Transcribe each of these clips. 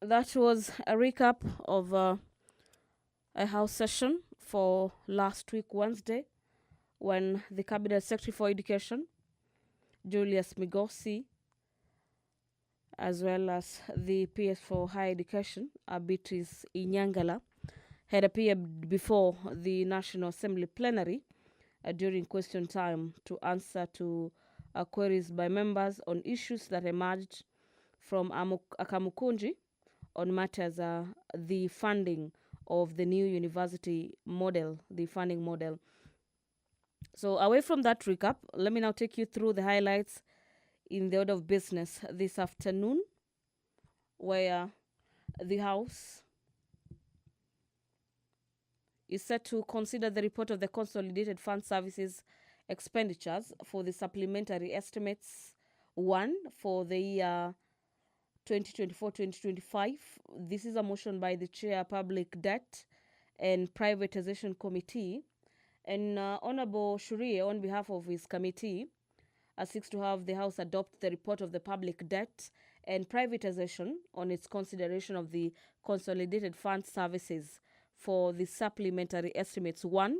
That was a recap of a House session for last week, Wednesday, when the Cabinet Secretary for Education, Julius Migosi, as well as the PS for Higher Education, Beatrice Inyangala, had appeared before the National Assembly plenary during question time to answer to queries by members on issues that emerged from Akamukunji on matters the funding of the new university model, the funding model. So away from that recap, let me now take you through the highlights in the order of business this afternoon, where the House is set to consider the report of the Consolidated Fund Services expenditures for the supplementary estimates 1 for the year 2024-2025. This is a motion by the Chair Public Debt and Privatization Committee. And Honorable Shurie, on behalf of his committee, seeks to have the House adopt the report of the public debt and privatization on its consideration of the Consolidated Fund Services for the supplementary estimates 1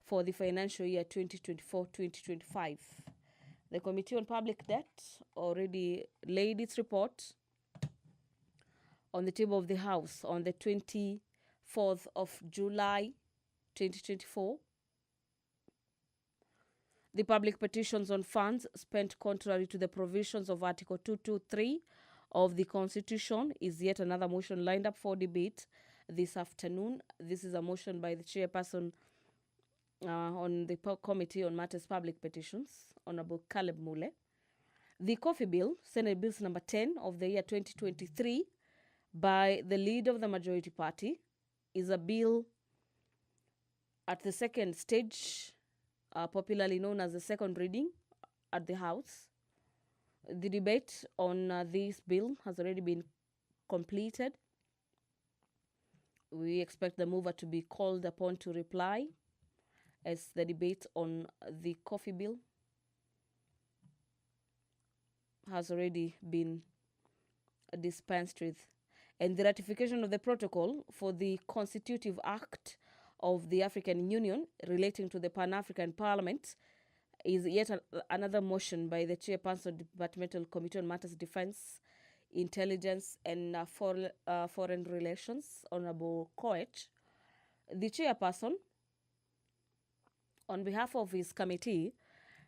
for the financial year 2024-2025. The Committee on Public Debt already laid its report on the table of the House on the 24th of July 2024. The public petitions on funds spent contrary to the provisions of Article 223 of the Constitution is yet another motion lined up for debate this afternoon. This is a motion by the chairperson on the Committee on Matters Public Petitions, Honorable Caleb Mule. The Coffee Bill, Senate Bills number 10 of the year 2023, by the leader of the majority party, is a bill at the second stage, popularly known as the second reading at the House. The debate on this bill has already been completed. We expect the mover to be called upon to reply as the debate on the coffee bill has already been dispensed with. And the ratification of the protocol for the Constitutive Act of the African Union relating to the Pan-African Parliament is yet another motion by the Chairperson Departmental Committee on Matters Defense, Intelligence and Foreign Relations, Honorable Koech. The Chairperson, on behalf of his committee,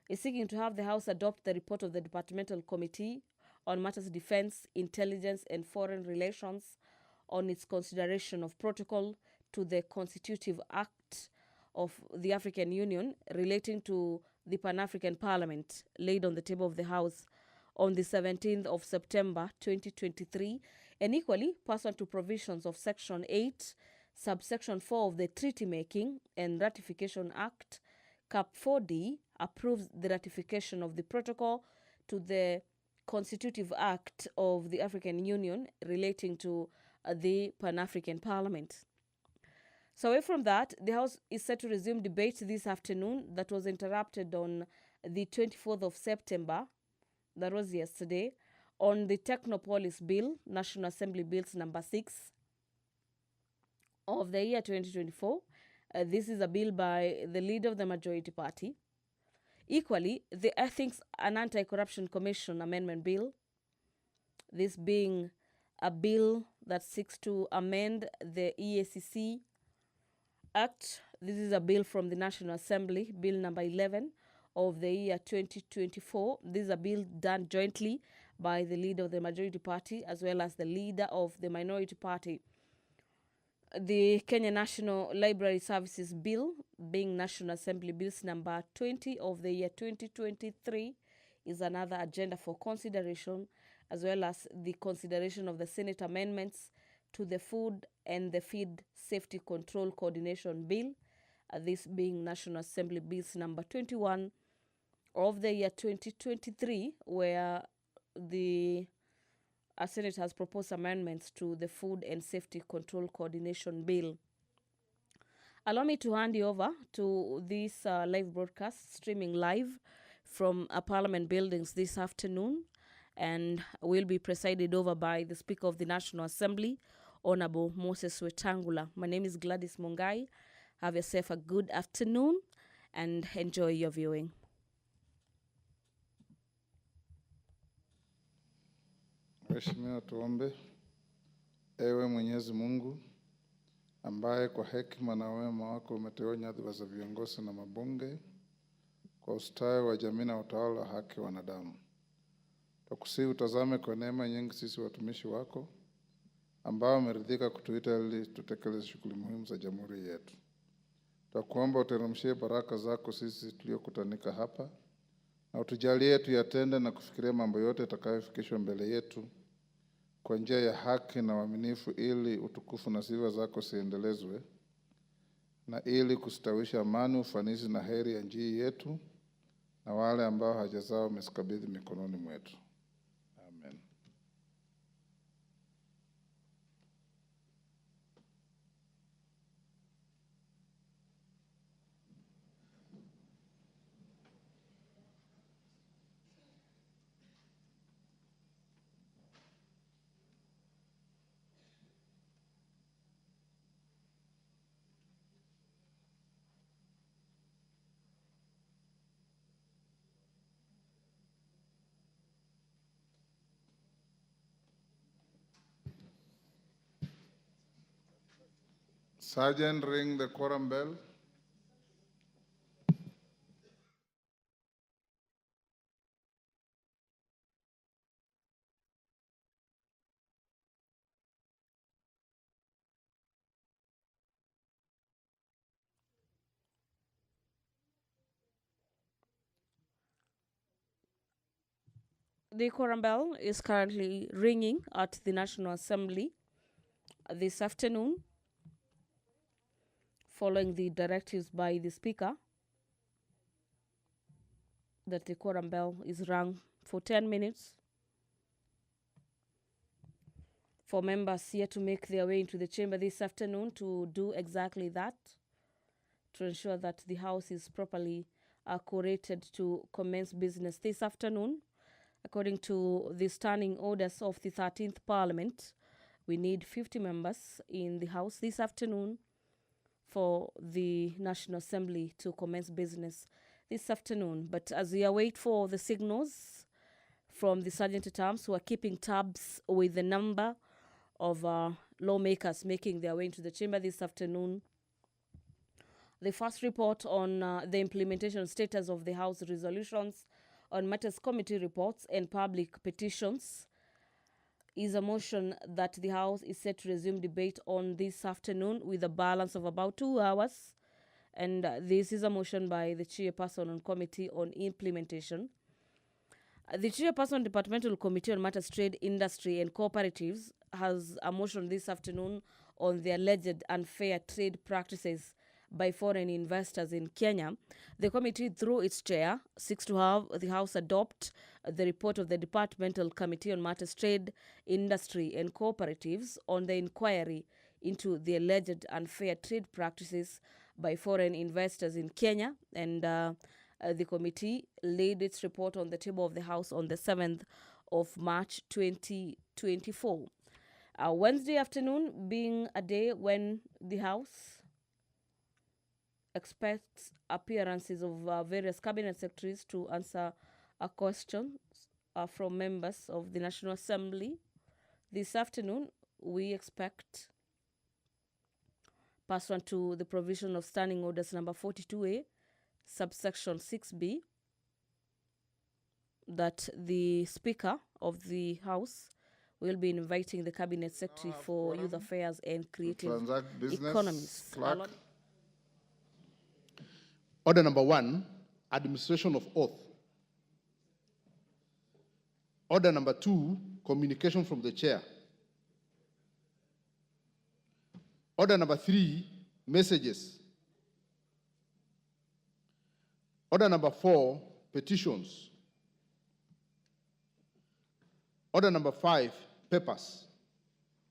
is seeking to have the House adopt the report of the Departmental Committee on Matters Defense, Intelligence and Foreign Relations on its consideration of protocol to the Constitutive Act of the African Union relating to the Pan-African Parliament, laid on the table of the House on the 17th of September 2023, and equally pursuant to provisions of Section 8, Subsection 4 of the Treaty Making and Ratification Act, Cap 4D, approves the ratification of the protocol to the Constitutive Act of the African Union relating to the Pan-African Parliament. So away from that, the House is set to resume debate this afternoon that was interrupted on the 24th of September, that was yesterday, on the Technopolis Bill, National Assembly Bills number 6 of the year 2024. This is a bill by the leader of the majority party. Equally, the Ethics and Anti-Corruption Commission Amendment Bill, this being a bill that seeks to amend the EACC Act. This is a bill from the National Assembly, Bill number 11 of the year 2024. This is a bill done jointly by the leader of the majority party as well as the leader of the minority party. The Kenya National Library Services Bill, being National Assembly Bills number 20 of the year 2023, is another agenda for consideration, as well as the consideration of the Senate amendments to the Food and the Feed Safety Control Coordination Bill, this being National Assembly Bills number 21 of the year 2023, where the Senate has proposed amendments to the Food and Safety Control Coordination Bill. Allow me to hand you over to this live broadcast, streaming live from Parliament buildings this afternoon. and will be presided over by the Speaker of the National Assembly, Honorable Moses Wetangula. My name is Gladys Mungai. Have yourself a good afternoon and enjoy your viewing. Mheshimiwa, tuombe. Ewe Mwenyezi Mungu, ambaye kwa hekima na wema wako umeteua nyadhifa za viongozi na mabunge kwa ustawi wa jamii na utawala wa haki wa wanadamu, tukusihi utazame kwa neema nyingi sisi watumishi wako ambao umeridhika kutuita ili tutekeleze shughuli muhimu za jamhuri yetu. Tukuomba uteremshie baraka zako sisi tuliokutanika hapa, na utujalie tuyatende na kufikiria mambo yote yatakayofikishwa mbele yetu kwa njia ya haki na uaminifu, ili utukufu na sifa zako ziendelezwe, na ili kustawisha amani, ufanisi na heri ya nchi yetu na wale ambao haja zao umezikabidhi mikononi mwetu. Amen. Sergeant, ring the quorum bell. The quorum bell is currently ringing at the National Assembly this afternoon, following the directives by the Speaker that the quorum bell is rung for 10 minutes for members here to make their way into the chamber this afternoon to do exactly that, to ensure that the House is properly curated to commence business this afternoon. According to the standing orders of the 13th Parliament, we need 50 members in the House this afternoon for the National Assembly to commence business this afternoon. But as we await for the signals from the Sergeant-at-Arms who are keeping tabs with the number of lawmakers making their way into the chamber this afternoon, the first report on the implementation status of the House resolutions on matters committee reports and public petitions is a motion that the House is set to resume debate on this afternoon with a balance of about 2 hours. And this is a motion by the Chairperson on Committee on Implementation. The Chairperson Departmental Committee on Matters Trade, Industry and Cooperatives has a motion this afternoon on the alleged unfair trade practices by foreign investors in Kenya. The committee, through its chair, seeks to have the House adopt the report of the Departmental Committee on Matters Trade, Industry and Cooperatives on the inquiry into the alleged unfair trade practices by foreign investors in Kenya. And the committee laid its report on the table of the House on the 7th of March 2024. Wednesday afternoon being a day when the House expects appearances of various cabinet secretaries to answer questions from members of the National Assembly. This afternoon, we expect, pursuant to the provision of Standing Orders number 42A, subsection 6B, that the Speaker of the House will be inviting the Cabinet Secretary for Youth Affairs and Creative Economies. Order number 1, administration of oath. Order number 2, communication from the chair. Order number 3, messages. Order number 4, petitions. Order number 5, papers.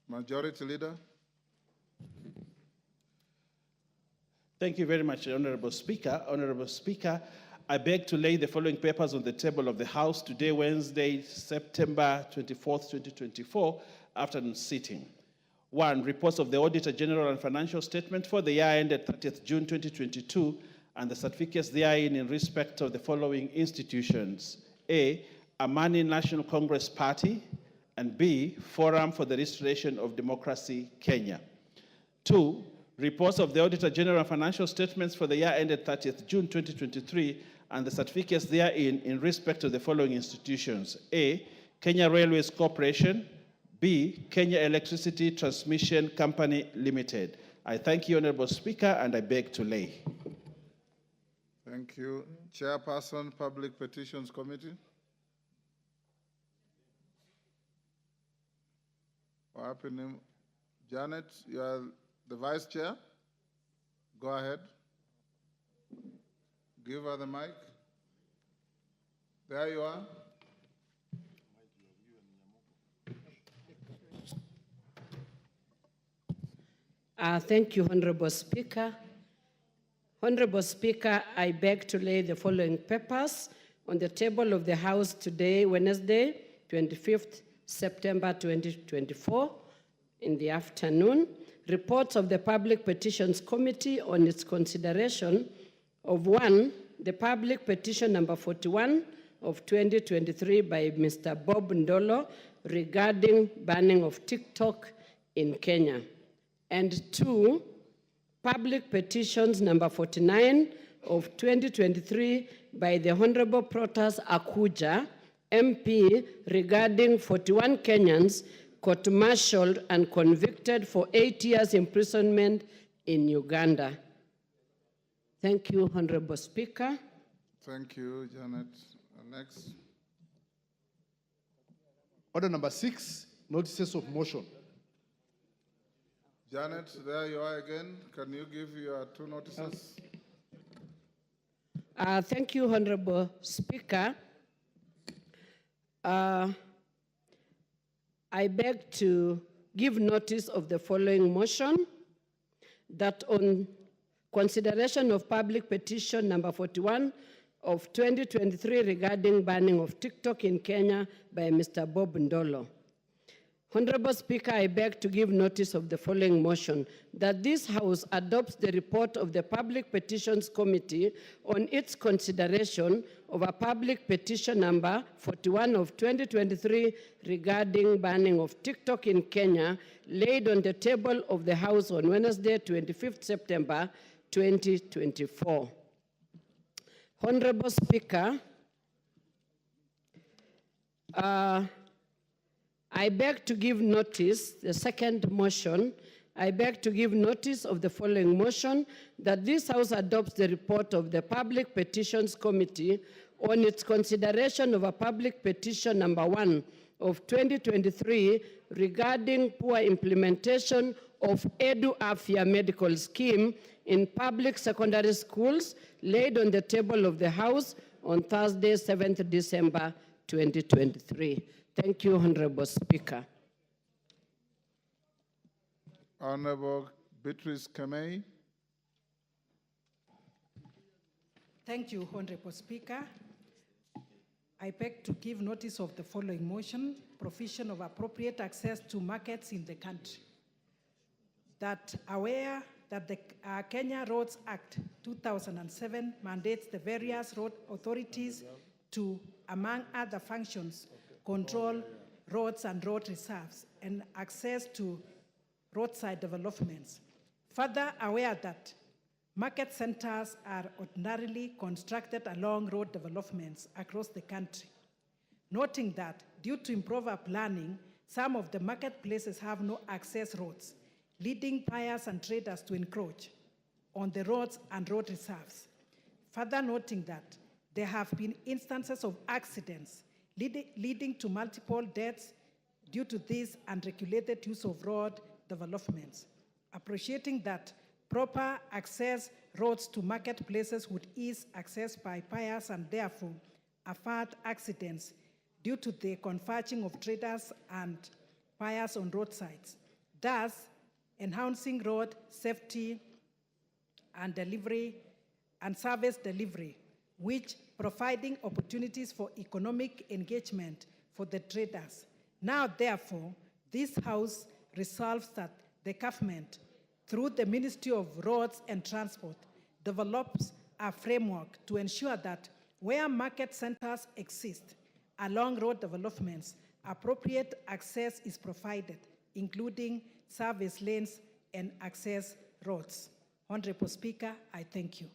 Majority Leader. Thank you very much, Honorable Speaker. Honorable Speaker, I beg to lay the following papers on the table of the House today, Wednesday, September 24th, 2024, afternoon sitting. 1. Reports of the Auditor General and Financial Statement for the year ended 30th June 2022 and the certificates therein in respect of the following institutions. A. Amani National Congress Party, and B. Forum for the Restoration of Democracy, Kenya. 2. Reports of the Auditor General and Financial Statements for the year ended 30th June 2023 and the certificates therein in respect of the following institutions. A. Kenya Railways Corporation. B. Kenya Electricity Transmission Company Limited. I thank you, Honorable Speaker, and I beg to lay. Thank you. Chairperson, Public Petitions Committee. What happened? Janet, you are the Vice Chair. Go ahead. Give her the mic. There you are. Thank you, Honorable Speaker. Honorable Speaker, I beg to lay the following papers on the table of the House today, Wednesday, 25th September 2024, in the afternoon. Reports of the Public Petitions Committee on its consideration of 1, the public petition number 41 of 2023 by Mr. Bob Ndolo regarding banning of TikTok in Kenya. And 2, public petitions number 49 of 2023 by the Honorable Protas Akuja, MP, regarding 41 Kenyans court-martialed and convicted for 8 years imprisonment in Uganda. Thank you, Honorable Speaker. Thank you, Janet. Next. Order number 6, notices of motion. Janet, there you are again. Can you give your 2 notices? Thank you, Honorable Speaker. I beg to give notice of the following motion, that on consideration of public petition number 41 of 2023 regarding banning of TikTok in Kenya by Mr. Bob Ndolo. Honorable Speaker, I beg to give notice of the following motion, that this House adopts the report of the Public Petitions Committee on its consideration of a public petition number 41 of 2023 regarding banning of TikTok in Kenya, laid on the table of the House on Wednesday, 25th September 2024. Honorable Speaker, I beg to give notice, the second motion, I beg to give notice of the following motion, that this House adopts the report of the Public Petitions Committee on its consideration of a public petition number 1 of 2023 regarding poor implementation of Edu Afya medical scheme in public secondary schools, laid on the table of the House on Thursday, 7th December 2023. Thank you, Honorable Speaker. Honorable Beatrice Kamei. Thank you, Honorable Speaker. I beg to give notice of the following motion, provision of appropriate access to markets in the country. That aware that the Kenya Roads Act 2007 mandates the various road authorities to, among other functions, control roads and road reserves and access to roadside developments. Further aware that market centers are ordinarily constructed along road developments across the country. Noting that due to improper planning, some of the marketplaces have no access roads, leading buyers and traders to encroach on the roads and road reserves. Further noting that there have been instances of accidents leading to multiple deaths due to this unregulated use of road developments. Appreciating that proper access roads to marketplaces would ease access by buyers and therefore avert accidents due to the converging of traders and buyers on roadsides, thus enhancing road safety and delivery and service delivery. which providing opportunities for economic engagement for the traders. Now, therefore, this House resolves that the government, through the Ministry of Roads and Transport, develops a framework to ensure that where market centers exist along road developments, appropriate access is provided, including service lanes and access roads. Honorable Speaker, I thank you.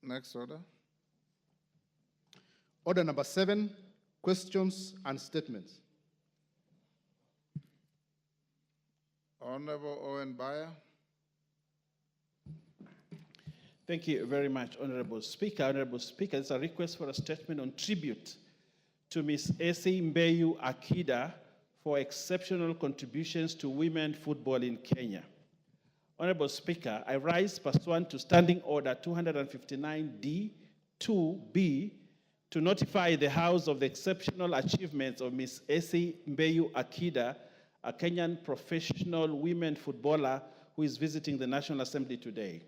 Next order. Order number 7, questions and statements. Honorable Owen Bayer. Thank you very much, Honorable Speaker. Honorable Speaker, it's a request for a statement on tribute to Ms. Esi Mbeyu Akida for exceptional contributions to women football in Kenya. Honorable Speaker, I rise pursuant to Standing Order 259D-2B to notify the House of the exceptional achievements of Ms. Esi Mbeyu Akida, a Kenyan professional women footballer who is visiting the National Assembly today.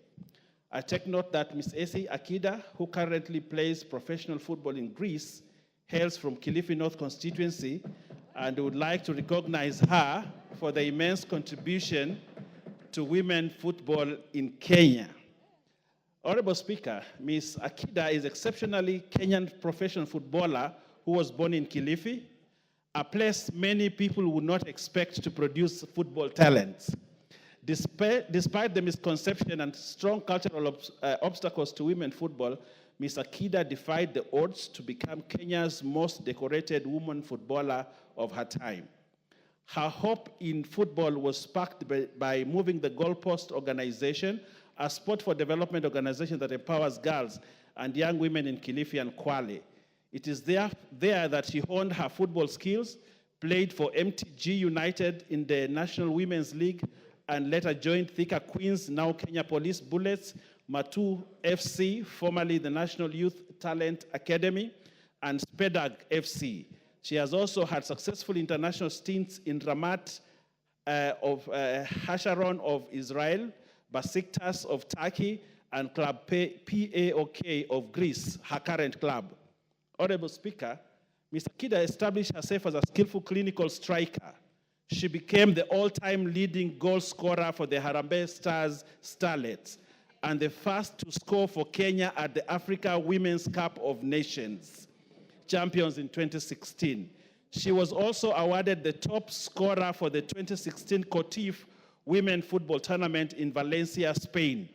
I take note that Ms. Esi Akida, who currently plays professional football in Greece, hails from Kilifi North Constituency, and would like to recognize her for the immense contribution to women football in Kenya. Honorable Speaker, Ms. Akida is exceptionally Kenyan professional footballer who was born in Kilifi, a place many people would not expect to produce football talents. Despite the misconception and strong cultural obstacles to women football, Ms. Akida defied the odds to become Kenya's most decorated woman footballer of her time. Her hope in football was sparked by moving the Goalpost organization, a sport for development organization that empowers girls and young women in Kilifi and Kwale. It is there that she honed her football skills, played for MTG United in the National Women's League, and later joined Thika Queens, now Kenya Police Bullets, Matu FC, formerly the National Youth Talent Academy, and Spedag FC. She has also had successful international stints in Ramat of Hasharon of Israel, Besiktas of Turkey, and Club PAOK of Greece, her current club. Honorable Speaker, Ms. Akida established herself as a skillful clinical striker. She became the all-time leading goal scorer for the Harambee Stars Starlets and the first to score for Kenya at the Africa Women's Cup of Nations champions in 2016. She was also awarded the top scorer for the 2016 Cotif Women Football Tournament in Valencia, Spain,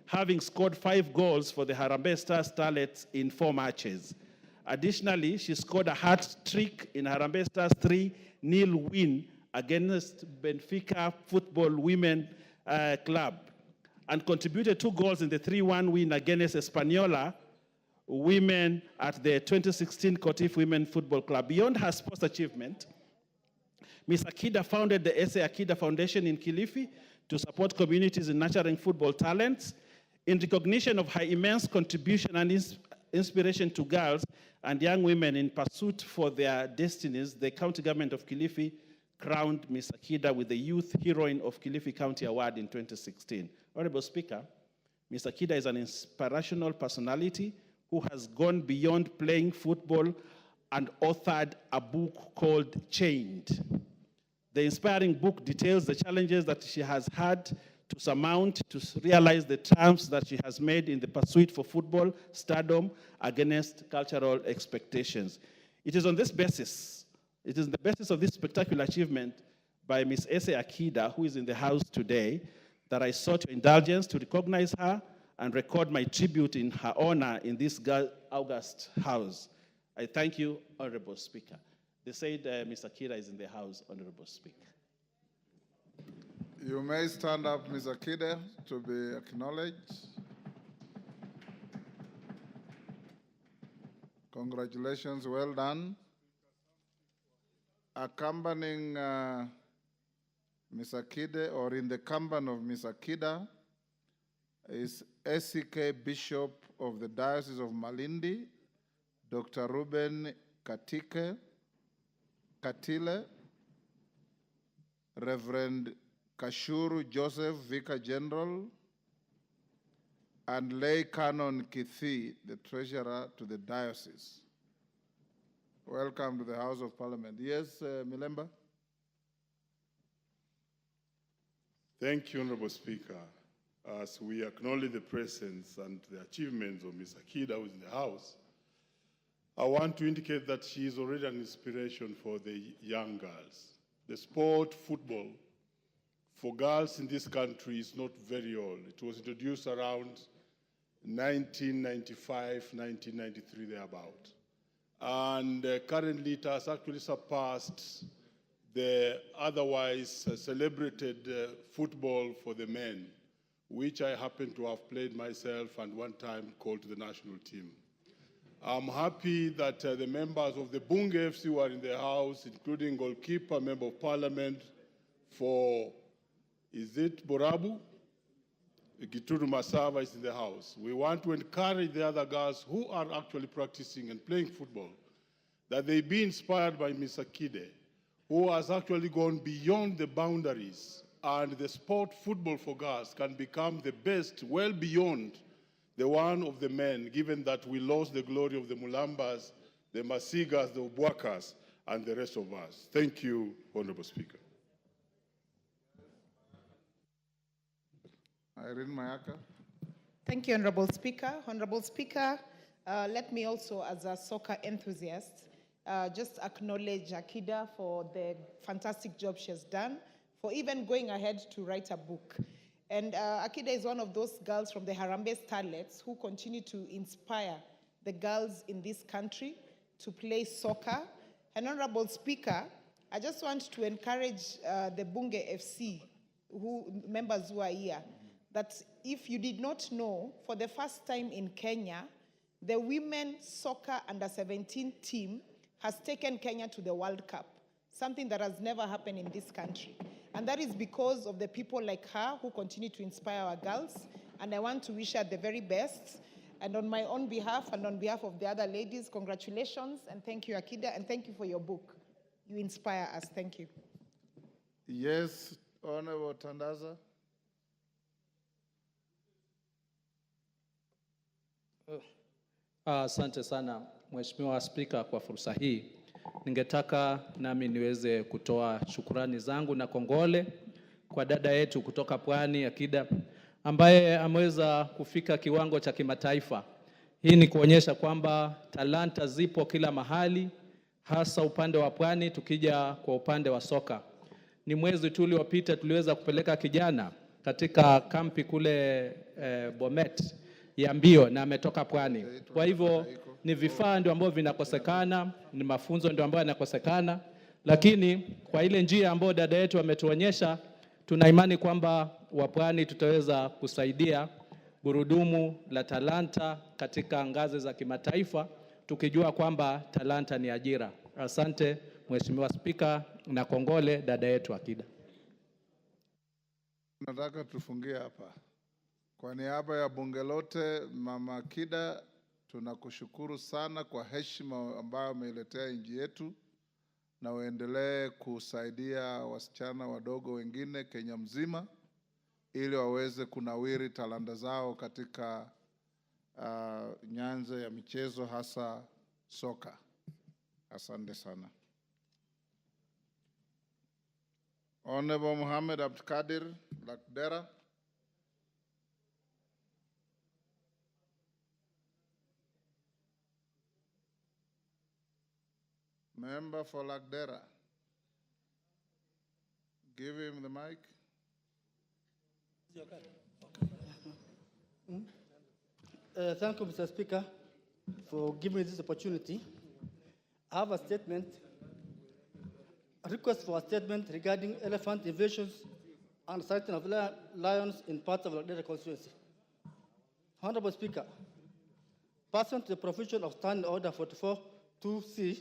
having scored 5 goals for the Harambee Stars Starlets in 4 matches. Additionally, she scored a hat-trick in Harambee Stars' 3-0 win against Benfica Football Women Club and contributed 2 goals in the 3-1 win against Española Women at the 2016 Cotif Women Football Club. Beyond her sports achievement, Ms. Akida founded the S.A. Akida Foundation in Kilifi to support communities in nurturing football talents. In recognition of her immense contribution and inspiration to girls and young women in pursuit for their destinies, the County Government of Kilifi crowned Ms. Akida with the Youth Heroine of Kilifi County Award in 2016. Honorable Speaker, Ms. Akida is an inspirational personality who has gone beyond playing football and authored a book called Chained. The inspiring book details the challenges that she has had to surmount to realize the triumphs that she has made in the pursuit for football stardom against cultural expectations. It is on this basis, it is the basis of this spectacular achievement by Ms. S.A. Akida, who is in the House today, that I sought your indulgence to recognize her and record my tribute in her honor in this August House. I thank you, Honorable Speaker. They said Ms. Akida is in the House, Honorable Speaker. You may stand up, Ms. Akida, to be acknowledged. Congratulations, well done. Accompanying Ms. Akida, or in the company of Ms. Akida, is SCK Bishop of the Diocese of Malindi, Dr. Ruben Katile, Reverend Kashuru Joseph, Vicar General, and Lay Canon Kithi, the Treasurer to the Diocese. Welcome to the House of Parliament. Yes, Milemba? Thank you, Honorable Speaker. As we acknowledge the presence and the achievements of Ms. Akida, who is in the House, I want to indicate that she is already an inspiration for the young girls. The sport, football, for girls in this country is not very old. It was introduced around 1995, 1993, thereabout. And currently it has actually surpassed the otherwise celebrated football for the men, which I happen to have played myself and one time called to the national team. I'm happy that the members of the Bunge FC who are in the House, including goalkeeper, member of parliament for, is it Borabu? Gituru Masava is in the House. We want to encourage the other girls who are actually practicing and playing football that they be inspired by Ms. Akide, who has actually gone beyond the boundaries, and the sport football for girls can become the best, well beyond the one of the men, given that we lost the glory of the Mulambas, the Masigas, the Ubwakas, and the rest of us. Thank you, Honorable Speaker. Irene Mayaka. Thank you, Honorable Speaker. Honorable Speaker, let me also, as a soccer enthusiast, just acknowledge Akida for the fantastic job she has done, for even going ahead to write a book. And Akida is one of those girls from the Harambee Starlets who continue to inspire the girls in this country to play soccer. And Honorable Speaker, I just want to encourage the Bunge FC members who are here, that if you did not know, for the first time in Kenya, the women soccer under-17 team has taken Kenya to the World Cup, something that has never happened in this country. And that is because of the people like her who continue to inspire our girls. And I want to wish her the very best. And on my own behalf and on behalf of the other ladies, congratulations and thank you, Akida, and thank you for your book. You inspire us. Thank you. Yes, Honorable Tandaza. Asante sana Mheshimiwa Spika kwa fursa hii. Ningetaka nami niweze kutoa shukurani zangu na kongole kwa dada yetu kutoka Pwani Akida ambaye ameweza kufika kiwango cha kimataifa. Hii ni kuonyesha kwamba talanta zipo kila mahali, hasa upande wa Pwani. Tukija kwa upande wa soka, ni mwezi tu uliopita tuliweza kupeleka kijana katika kampi kule Bomet ya mbio na ametoka Pwani. Kwa hivyo ni vifaa ndio ambavyo vinakosekana, ni mafunzo ndio ambayo yanakosekana, lakini kwa ile njia ambayo dada yetu ametuonyesha, tuna imani kwamba wapwani tutaweza kusaidia gurudumu la talanta katika ngazi za kimataifa, tukijua kwamba talanta ni ajira. Asante Mheshimiwa Spika na kongole dada yetu Akida. Nataka tufungie hapa. Kwa niaba ya bunge lote, Mama Akida, tunakushukuru sana kwa heshima ambayo umeiletea nchi yetu, na uendelee kusaidia wasichana wadogo wengine Kenya mzima ili waweze kunawiri talanta zao katika nyanza ya michezo, hasa soka. Asante sana. Honorable Mohamed Abdikadir Lakdera. Member for Lakdera. Give him the mic. Thank you, Mr. Speaker, for giving me this opportunity. I have a statement, a request for a statement regarding elephant invasions and sighting of lions in parts of the constituency. Honorable Speaker, pursuant to the provision of Standing Order 44-2C,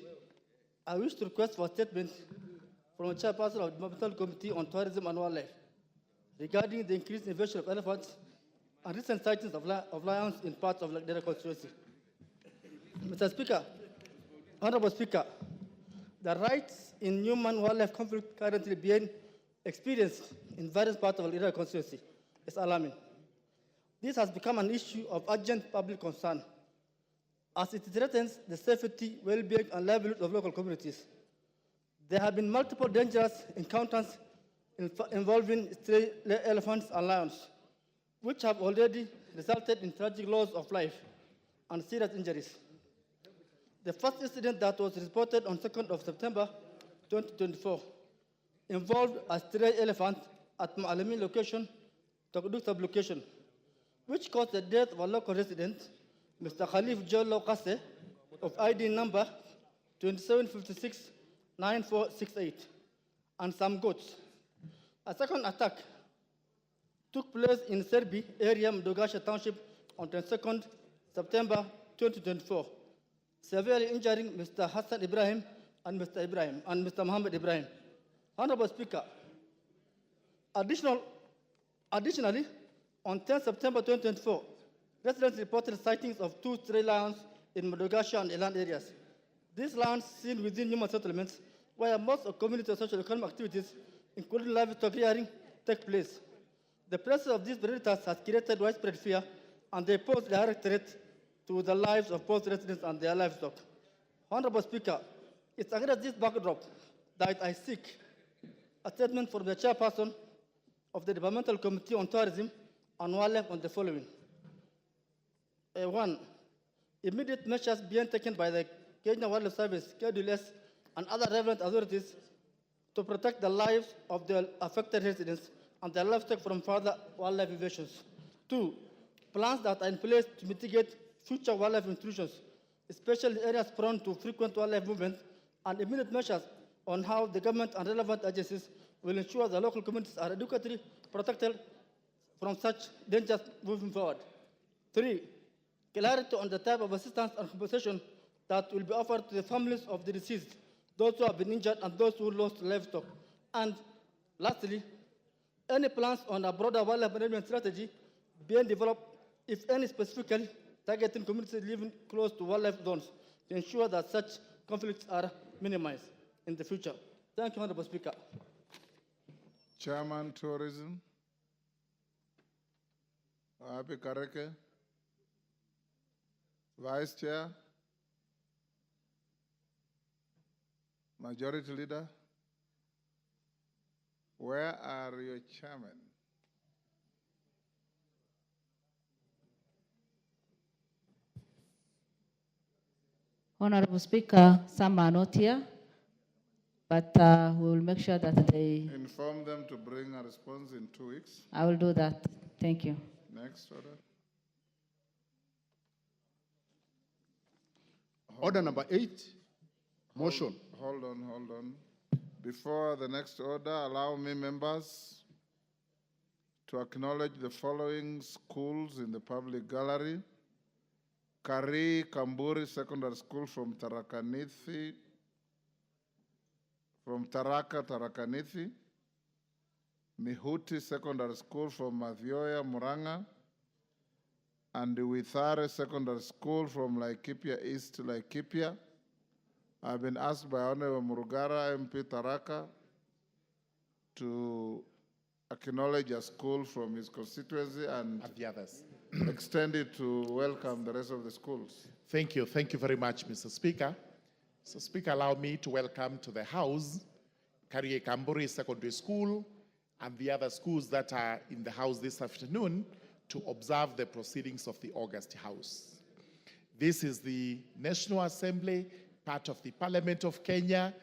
I wish to request for a statement from the chairperson of the Departmental Committee on Tourism and Wildlife regarding the increased invasion of elephants and recent sightings of lions in parts of the constituency. Mr. Speaker, Honorable Speaker, the rights in human-wildlife conflict currently being experienced in various parts of the constituency is alarming. This has become an issue of urgent public concern, as it threatens the safety, well-being, and livelihood of local communities. There have been multiple dangerous encounters involving stray elephants and lions, which have already resulted in tragic loss of life and serious injuries. The first incident that was reported on 2nd of September 2024 involved a stray elephant at Ma'alamin location, Tokuduk sub-location, which caused the death of a local resident, Mr. Khalif Jollo Kase, of ID number 2756-9468, and some goats. A second attack took place in Serbi area, Mdogasha Township, on 22nd September 2024, severely injuring Mr. Hassan Ibrahim and Mr. Muhammad Ibrahim. Honorable Speaker, additionally, on 10 September 2024, residents reported sightings of 2 stray lions in Madagascar and Eland areas. These lions seen within human settlements, where most of community and social economic activities, including livestock rearing, take place. The presence of these predators has created widespread fear, and they pose a direct threat to the lives of both residents and their livestock. Honorable Speaker, it's against this backdrop that I seek a statement from the chairperson of the Departmental Committee on Tourism and Wildlife on the following. 1. Immediate measures being taken by the Kenya Wildlife Service, KWS, and other relevant authorities to protect the lives of the affected residents and their livestock from further wildlife invasions. 2. Plans that are in place to mitigate future wildlife intrusions, especially areas prone to frequent wildlife movement, and immediate measures on how the government and relevant agencies will ensure the local communities are adequately protected from such dangers moving forward. 3. Clarity on the type of assistance and compensation that will be offered to the families of the deceased, those who have been injured, and those who lost livestock. And lastly, any plans on a broader wildlife management strategy being developed, if any specifically targeting communities living close to wildlife zones, to ensure that such conflicts are minimized in the future. Thank you, Honorable Speaker. Chairman, Tourism. Happy Kareke. Vice Chair. Majority Leader. Where are your chairmen? Honorable Speaker, some are not here, but we will make sure that they... Inform them to bring a response in 2 weeks. I will do that. Thank you. Next order. Order number 8, motion. Hold on. Before the next order, allow me, members, to acknowledge the following schools in the public gallery. Kari Kamburi Secondary School from Tarakanithi, Tarakanithi. Mihuti Secondary School from Mathioya, Muranga. And Withare Secondary School from Laikipia East, Laikipia. I've been asked by Honorable Murugara, MP Taraka, to acknowledge a school from his constituency and the others. Extend it to welcome the rest of the schools. Thank you very much, Mr. Speaker. So, Speaker, allow me to welcome to the House Karie Kamburi Secondary School and the other schools that are in the House this afternoon to observe the proceedings of the August House. This is the National Assembly, part of the Parliament of Kenya,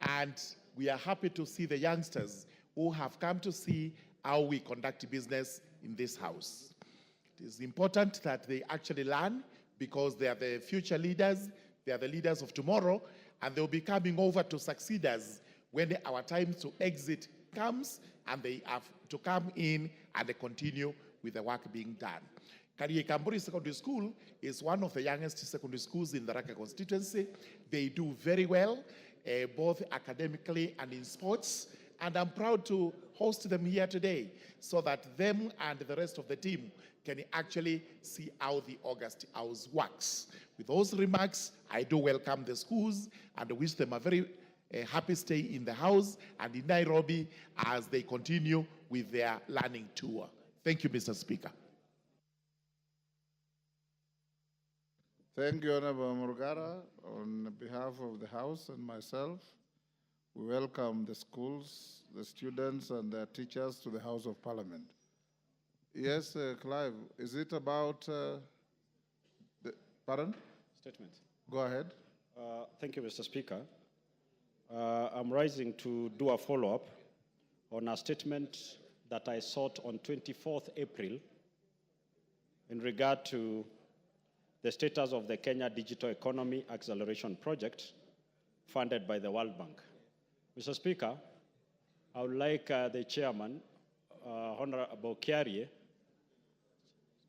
and we are happy to see the youngsters who have come to see how we conduct business in this House. It is important that they actually learn because they are the future leaders, they are the leaders of tomorrow, and they'll be coming over to succeed us when our time to exit comes, and they have to come in and they continue with the work being done. Karie Kamburi Secondary School is one of the youngest secondary schools in the Raka constituency. They do very well, both academically and in sports, and I'm proud to host them here today so that them and the rest of the team can actually see how the August House works. With those remarks, I do welcome the schools and wish them a very happy stay in the House and in Nairobi as they continue with their learning tour. Thank you, Mr. Speaker. Thank you, Honorable Murgara. On behalf of the House and myself, we welcome the schools, the students, and their teachers to the House of Parliament. Yes, Clive, is it about pardon? Statement. Go ahead. Thank you, Mr. Speaker. I'm rising to do a follow-up on a statement that I sought on 24th April in regard to the status of the Kenya Digital Economy Acceleration Project funded by the World Bank. Mr. Speaker, I would like the chairman, Honorable Kiarie,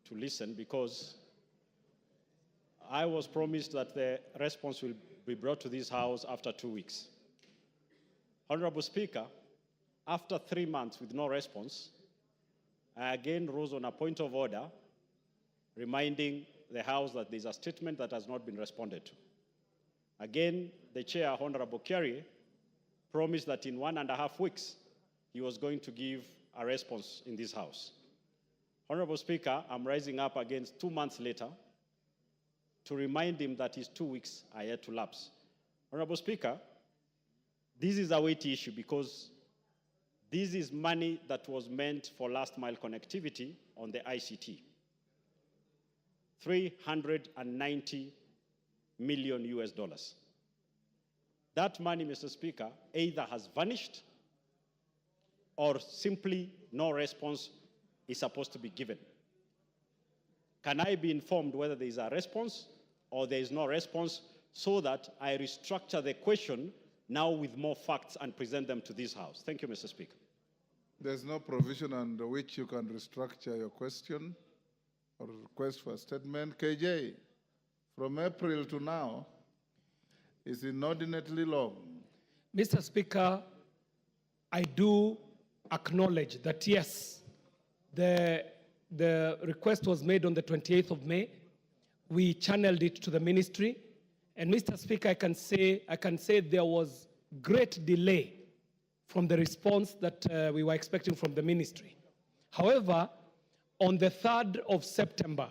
to listen, because I was promised that the response will be brought to this House after 2 weeks. Honorable Speaker, after 3 months with no response, I again rose on a point of order, reminding the House that there's a statement that has not been responded to. Again, the chair, Honorable Kiarie, promised that in 1.5 weeks, he was going to give a response in this House. Honorable Speaker, I'm rising up again 2 months later to remind him that his 2 weeks are yet to lapse. Honorable Speaker, this is a weighty issue because this is money that was meant for last mile connectivity on the ICT. 390 million US dollars. That money, Mr. Speaker, either has vanished or simply no response is supposed to be given. Can I be informed whether there is a response or there is no response so that I restructure the question now with more facts and present them to this House? Thank you, Mr. Speaker. There's no provision under which you can restructure your question or request for a statement. KJ, from April to now is inordinately long. Mr. Speaker, I do acknowledge that yes, the request was made on the 28th of May. We channeled it to the ministry. And Mr. Speaker, I can say there was great delay from the response that we were expecting from the ministry. However, on the 3rd of September,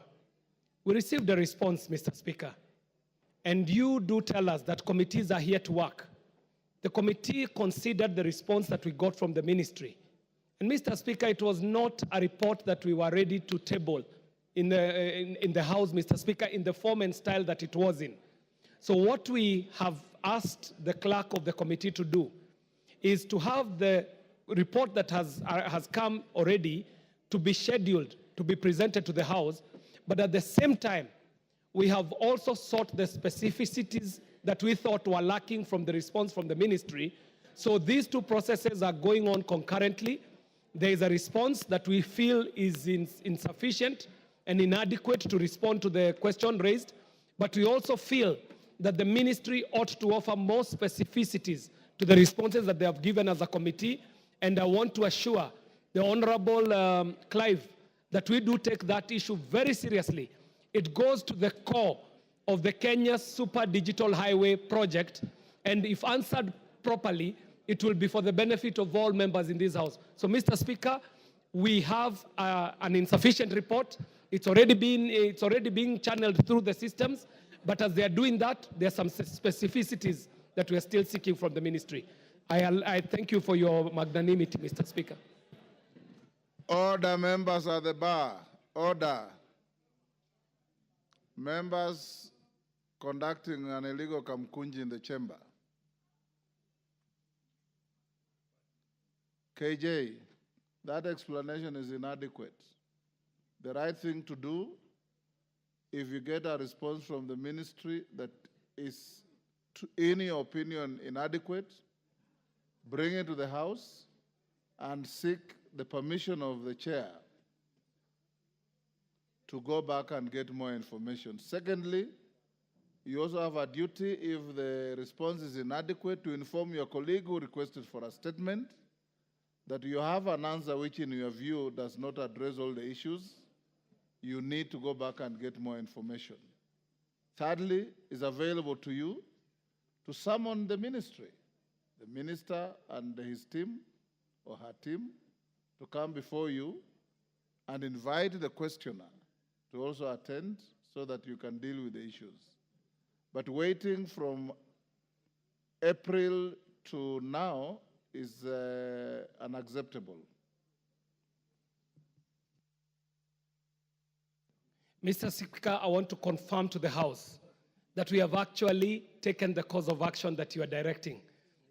we received a response, Mr. Speaker. And you do tell us that committees are here to work. The committee considered the response that we got from the ministry. And Mr. Speaker, it was not a report that we were ready to table in the House, Mr. Speaker, in the form and style that it was in. So what we have asked the clerk of the committee to do is to have the report that has come already to be scheduled, to be presented to the House, but at the same time, we have also sought the specificities that we thought were lacking from the response from the ministry. So these two processes are going on concurrently. There is a response that we feel is insufficient and inadequate to respond to the question raised, but we also feel that the ministry ought to offer more specificities to the responses that they have given as a committee, and I want to assure the Honorable Clive that we do take that issue very seriously. It goes to the core of the Kenya Super Digital Highway project, and if answered properly, it will be for the benefit of all members in this House. So, Mr. Speaker, we have an insufficient report. It's already being channeled through the systems, but as they are doing that, there are some specificities that we are still seeking from the ministry. I thank you for your magnanimity, Mr. Speaker. Order, members at the bar. Order. Members conducting an illegal kamkunji in the chamber. KJ, that explanation is inadequate. The right thing to do, if you get a response from the ministry that is, in your opinion, inadequate, bring it to the House and seek the permission of the chair to go back and get more information. Secondly, you also have a duty, if the response is inadequate, to inform your colleague who requested for a statement that you have an answer which in your view does not address all the issues. You need to go back and get more information. Thirdly, is available to you to summon the ministry, the minister and his team or her team, to come before you and invite the questioner to also attend so that you can deal with the issues. But waiting from April to now is unacceptable. Mr. Speaker, I want to confirm to the House that we have actually taken the course of action that you are directing.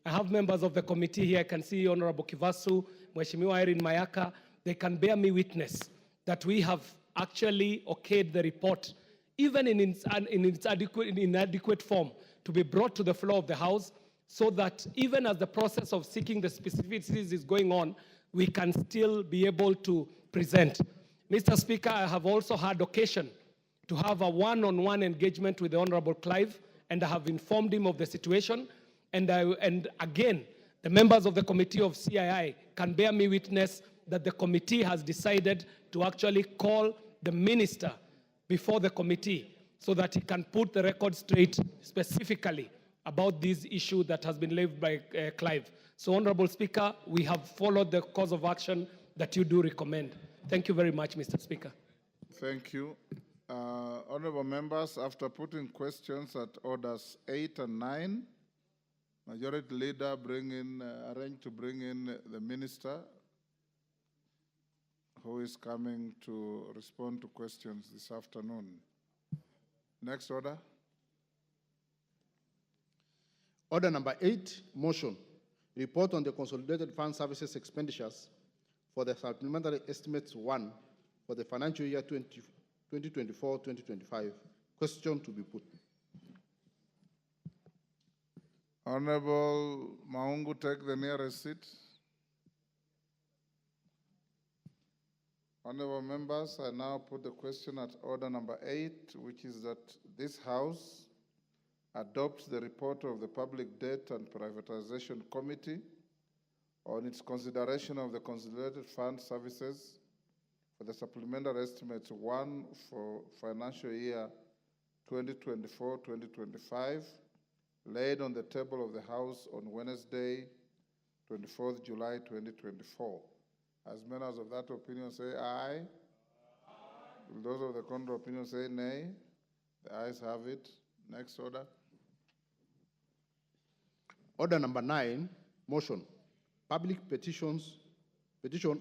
I have members of the committee here. I can see Honorable Kivasu, Mheshimiwa Irene Mayaka. They can bear me witness that we have actually okayed the report, even in its inadequate form, to be brought to the floor of the House, so that even as the process of seeking the specificities is going on, we can still be able to present. Mr. Speaker, I have also had occasion to have a one-on-one engagement with the Honorable Clive, and I have informed him of the situation. And again, the members of the Committee of CII can bear me witness that the committee has decided to actually call the minister before the committee so that he can put the record straight specifically about this issue that has been raised by Clive. So, Honorable Speaker, we have followed the course of action that you do recommend. Thank you very much, Mr. Speaker. Thank you. Honorable members, after putting questions at orders 8 and 9, Majority Leader arranged to bring in the minister who is coming to respond to questions this afternoon. Next order. Order number 8, motion. Report on the Consolidated Fund Services expenditures for the Supplementary Estimates 1 for the financial year 2024-2025. Question to be put. Honorable Maungu, take the nearest seat. Honorable members, I now put the question at order number 8, which is that this House adopts the report of the Public Debt and Privatization Committee on its consideration of the Consolidated Fund Services for the Supplementary Estimates 1 for financial year 2024-2025, laid on the table of the House on Wednesday, 24th July 2024. As members of that opinion say aye. Will those of the contrary opinion say nay? The ayes have it. Next order. Order number 9, motion. Public petition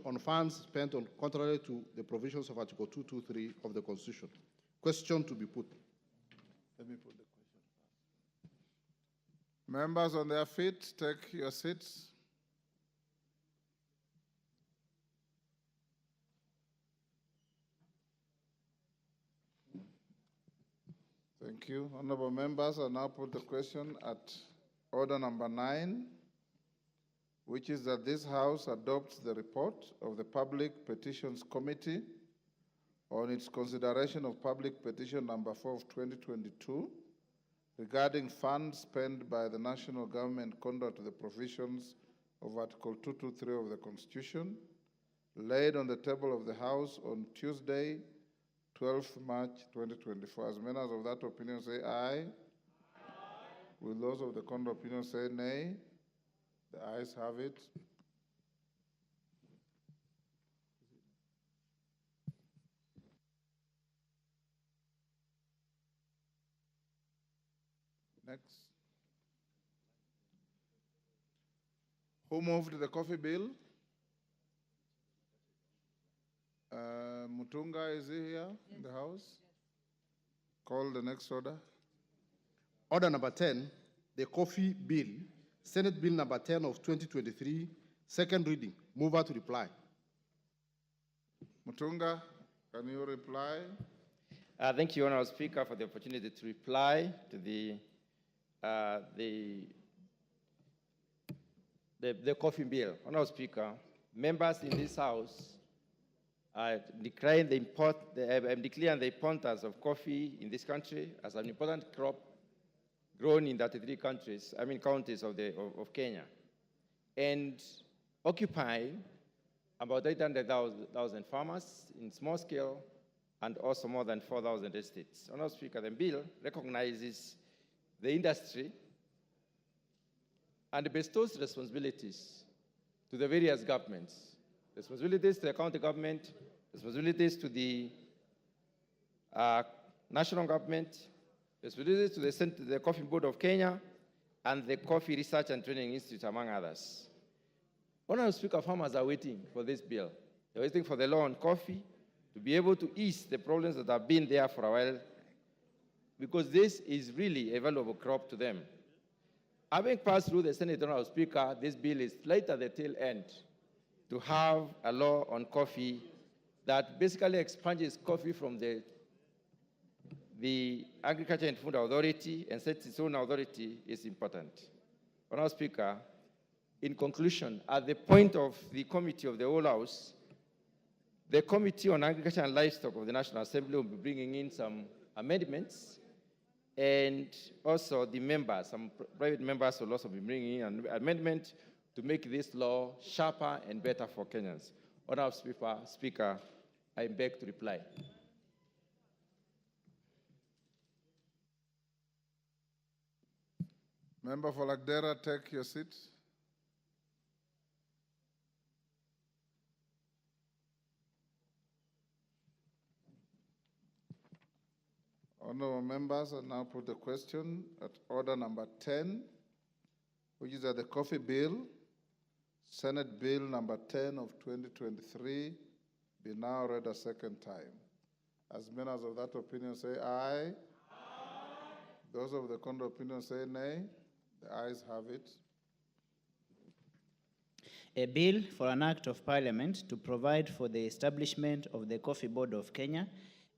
on funds spent on contrary to the provisions of Article 223 of the Constitution. Question to be put. Let me put the question first. Members on their feet, take your seats. Thank you. Honorable members, I now put the question at order number 9, which is that this House adopts the report of the Public Petitions Committee on its consideration of public petition number 4 of 2022 regarding funds spent by the national government contrary to the provisions of Article 223 of the Constitution, laid on the table of the House on Tuesday, 12th March 2024. As members of that opinion say aye. Will those of the contrary opinion say nay? The ayes have it. Next. Who moved the coffee bill? Mutunga, is he here in the House? Call the next order. Order number 10, the coffee bill, Senate Bill number 10 of 2023, second reading. Mover to reply. Mutunga, can you reply? Thank you, Honorable Speaker, for the opportunity to reply to the coffee bill. Honorable Speaker, members in this House are declaring the importance of coffee in this country as an important crop grown in 33 counties of Kenya, and occupying about 800,000 farmers in small scale and also more than 4,000 estates. Honorable Speaker, the bill recognizes the industry and bestows responsibilities to the various governments, responsibilities to the county government, responsibilities to the national government, responsibilities to the Coffee Board of Kenya and the Coffee Research and Training Institute, among others. Honorable Speaker, farmers are waiting for this bill. They're waiting for the law on coffee to be able to ease the problems that have been there for a while, because this is really a valuable crop to them. Having passed through the Senate, Honorable Speaker, this bill is right at the tail end to have a law on coffee that basically expunges coffee from the Agriculture and Food Authority and sets its own authority is important. Honorable Speaker, in conclusion, at the point of the committee of the whole House, the Committee on Agriculture and Livestock of the National Assembly will be bringing in some amendments, and also the members, some private members will also be bringing in an amendment to make this law sharper and better for Kenyans. Honorable Speaker, I beg to reply. Member for Lagdera, take your seat. Honorable members, I now put the question at order number 10, which is that the coffee bill, Senate Bill number 10 of 2023, be now read a second time. As members of that opinion say aye. Aye. Those of the contrary opinion say nay. The ayes have it. A bill for an act of parliament to provide for the establishment of the Coffee Board of Kenya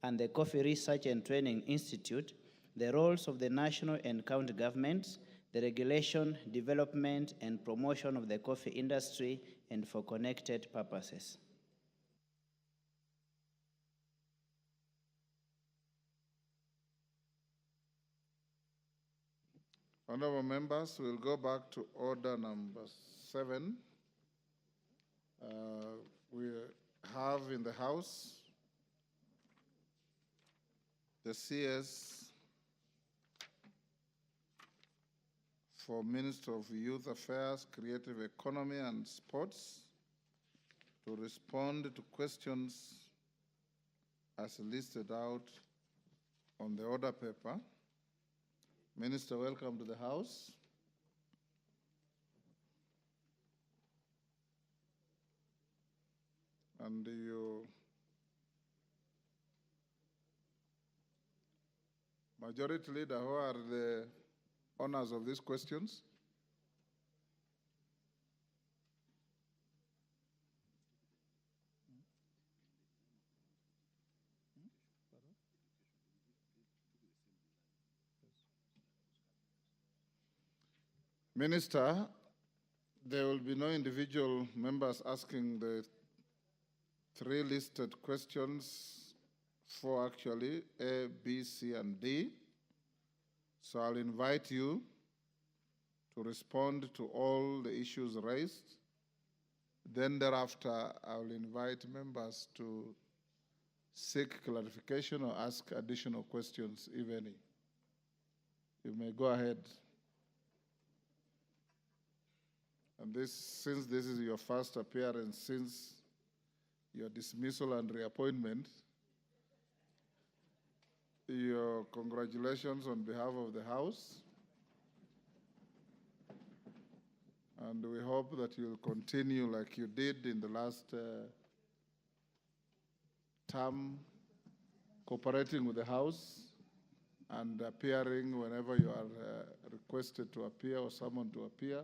and the Coffee Research and Training Institute, the roles of the national and county governments, the regulation, development, and promotion of the coffee industry, and for connected purposes. Honorable members, we'll go back to order number 7. We have in the House the CS for Minister of Youth Affairs, Creative Economy and Sports to respond to questions as listed out on the order paper. Minister, welcome to the House. And you, Majority Leader, who are the owners of these questions? Minister, there will be no individual members asking the 3 listed questions, 4 actually, A, B, C, and D. So I'll invite you to respond to all the issues raised. Then thereafter, I'll invite members to seek clarification or ask additional questions, if any. You may go ahead. And since this is your first appearance since your dismissal and reappointment, your congratulations on behalf of the House. And we hope that you'll continue like you did in the last term, cooperating with the House and appearing whenever you are requested to appear or summoned to appear.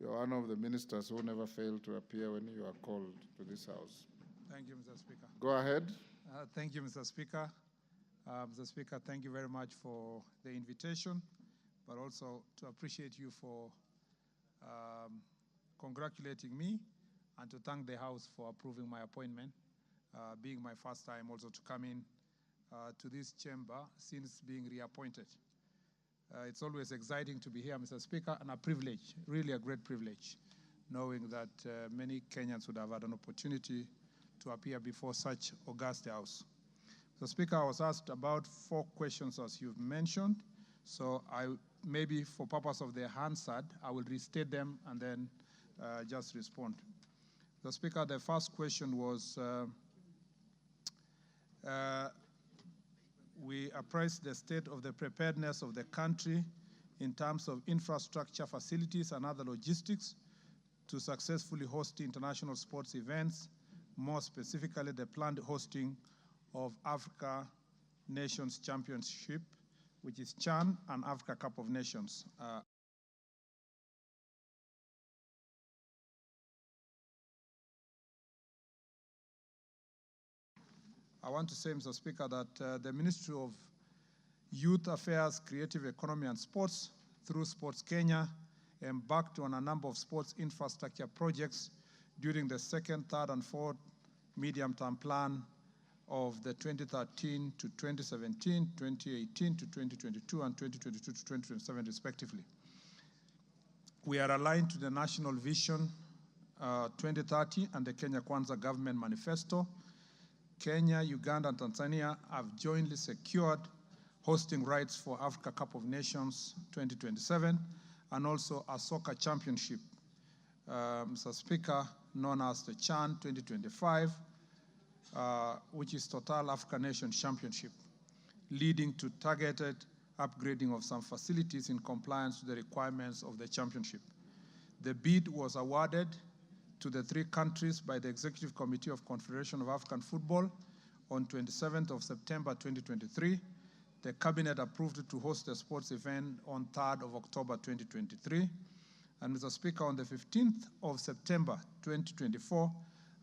You're one of the ministers who never fail to appear when you are called to this House. Thank you, Mr. Speaker. Go ahead. Thank you, Mr. Speaker. Mr. Speaker, thank you very much for the invitation, but also to appreciate you for congratulating me and to thank the House for approving my appointment, being my first time also to come in to this chamber since being reappointed. It's always exciting to be here, Mr. Speaker, and a privilege, really a great privilege, knowing that many Kenyans would have had an opportunity to appear before such august House. Mr. Speaker, I was asked about 4 questions as you've mentioned, so maybe for purpose of the answer, I will restate them and then just respond. Mr. Speaker, the first question was we appraised the state of the preparedness of the country in terms of infrastructure, facilities, and other logistics to successfully host international sports events, more specifically the planned hosting of Africa Nations Championship, which is CHAN, and Africa Cup of Nations. I want to say, Mr. Speaker, that the Ministry of Youth Affairs, Creative Economy and Sports, through Sports Kenya, embarked on a number of sports infrastructure projects during the second, third, and fourth medium-term plan of the 2013 to 2017, 2018 to 2022, and 2022 to 2027, respectively. We are aligned to the National Vision 2030 and the Kenya Kwanza Government Manifesto. Kenya, Uganda, and Tanzania have jointly secured hosting rights for Africa Cup of Nations 2027 and also a soccer championship, Mr. Speaker, known as the CHAN 2025, which is Total Africa Nations Championship, leading to targeted upgrading of some facilities in compliance with the requirements of the championship. The bid was awarded to the three countries by the Executive Committee of Confederation of African Football on 27th of September 2023. The Cabinet approved to host the sports event on 3rd of October 2023. And Mr. Speaker, on the 15th of September 2024,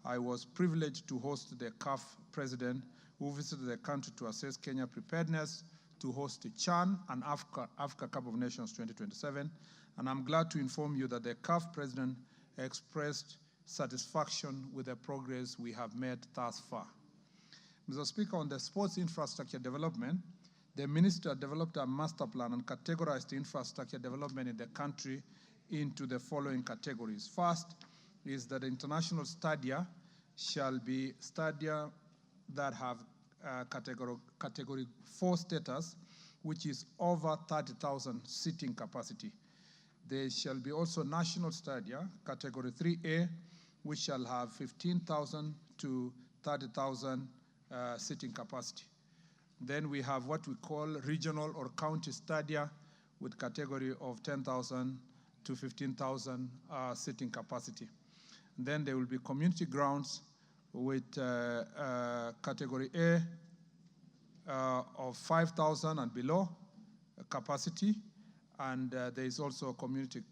I was privileged to host the CAF president who visited the country to assess Kenya preparedness to host the CHAN and Africa Cup of Nations 2027. And I'm glad to inform you that the CAF president expressed satisfaction with the progress we have made thus far. Mr. Speaker, on the sports infrastructure development, the minister developed a master plan and categorized infrastructure development in the country into the following categories. First is that international stadia shall be stadia that have category 4 status, which is over 30,000 seating capacity. There shall be also national stadia, category 3A, which shall have 15,000 to 30,000 seating capacity. Then we have what we call regional or county stadia with category of 10,000 to 15,000 seating capacity. Then there will be community grounds with category A of 5,000 and below capacity. And there is also a community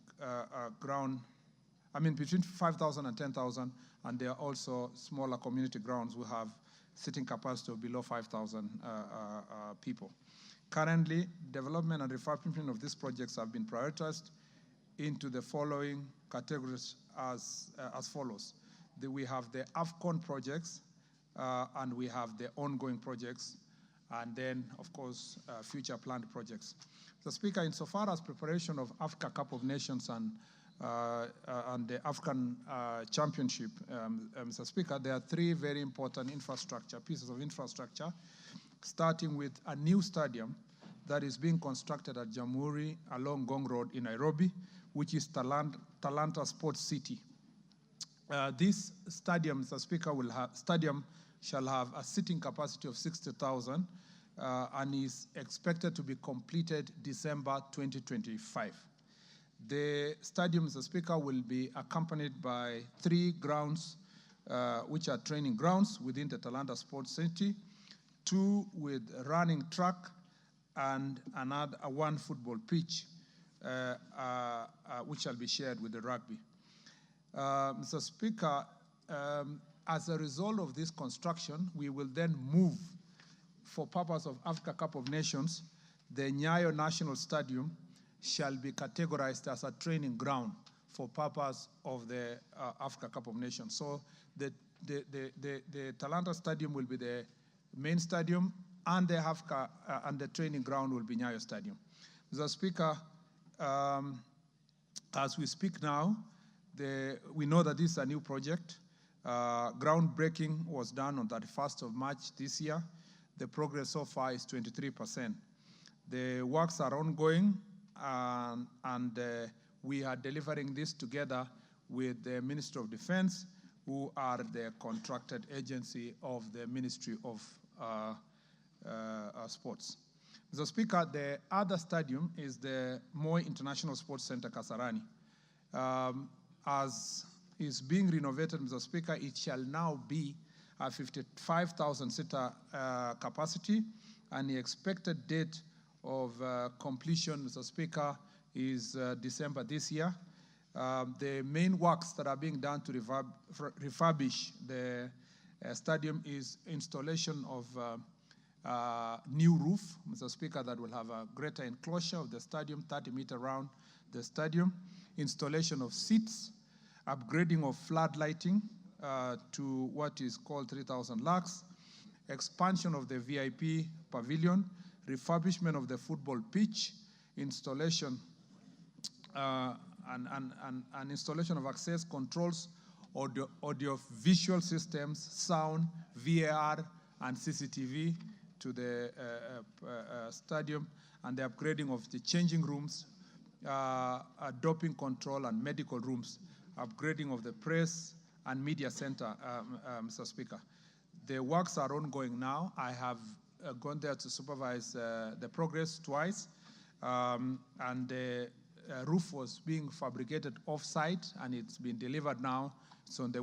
ground, between 5,000 and 10,000, and there are also smaller community grounds who have seating capacity of below 5,000 people. Currently, development and refurbishment of these projects have been prioritized into the following categories as follows. We have the AFCON projects, and we have the ongoing projects, and then, of course, future planned projects. So, Speaker, insofar as preparation of Africa Cup of Nations and the African Championship, Mr. Speaker, there are three very important pieces of infrastructure, starting with a new stadium that is being constructed at Jamhuri along Gong Road in Nairobi, which is Talanta Sports City. This stadium, Mr. Speaker, shall have a seating capacity of 60,000 and is expected to be completed December 2025. The stadium, Mr. Speaker, will be accompanied by 3 grounds, which are training grounds within the Talanta Sports City, 2 with running track, and another 1 football pitch, which shall be shared with the rugby. Mr. Speaker, as a result of this construction, we will then move, for purpose of Africa Cup of Nations, the Nyayo National Stadium shall be categorized as a training ground for purpose of the Africa Cup of Nations. So the Talanta Stadium will be the main stadium, and the Africa and the training ground will be Nyayo Stadium. Mr. Speaker, as we speak now, we know that this is a new project. Groundbreaking was done on 31st of March this year. The progress so far is 23%. The works are ongoing, and we are delivering this together with the Ministry of Defense, who are the contracted agency of the Ministry of sports. Mr. Speaker, the other stadium is the Moi International Sports Center, Kasarani. As is being renovated, Mr. Speaker, it shall now be a 55,000-seater capacity, and the expected date of completion, Mr. Speaker, is December this year. The main works that are being done to refurbish the stadium is installation of new roof, Mr. Speaker, that will have a greater enclosure of the stadium, 30 meters around the stadium, installation of seats, upgrading of flood lighting to what is called 3,000 lux, expansion of the VIP pavilion, refurbishment of the football pitch, installation and installation of access controls, audio visual systems, sound, VAR, and CCTV to the stadium, and the upgrading of the changing rooms, doping control and medical rooms, upgrading of the press and media center, Mr. Speaker. The works are ongoing now. I have gone there to supervise the progress twice, and the roof was being fabricated off-site, and it's been delivered now. It's on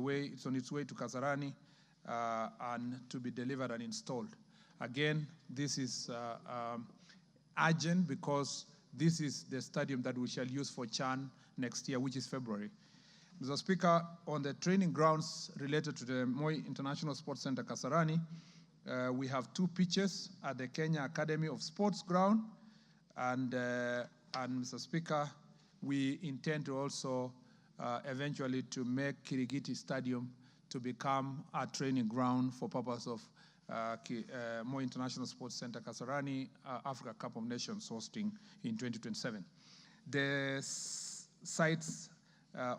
its way to Kasarani and to be delivered and installed. Again, this is urgent because this is the stadium that we shall use for CHAN next year, which is February. Mr. Speaker, on the training grounds related to the Moi International Sports Center, Kasarani, we have 2 pitches at the Kenya Academy of Sports ground, and Mr. Speaker, we intend to also eventually to make Kirigiti Stadium to become a training ground for purpose of Moi International Sports Center, Kasarani, Africa Cup of Nations hosting in 2027. The sites,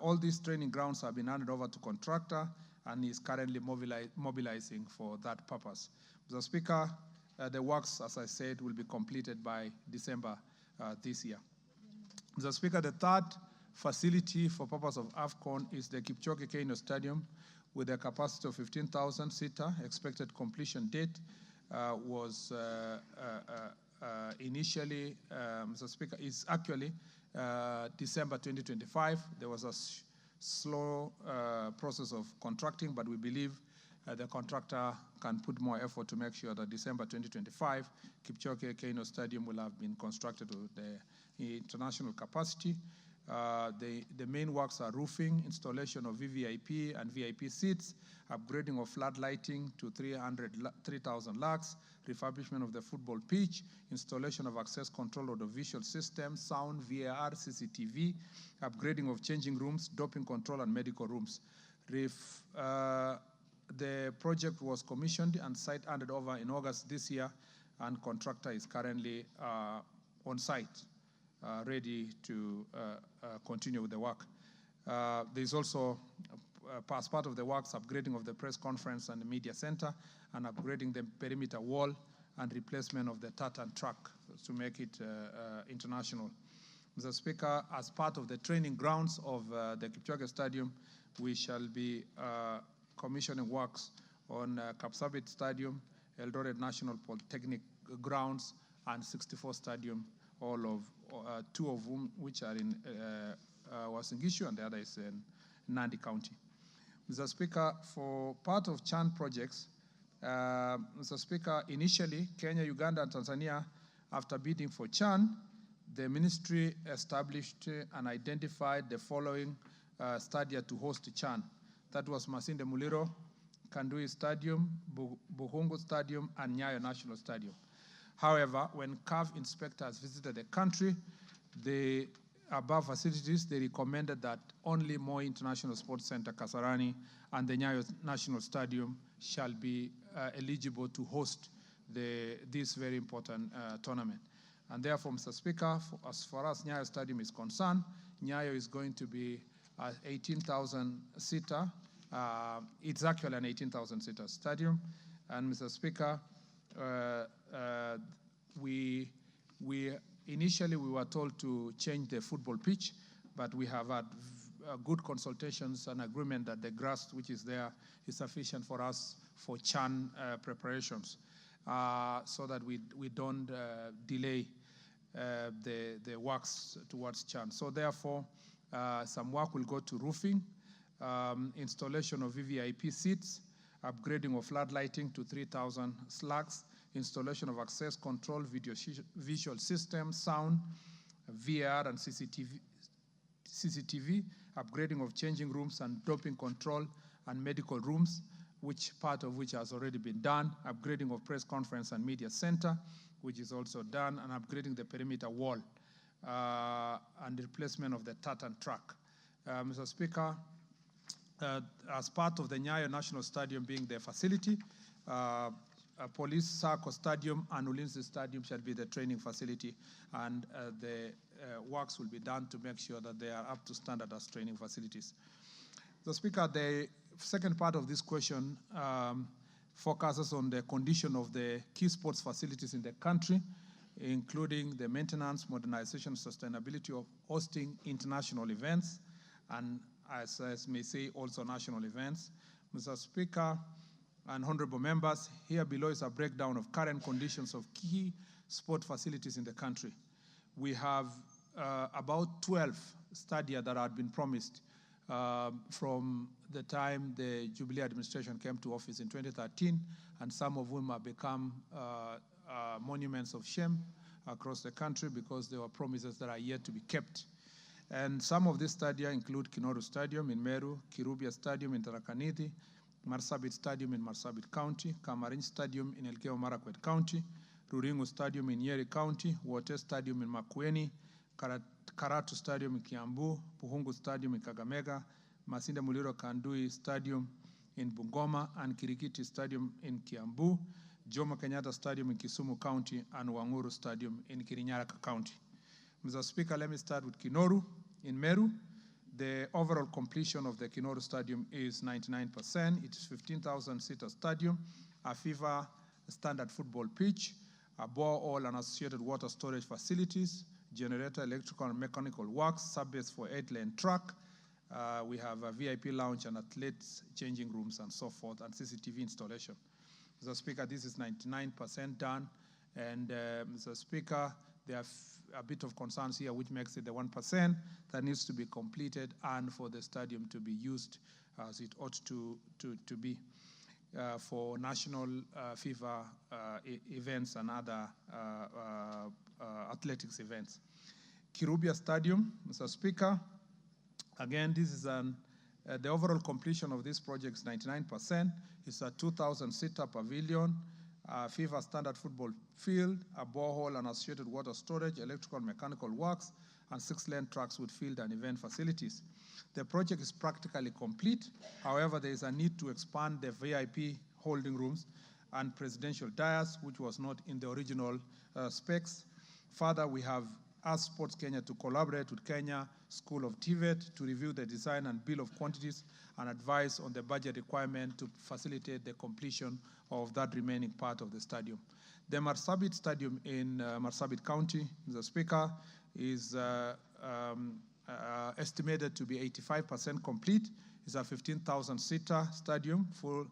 all these training grounds have been handed over to contractor and is currently mobilizing for that purpose. Mr. Speaker, the works, as I said, will be completed by December this year. Mr. Speaker, the third facility for purpose of AFCON is the Kipchoge Keino Stadium with a capacity of 15,000-seater. Expected completion date was initially, Mr. Speaker, is actually December 2025. There was a slow process of contracting, but we believe the contractor can put more effort to make sure that December 2025, Kipchoge Keino Stadium will have been constructed with the international capacity. The main works are roofing, installation of VVIP and VIP seats, upgrading of flood lighting to 3,000 lux, refurbishment of the football pitch, installation of access control of the visual system, sound, VAR, CCTV, upgrading of changing rooms, doping control, and medical rooms. The project was commissioned and site handed over in August this year, and contractor is currently on site, ready to continue with the work. There's also, as part of the works, upgrading of the press conference and the media center, and upgrading the perimeter wall, and replacement of the tartan track to make it international. Mr. Speaker, as part of the training grounds of the Kipchoge Stadium, we shall be commissioning works on Kapsabet Stadium, Eldoret National Polytechnic Grounds, and 64 Stadium, all of 2 of whom which are in Uasin Gishu, and the other is in Nandi County. Mr. Speaker, for part of CHAN projects, Mr. Speaker, initially Kenya, Uganda, and Tanzania, after bidding for CHAN, the ministry established and identified the following stadia to host CHAN. That was Masinde Muliro, Kandui Stadium, Buhungu Stadium, and Nyayo National Stadium. However, when CAF inspectors visited the country, the above facilities, they recommended that only Moi International Sports Center, Kasarani, and the Nyayo National Stadium shall be eligible to host this very important tournament. And therefore, Mr. Speaker, as far as Nyayo Stadium is concerned, Nyayo is going to be 18,000-seater. It's actually an 18,000-seater stadium. And Mr. Speaker, initially we were told to change the football pitch, but we have had good consultations and agreement that the grass which is there is sufficient for us for CHAN preparations. so that we don't delay the works towards Chan. So therefore, some work will go to roofing, installation of VVIP seats, upgrading of flood lighting to 3,000 slugs, installation of access control, visual systems, sound, VR and CCTV, upgrading of changing rooms and doping control and medical rooms, part of which has already been done, upgrading of press conference and media center, which is also done, and upgrading the perimeter wall, and the replacement of the tartan track. Mr. Speaker, as part of the Nyayo National Stadium being the facility, Police Sacco Stadium and Ulinzi Stadium shall be the training facility, and the works will be done to make sure that they are up to standard as training facilities. The Speaker, the second part of this question focuses on the condition of the key sports facilities in the country, including the maintenance, modernization, sustainability of hosting international events, and as may say, also national events. Mr. Speaker and honorable members, here below is a breakdown of current conditions of key sport facilities in the country. We have about 12 stadia that had been promised from the time the Jubilee administration came to office in 2013, and some of whom have become monuments of shame across the country because there were promises that are yet to be kept. And some of these stadia include Kinoru Stadium in Meru, Kirubia Stadium in Tharaka Nithi, Marsabit Stadium in Marsabit County, Kamarin Stadium in Elgeyo Marakwet County, Ruringu Stadium in Nyeri County, Wote Stadium in Makueni, Karatu Stadium in Kiambu, Puhungu Stadium in Kakamega, Masinde Muliro Kandui Stadium in Bungoma, and Kirikiti Stadium in Kiambu, Jomo Kenyatta Stadium in Kisumu County, and Wanguru Stadium in Kirinyaga County. Mr. Speaker, let me start with Kinoru in Meru. The overall completion of the Kinoru Stadium is 99%. It is 15,000-seater stadium, a FIFA standard football pitch, a borehole and associated water storage facilities, generator, electrical and mechanical works, subbase for 8-lane track. We have a VIP lounge and athletes changing rooms and so forth, and CCTV installation. Mr. Speaker, this is 99% done. And Mr. Speaker, there are a bit of concerns here, which makes it the 1% that needs to be completed and for the stadium to be used as it ought to be for national FIFA events and other athletics events. Kirubia Stadium, Mr. Speaker, again, this is the overall completion of this project is 99%. It's a 2,000-seater pavilion, FIFA standard football field, a borehole and associated water storage, electrical and mechanical works, and 6-lane tracks with field and event facilities. The project is practically complete. However, there is a need to expand the VIP holding rooms and presidential dais, which was not in the original specs. Further, we have asked Sports Kenya to collaborate with Kenya School of TVET to review the design and bill of quantities and advise on the budget requirement to facilitate the completion of that remaining part of the stadium. The Marsabit Stadium in Marsabit County, Mr. Speaker, is estimated to be 85% complete. It's a 15,000-seater stadium for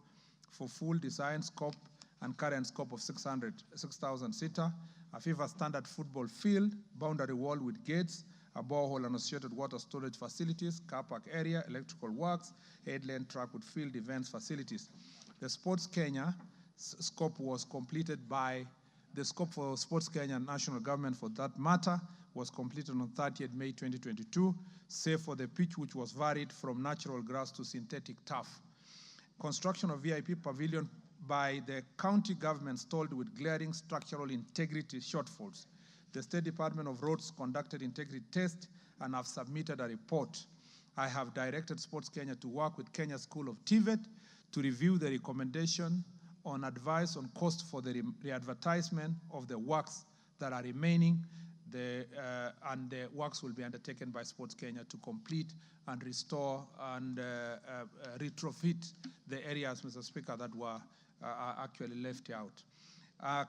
full design scope and current scope of 6,000 seater, a FIFA standard football field, boundary wall with gates, a borehole and associated water storage facilities, car park area, electrical works, 8-lane track with field events facilities. The Sports Kenya scope was completed by the scope for Sports Kenya national government for that matter was completed on 30th May 2022, save for the pitch which was varied from natural grass to synthetic turf. Construction of VIP pavilion by the county government stalled with glaring structural integrity shortfalls. The State Department of Roads conducted integrity tests and have submitted a report. I have directed Sports Kenya to work with Kenya School of TVET to review the recommendation on advice on cost for the re-advertisement of the works that are remaining, and the works will be undertaken by Sports Kenya to complete and restore and retrofit the areas, Mr. Speaker, that were actually left out.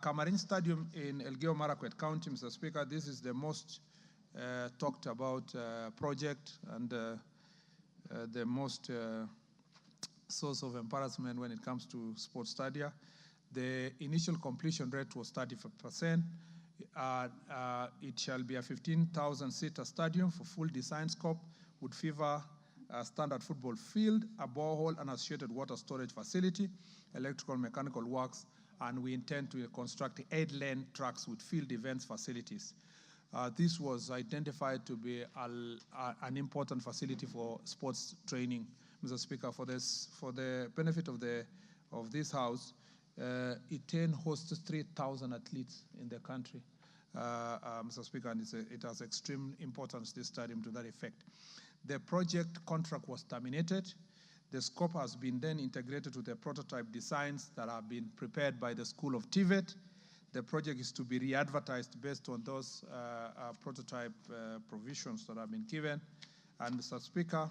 Kamarin Stadium in Elgeyo Marakwet County, Mr. Speaker, this is the most talked about project and the most source of embarrassment when it comes to sports stadia. The initial completion rate was 35%. It shall be a 15,000-seater stadium for full design scope with FIFA standard football field, a borehole and associated water storage facility, electrical mechanical works, and we intend to construct 8-lane tracks with field events facilities. This was identified to be an important facility for sports training, Mr. Speaker. For the benefit of this House, it hosts 3,000 athletes in the country, Mr. Speaker, and it has extreme importance, this stadium, to that effect. The project contract was terminated. The scope has been then integrated to the prototype designs that have been prepared by the School of TVET. The project is to be re-advertised based on those prototype provisions that have been given. And Mr. Speaker,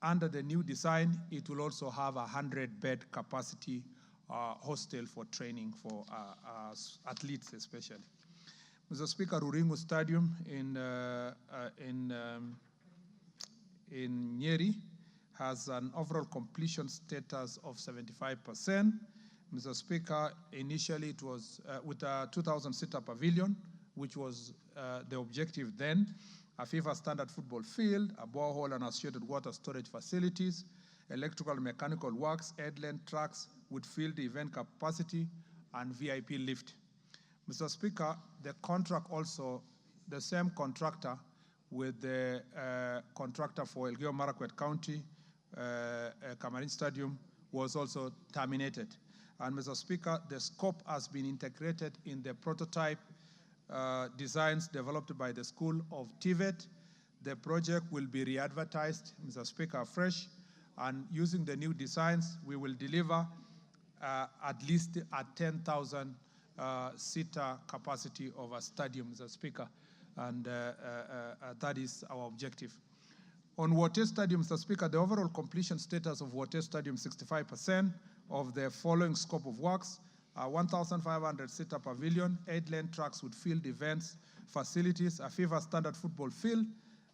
under the new design, it will also have a 100-bed capacity hostel for training for athletes especially. Mr. Speaker, Ruringu Stadium in Nyeri has an overall completion status of 75%. Mr. Speaker, initially it was with a 2,000-seater pavilion, which was the objective then, a FIFA standard football field, a borehole and associated water storage facilities, electrical and mechanical works, 8-lane tracks with field event capacity, and VIP lift. Mr. Speaker, the contract also, the same contractor with the contractor for Elgeyo Marakwet County, Kamarin Stadium, was also terminated. And Mr. Speaker, the scope has been integrated in the prototype designs developed by the School of TVET. The project will be re-advertised, Mr. Speaker, afresh, and using the new designs, we will deliver at least a 10,000 seater capacity of a stadium, Mr. Speaker, and that is our objective. On Wote Stadium, Mr. Speaker, the overall completion status of Wote Stadium, 65% of the following scope of works: 1,500-seater pavilion, 8-lane tracks with field events facilities, a FIFA standard football field,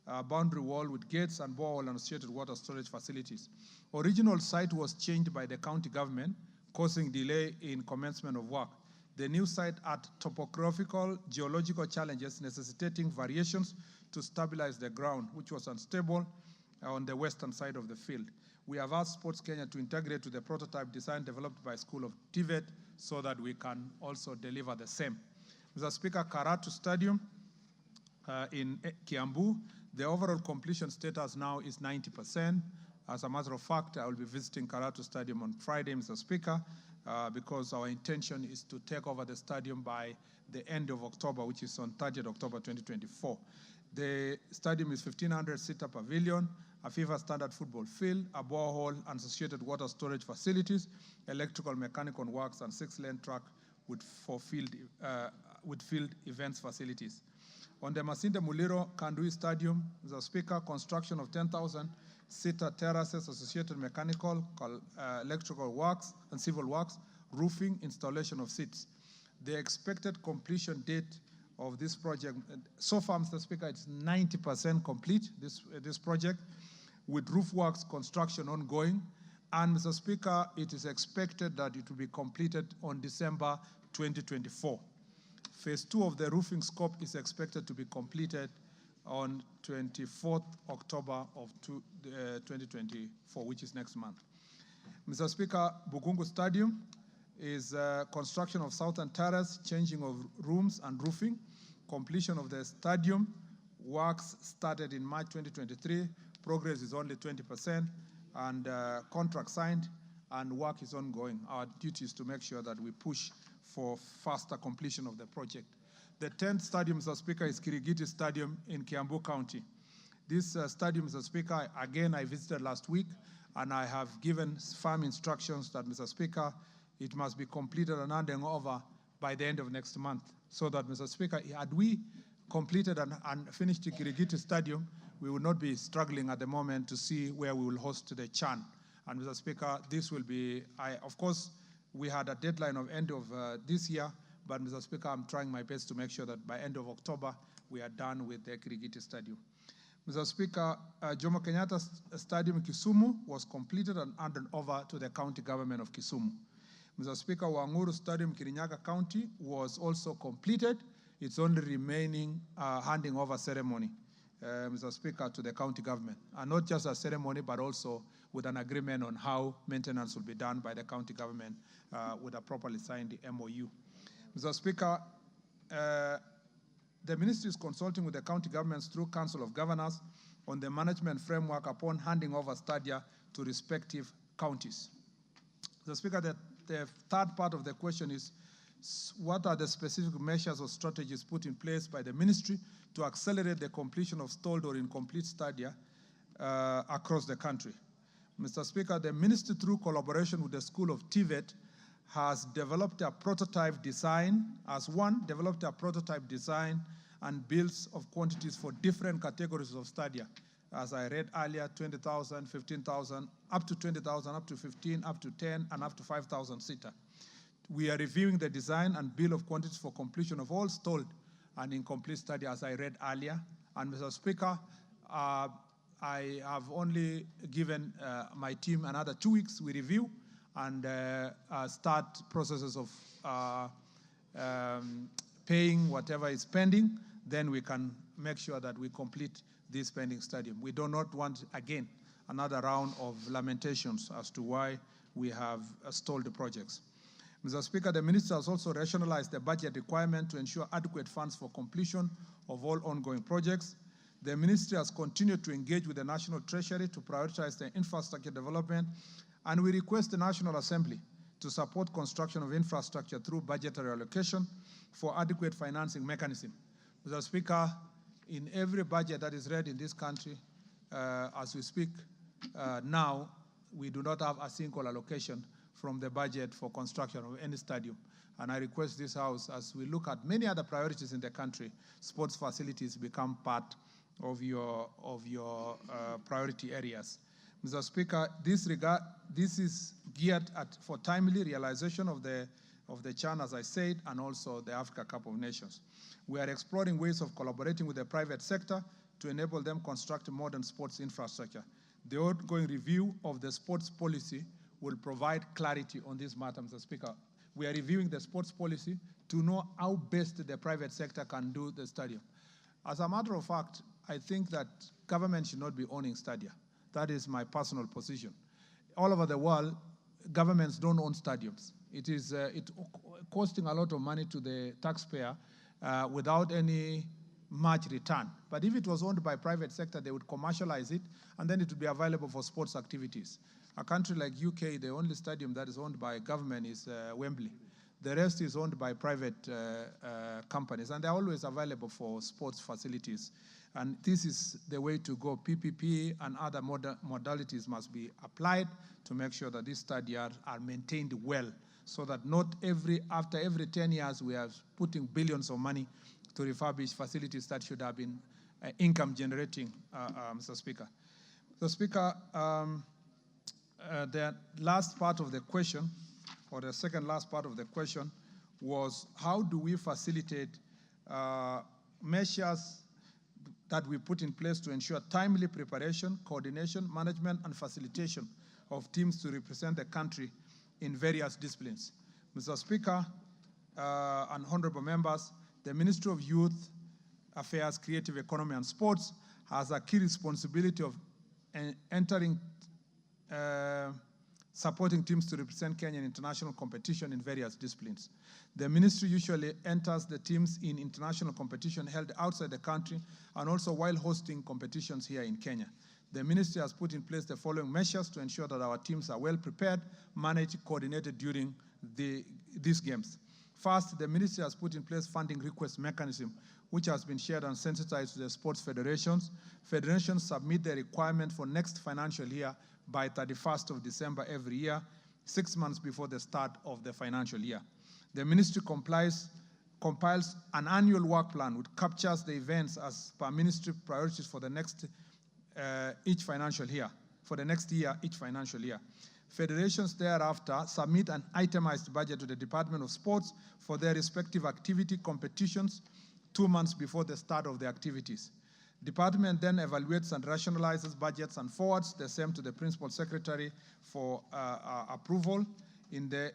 a boundary wall with gates and borehole and associated water storage facilities. Original site was changed by the county government, causing delay in commencement of work. The new site had topographical, geological challenges necessitating variations to stabilize the ground, which was unstable on the western side of the field. We have asked Sports Kenya to integrate to the prototype design developed by School of TVET so that we can also deliver the same. Mr. Speaker, Karatu Stadium in Kiambu, the overall completion status now is 90%. As a matter of fact, I will be visiting Karatu Stadium on Friday, Mr. Speaker, because our intention is to take over the stadium by the end of October, which is on 30th October 2024. The stadium is 1,500-seater pavilion, a FIFA standard football field, a borehole and associated water storage facilities, electrical mechanical works, and 6-lane track with field events facilities. On the Masinde Muliro Kandui Stadium, Mr. Speaker, construction of 10,000-seater terraces, associated mechanical, electrical works, and civil works, roofing, installation of seats. The expected completion date of this project, so far, Mr. Speaker, it's 90% complete, this project, with roof works construction ongoing. And Mr. Speaker, it is expected that it will be completed on December 2024. Phase 2 of the roofing scope is expected to be completed on 24th October of 2024, which is next month. Mr. Speaker, Bugungu Stadium is construction of southern terrace, changing of rooms and roofing. Completion of the stadium works started in March 2023. Progress is only 20%, and contract signed, and work is ongoing. Our duty is to make sure that we push for faster completion of the project. The 10th stadium, Mr. Speaker, is Kirigiti Stadium in Kiambu County. This stadium, Mr. Speaker, again, I visited last week, and I have given firm instructions that, Mr. Speaker, it must be completed and handing over by the end of next month, so that, Mr. Speaker, had we completed and finished the Kirigiti Stadium, we will not be struggling at the moment to see where we will host the CHAN. And, Mr. Speaker, this will be, of course, we had a deadline of end of this year, but, Mr. Speaker, I'm trying my best to make sure that by end of October, we are done with the Kirigiti Stadium. Mr. Speaker, Jomo Kenyatta Stadium in Kisumu was completed and handed over to the county government of Kisumu. Mr. Speaker, Wanguru Stadium, Kirinyaga County was also completed. It's only remaining handing over ceremony, Mr. Speaker, to the county government. And not just a ceremony, but also with an agreement on how maintenance will be done by the county government with a properly signed MOU. Mr. Speaker, the ministry is consulting with the county governments through Council of Governors on the management framework upon handing over stadia to respective counties. Mr. Speaker, the third part of the question is, what are the specific measures or strategies put in place by the ministry to accelerate the completion of stalled or incomplete stadia across the country? Mr. Speaker, the ministry, through collaboration with the School of TVET, has developed a prototype design, developed a prototype design and builds of quantities for different categories of stadia. As I read earlier, 20,000, 15,000, up to 20,000, up to 15, up to 10, and up to 5,000 seater. We are reviewing the design and bill of quantities for completion of all stalled and incomplete stadia, as I read earlier. And Mr. Speaker, I have only given my team another 2 weeks. We review and start processes of paying whatever is pending. Then we can make sure that we complete this pending stadium. We do not want, again, another round of lamentations as to why we have stalled the projects. Mr. Speaker, the minister has also rationalized the budget requirement to ensure adequate funds for completion of all ongoing projects. The ministry has continued to engage with the National Treasury to prioritize the infrastructure development, and we request the National Assembly to support construction of infrastructure through budgetary allocation for adequate financing mechanism. Mr. Speaker, in every budget that is read in this country, as we speak now, we do not have a single allocation from the budget for construction of any stadium. And I request this House, as we look at many other priorities in the country, sports facilities become part of your priority areas. Mr. Speaker, this is geared for timely realization of the CHAN, as I said, and also the Africa Cup of Nations. We are exploring ways of collaborating with the private sector to enable them construct modern sports infrastructure. The ongoing review of the sports policy will provide clarity on this matter, Mr. Speaker. We are reviewing the sports policy to know how best the private sector can do the stadium. As a matter of fact, I think that government should not be owning stadia. That is my personal position. All over the world, governments don't own stadiums. It is costing a lot of money to the taxpayer without any much return. But if it was owned by private sector, they would commercialize it, and then it would be available for sports activities. A country like UK, the only stadium that is owned by government is Wembley. The rest is owned by private companies, and they're always available for sports facilities. And this is the way to go. PPP and other modalities must be applied to make sure that these stadiums are maintained well, so that not after every 10 years we are putting billions of money to refurbish facilities that should have been income generating, Mr. Speaker. Mr. Speaker, the last part of the question, or the second last part of the question, was how do we facilitate measures that we put in place to ensure timely preparation, coordination, management, and facilitation of teams to represent the country in various disciplines. Mr. Speaker and honorable members, the Ministry of Youth Affairs, Creative Economy and Sports has a key responsibility of supporting teams to represent Kenya in international competition in various disciplines. The ministry usually enters the teams in international competition held outside the country and also while hosting competitions here in Kenya. The ministry has put in place the following measures to ensure that our teams are well prepared, managed, coordinated during these games. First, the ministry has put in place funding request mechanism, which has been shared and sensitized to the sports federations. Federations submit their requirement for next financial year by 31st of December every year, 6 months before the start of the financial year. The ministry compiles an annual work plan which captures the events as per ministry priorities for the next each financial year, each financial year. Federations thereafter submit an itemized budget to the Department of Sports for their respective activity competitions 2 months before the start of the activities. Department then evaluates and rationalizes budgets and forwards the same to the Principal Secretary for approval. In the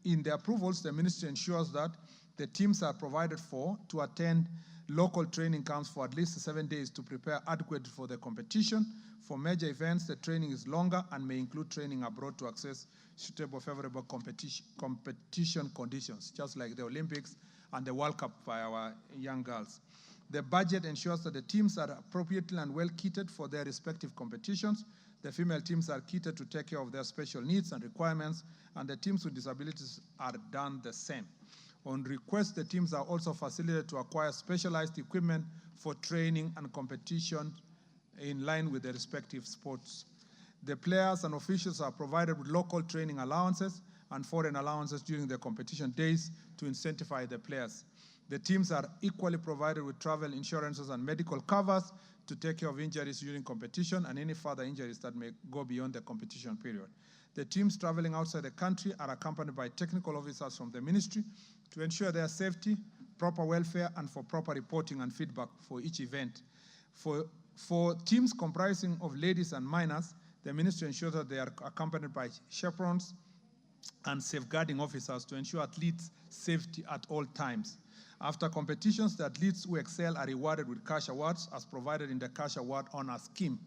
in the approvals, the ministry ensures that the teams are provided for to attend local training camps for at least 7 days to prepare adequately for the competition. For major events, the training is longer and may include training abroad to access suitable, favorable competition conditions, just like the Olympics and the World Cup by our young girls. The budget ensures that the teams are appropriately and well kitted for their respective competitions. The female teams are kitted to take care of their special needs and requirements, and the teams with disabilities are done the same. On request, the teams are also facilitated to acquire specialized equipment for training and competition in line with their respective sports. The players and officials are provided with local training allowances and foreign allowances during the competition days to incentivize the players. The teams are equally provided with travel insurances and medical covers to take care of injuries during competition and any further injuries that may go beyond the competition period. The teams traveling outside the country are accompanied by technical officers from the ministry to ensure their safety, proper welfare, and for proper reporting and feedback for each event. For teams comprising of ladies and minors, the ministry ensures that they are accompanied by chaperones and safeguarding officers to ensure athletes' safety at all times. After competitions, the athletes who excel are rewarded with cash awards as provided in the Cash Award Honor Scheme.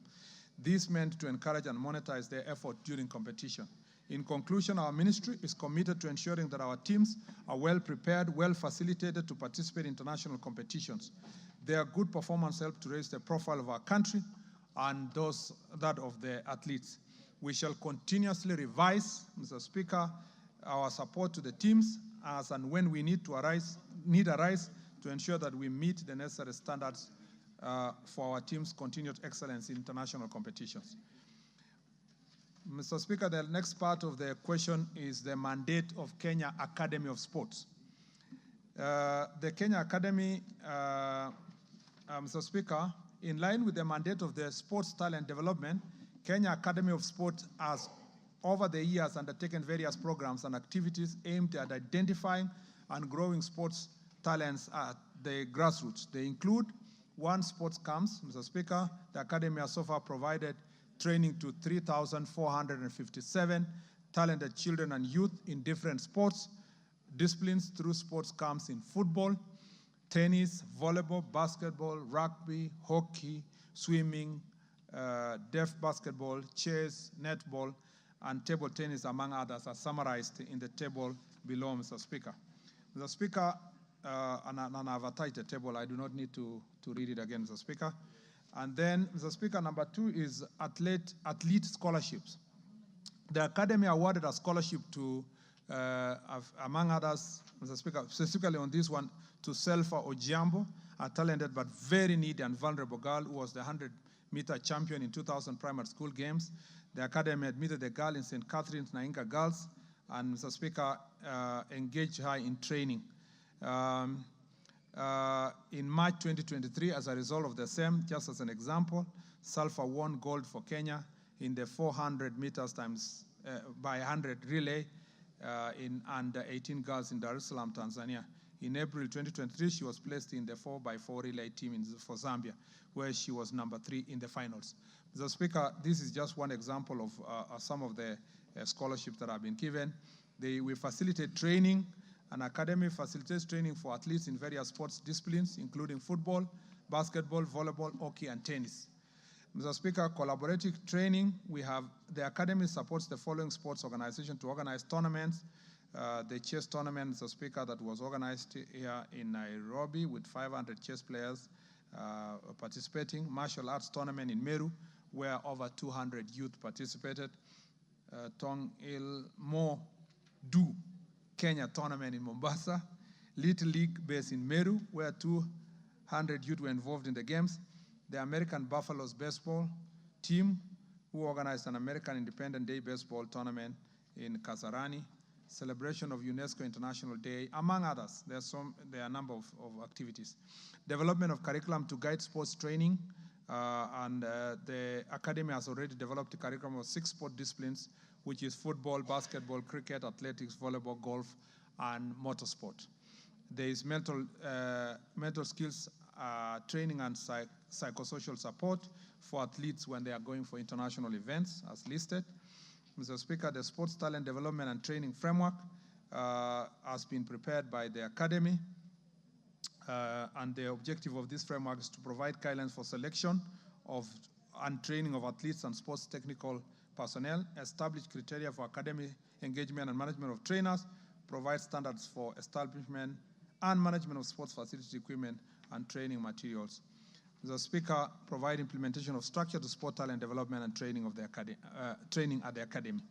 This meant to encourage and monetize their effort during competition. In conclusion, our ministry is committed to ensuring that our teams are well prepared, well facilitated to participate in international competitions. Their good performance helps to raise the profile of our country and that of the athletes. We shall continuously revise, Mr. Speaker, our support to the teams as and when we need arise to ensure that we meet the necessary standards for our team's continued excellence in international competitions. Mr. Speaker, the next part of the question is the mandate of Kenya Academy of Sports. The Kenya Academy, Mr. Speaker, in line with the mandate of the Sports Talent Development, Kenya Academy of Sports has over the years undertaken various programs and activities aimed at identifying and growing sports talents at the grassroots. They include one, sports camps. Mr. Speaker, the Academy has so far provided training to 3,457 talented children and youth in different sports disciplines through sports camps in football, tennis, volleyball, basketball, rugby, hockey, swimming, deaf basketball, chess, netball, and table tennis, among others, are summarized in the table below, Mr. Speaker. Mr. Speaker, and I've attached the table. I do not need to read it again, Mr. Speaker. And then, Mr. Speaker, number 2 is athlete scholarships. The Academy awarded a scholarship to, among others, Mr. Speaker, specifically on this one, to Selfa Ojiambo, a talented but very needy and vulnerable girl who was the 100-meter champion in 2000 primary school games. The Academy admitted the girl in St. Catherine's Nainga Girls and, Mr. Speaker, engaged her in training. In March 2023, as a result of the same, just as an example, Salfa won gold for Kenya in the 400 meters times by 100 relay in under 18 girls in Dar es Salaam, Tanzania. In April 2023, she was placed in the 4x4 relay team for Zambia, where she was number 3 in the finals. Mr. Speaker, this is just one example of some of the scholarships that have been given. We facilitate training. An academy facilitates training for athletes in various sports disciplines, including football, basketball, volleyball, hockey, and tennis. Mr. Speaker, collaborative training, the academy supports the following sports organizations to organize tournaments. The chess tournament, Mr. Speaker, that was organized here in Nairobi with 500 chess players participating. Martial arts tournament in Meru, where over 200 youth participated. Tong Il Mo Du Kenya tournament in Mombasa, Little League based in Meru, where 200 youth were involved in the games. The American Buffaloes baseball team, who organized an American Independent Day baseball tournament in Kasarani, celebration of UNESCO International Day, among others. There are a number of activities. Development of curriculum to guide sports training, and the academy has already developed a curriculum of 6 sport disciplines, which is football, basketball, cricket, athletics, volleyball, golf, and motorsport. There is mental skills training and psychosocial support for athletes when they are going for international events, as listed. Mr. Speaker, the Sports Talent Development and Training Framework has been prepared by the Academy. And the objective of this framework is to provide guidelines for selection of and training of athletes and sports technical personnel, establish criteria for academy engagement and management of trainers, provide standards for establishment and management of sports facility equipment and training materials. Mr. Speaker, provide implementation of structure to support talent development and training of the training at the academy.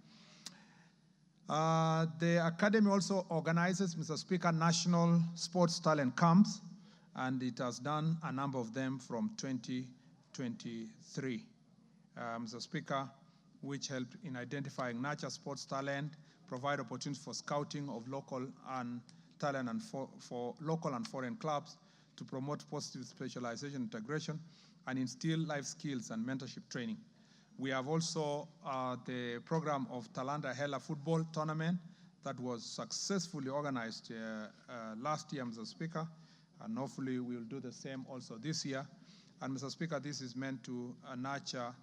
The Academy also organizes, Mr. Speaker, national sports talent camps, and it has done a number of them from 2023, Mr. Speaker, which helped in identifying nurture sports talent, provide opportunities for scouting of local and talent and for local and foreign clubs, to promote positive specialization integration, and instill life skills and mentorship training. We have also the program of Talanta Hela football tournament that was successfully organized last year, Mr. Speaker, and hopefully we'll do the same also this year. And Mr. Speaker, this is meant to nurture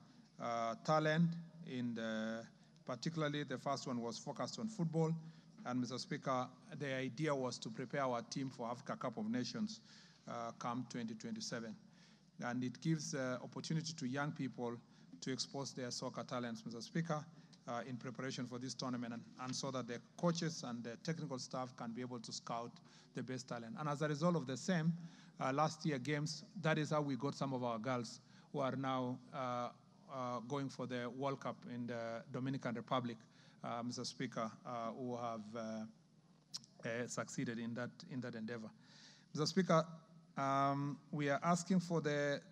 talent in particularly the first one was focused on football. And Mr. Speaker, the idea was to prepare our team for Africa Cup of Nations come 2027. And it gives opportunity to young people to expose their soccer talents, Mr. Speaker, in preparation for this tournament, and so that the coaches and the technical staff can be able to scout the best talent. And as a result of the same, last year games, that is how we got some of our girls who are now going for the World Cup in the Dominican Republic, Mr. Speaker, who have succeeded in that endeavor. Mr. Speaker, we are asking for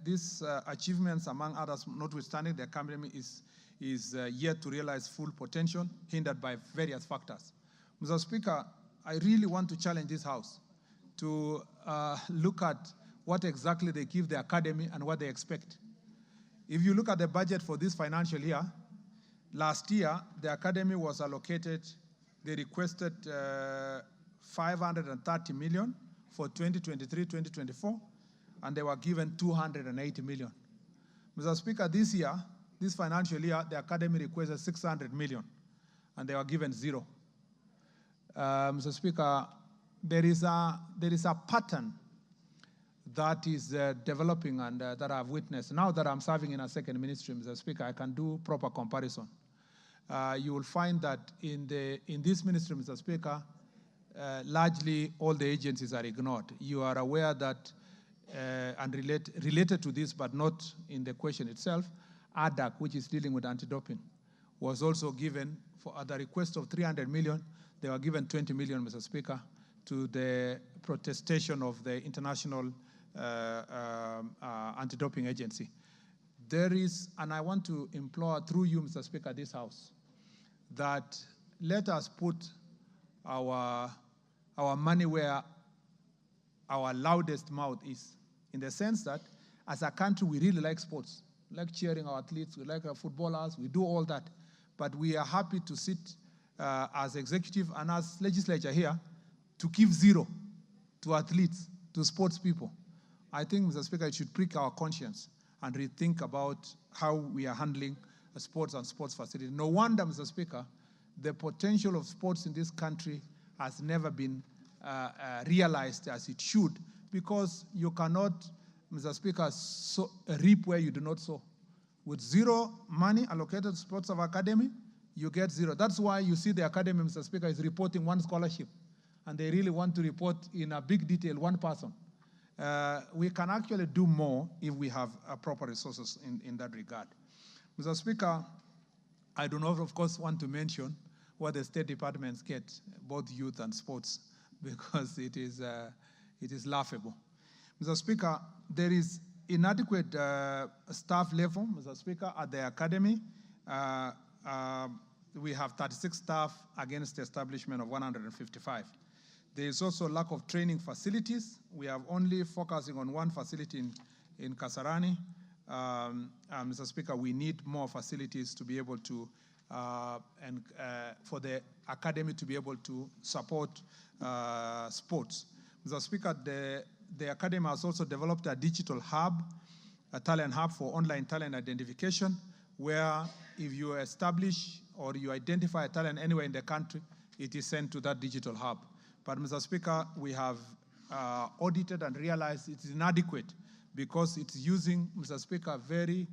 these achievements, among others, notwithstanding the Academy is yet to realize full potential, hindered by various factors. Mr. Speaker, I really want to challenge this House to look at what exactly they give the Academy and what they expect. If you look at the budget for this financial year, last year, the Academy was allocated, they requested 530 million for 2023-2024, and they were given 280 million. Mr. Speaker, this year, this financial year, the Academy requested 600 million, and they were given 0. Mr. Speaker, there is a pattern that is developing and that I've witnessed. Now that I'm serving in a second ministry, Mr. Speaker, I can do proper comparison. You will find that in this ministry, Mr. Speaker, largely all the agencies are ignored. You are aware that, and related to this, but not in the question itself, ADAC, which is dealing with anti-doping, was also given, for at the request of 300 million, they were given 20 million, Mr. Speaker, to the protestation of the International Anti-Doping Agency. There is, and I want to implore through you, Mr. Speaker, this House, that let us put our money where our loudest mouth is, in the sense that as a country, we really like sports, like cheering our athletes, we like our footballers, we do all that. But we are happy to sit as executive and as legislature here to give 0 to athletes, to sports people. I think, Mr. Speaker, it should prick our conscience and rethink about how we are handling sports and sports facilities. No wonder, Mr. Speaker, the potential of sports in this country has never been realized as it should, because you cannot, Mr. Speaker, reap where you do not sow. With 0 money allocated to sports of academy, you get 0. That's why you see the academy, Mr. Speaker, is reporting 1 scholarship, and they really want to report in a big detail 1 person. We can actually do more if we have proper resources in that regard. Mr. Speaker, I do not, of course, want to mention what the state departments get, both youth and sports, because it is laughable. Mr. Speaker, there is inadequate staff level, Mr. Speaker, at the academy. We have 36 staff against the establishment of 155. There is also lack of training facilities. We are only focusing on 1 facility in Kasarani. Mr. Speaker, we need more facilities to be able to, for the academy to be able to support sports. Mr. Speaker, the academy has also developed a digital hub, a talent hub for online talent identification, where if you establish or you identify a talent anywhere in the country, it is sent to that digital hub. But Mr. Speaker, we have audited and realized it is inadequate because it's using, Mr. Speaker, very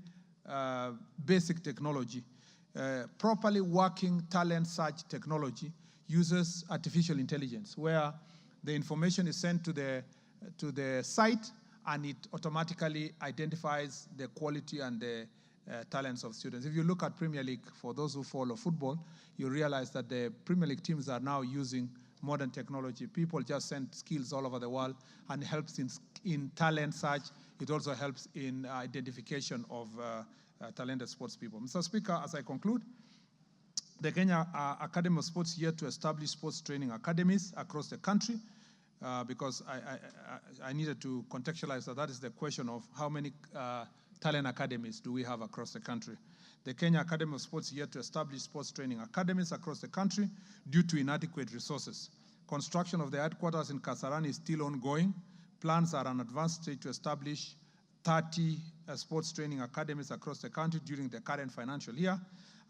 basic technology. Properly working talent search technology uses artificial intelligence, where the information is sent to the site and it automatically identifies the quality and the talents of students. If you look at Premier League, for those who follow football, you realize that the Premier League teams are now using modern technology. People just send skills all over the world and helps in talent search. It also helps in identification of talented sports people. Mr. Speaker, as I conclude, the Kenya Academy of Sports here to establish sports training academies across the country because I needed to contextualize that is the question of how many talent academies do we have across the country. The Kenya Academy of Sports here to establish sports training academies across the country due to inadequate resources. Construction of the headquarters in Kasarani is still ongoing. Plans are an advanced stage to establish 30 sports training academies across the country during the current financial year.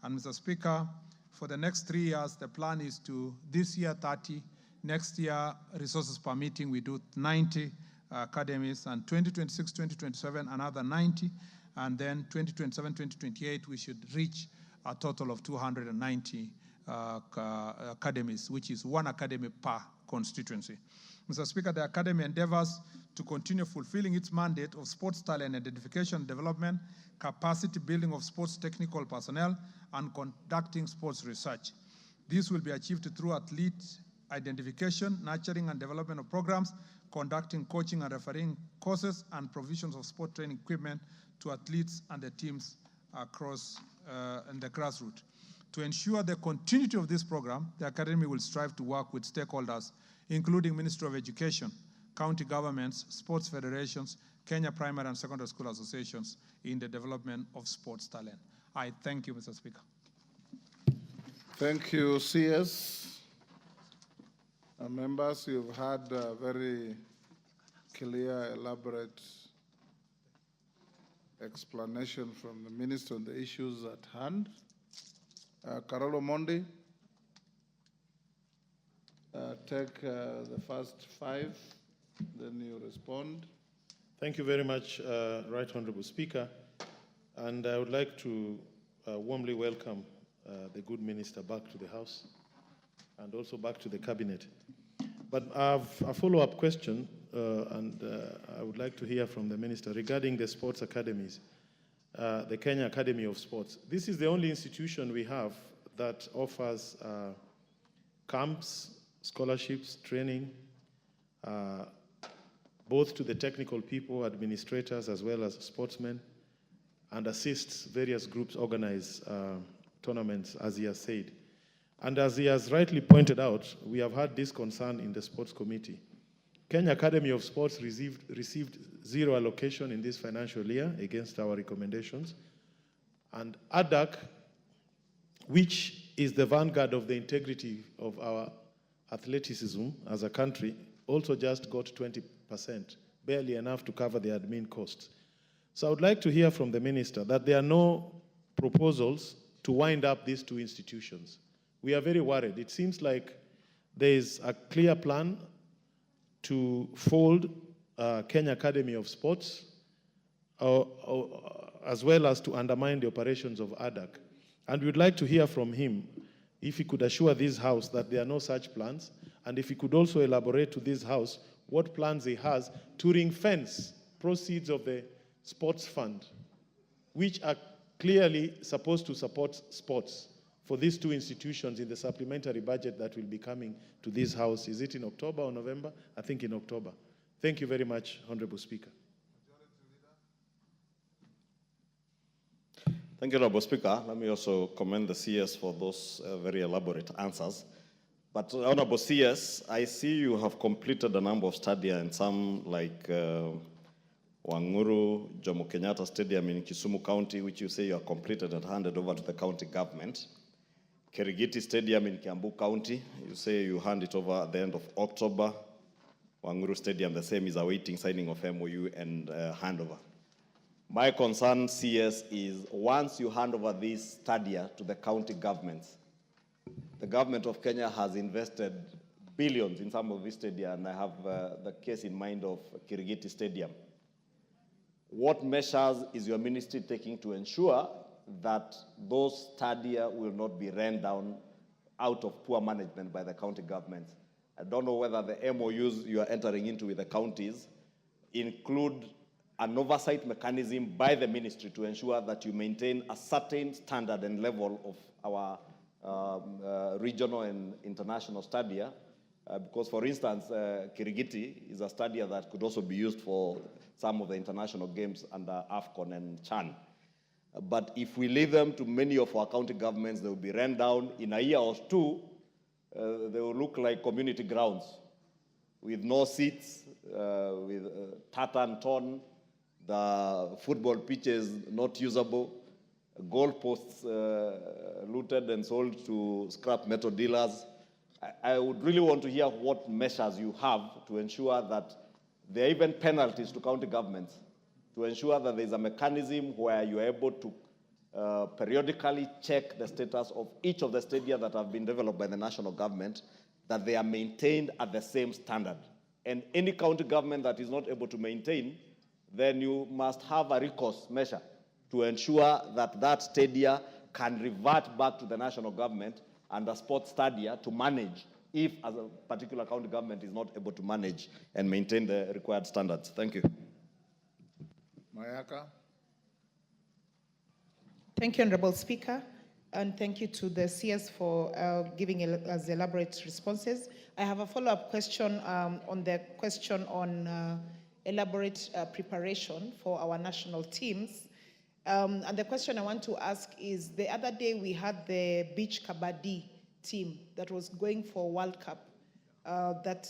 And Mr. Speaker, for the next 3 years, the plan is to, this year 30, next year, resources permitting, we do 90 academies, and 2026, 2027, another 90, and then 2027, 2028, we should reach a total of 290 academies, which is one academy per constituency. Mr. Speaker, the Academy endeavors to continue fulfilling its mandate of sports talent identification and development, capacity building of sports technical personnel, and conducting sports research. This will be achieved through athlete identification, nurturing and development of programs, conducting coaching and refereeing courses, and provisions of sport training equipment to athletes and the teams across in the grassroots. To ensure the continuity of this program, the Academy will strive to work with stakeholders, including Ministry of Education, county governments, sports federations, Kenya primary and secondary school associations in the development of sports talent. I thank you, Mr. Speaker. Thank you, CS. Members, you've had a very clear, elaborate explanation from the Minister on the issues at hand. Carolo Mondi, take the first 5, then you respond. Thank you very much, Right Honorable Speaker. And I would like to warmly welcome the good minister back to the House and also back to the Cabinet. But I have a follow-up question, and I would like to hear from the minister regarding the sports academies, the Kenya Academy of Sports. This is the only institution we have that offers camps, scholarships, training, both to the technical people, administrators, as well as sportsmen, and assists various groups organize tournaments, as he has said. And as he has rightly pointed out, we have had this concern in the Sports Committee. Kenya Academy of Sports received 0 allocation in this financial year against our recommendations. And ADAC, which is the vanguard of the integrity of our athleticism as a country, also just got 20%, barely enough to cover the admin costs. So I would like to hear from the minister that there are no proposals to wind up these 2 institutions. We are very worried. It seems like there is a clear plan to fold Kenya Academy of Sports, as well as to undermine the operations of ADAC. And we would like to hear from him if he could assure this House that there are no such plans, and if he could also elaborate to this House what plans he has to ring-fence proceeds of the sports fund, which are clearly supposed to support sports, for these 2 institutions in the supplementary budget that will be coming to this House. Is it in October or November? I think in October. Thank you very much, Honorable Speaker. Thank you, Honorable Speaker. Let me also commend the CS for those very elaborate answers. But Honorable CS, I see you have completed a number of studies and some like Wanguru, Jomo Kenyatta Stadium in Kisumu County, which you say you have completed and handed over to the county government. Kerigiti Stadium in Kiambu County, you say you hand it over at the end of October. Wanguru Stadium, the same, is awaiting signing of MOU and handover. My concern, CS, is once you hand over this stadia to the county governments, the government of Kenya has invested billions in some of these stadia, and I have the case in mind of Kirigiti Stadium. What measures is your ministry taking to ensure that those stadia will not be run down out of poor management by the county governments? I don't know whether the MOUs you are entering into with the counties include an oversight mechanism by the ministry to ensure that you maintain a certain standard and level of our regional and international stadia. Because, for instance, Kirigiti is a stadia that could also be used for some of the international games under AFCON and CHAN. But if we leave them to many of our county governments, they will be run down in a year or two. They will look like community grounds with no seats, with tartan torn, the football pitches not usable, goalposts looted and sold to scrap metal dealers. I would really want to hear what measures you have to ensure that there are even penalties to county governments, to ensure that there's a mechanism where you're able to periodically check the status of each of the stadia that have been developed by the national government, that they are maintained at the same standard. And any county government that is not able to maintain, then you must have a recourse measure to ensure that that stadia can revert back to the national government and the sports stadia to manage if as a particular county government is not able to manage and maintain the required standards. Thank you. Mayaka. Thank you, Honorable Speaker, and thank you to the CS for giving us elaborate responses. I have a follow-up question on the question on elaborate preparation for our national teams. And the question I want to ask is, the other day we had the beach kabaddi team that was going for World Cup that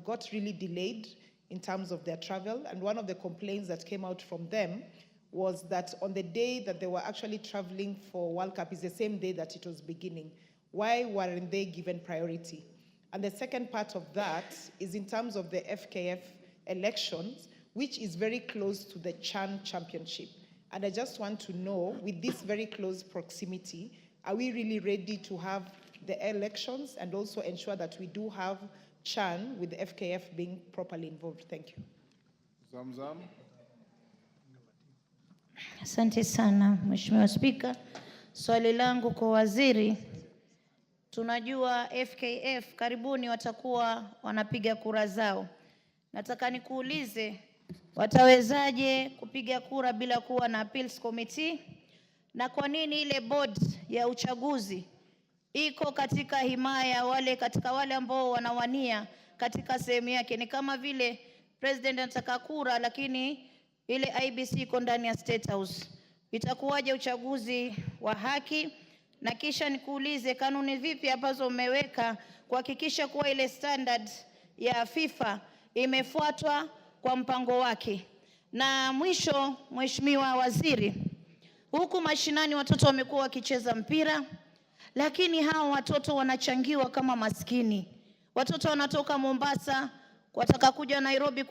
got really delayed in terms of their travel. And one of the complaints that came out from them was that on the day that they were actually traveling for World Cup is the same day that it was beginning. Why weren't they given priority? And the second part of that is in terms of the FKF elections, which is very close to the CHAN championship. And I just want to know, with this very close proximity, are we really ready to have the elections and also ensure that we do have CHAN with the FKF being properly involved? Thank you. Zamzam. Asante sana, Mheshimiwa Spika. Swali langu kwa waziri, tunajua FKF karibuni watakuwa wanapiga kura zao. Nataka nikuulize, watawezaje kupiga kura bila kuwa na appeals committee? Na kwa nini ile board ya uchaguzi iko katika himaya katika wale ambao wanawania katika sehemu yake? Ni kama vile president anataka kura lakini ile IBC iko ndani ya State House. Itakuwaje uchaguzi wa haki? Na kisha nikuulize, kanuni vipi ambazo mmeweka kuhakikisha kuwa ile standard ya FIFA imefuatwa kwa mpango wake? Na mwisho, Mheshimiwa Waziri, huku mashinani watoto wamekuwa wakicheza mpira, lakini hao watoto wanachangiwa kama maskini. Watoto wanatoka Mombasa wataka kuja Nairobi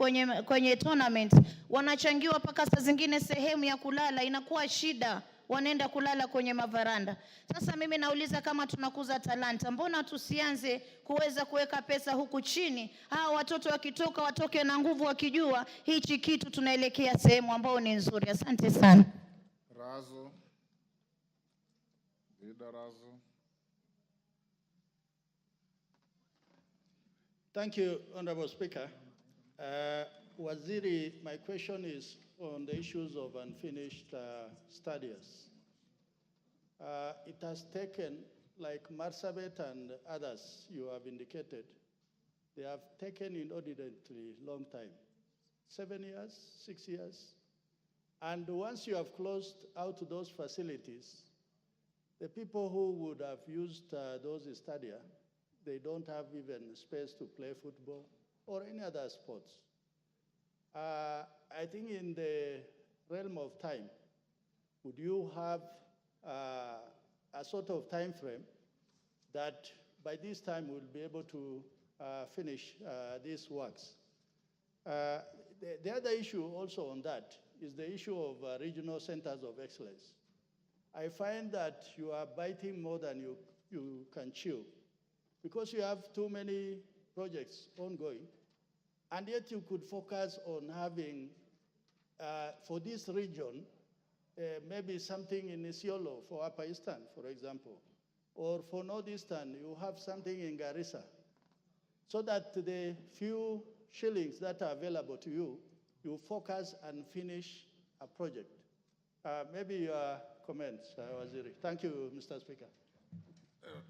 kwenye tournament, wanachangiwa mpaka saa zingine sehemu ya kulala inakuwa shida, wanaenda kulala kwenye mavaranda. Sasa mimi nauliza, kama tunakuza talanta, mbona tusianze kuweza kuweka pesa huku chini? Hao watoto wakitoka watoke na nguvu, wakijua hichi kitu tunaelekea sehemu ambao ni nzuri. Asante sana. Razo. Vida Razo. Thank you, Honorable Speaker. Waziri, my question is on the issues of unfinished studies. It has taken, like Marsabit and others you have indicated, they have taken inordinately long time, 7 years, 6 years. And once you have closed out those facilities, the people who would have used those stadia, they don't have even space to play football or any other sports. I think in the realm of time, would you have a sort of time frame that by this time we'll be able to finish these works? The other issue also on that is the issue of regional centers of excellence. I find that you are biting more than you you can chill, because you have too many projects ongoing, and yet you could focus on having, for this region, maybe something in Isiolo for Upper Eastern, for example, or for Northeastern, you have something in Garissa, so that the few shillings that are available to you, you focus and finish a project. Maybe your comments, Waziri. Thank you, Mr. Speaker.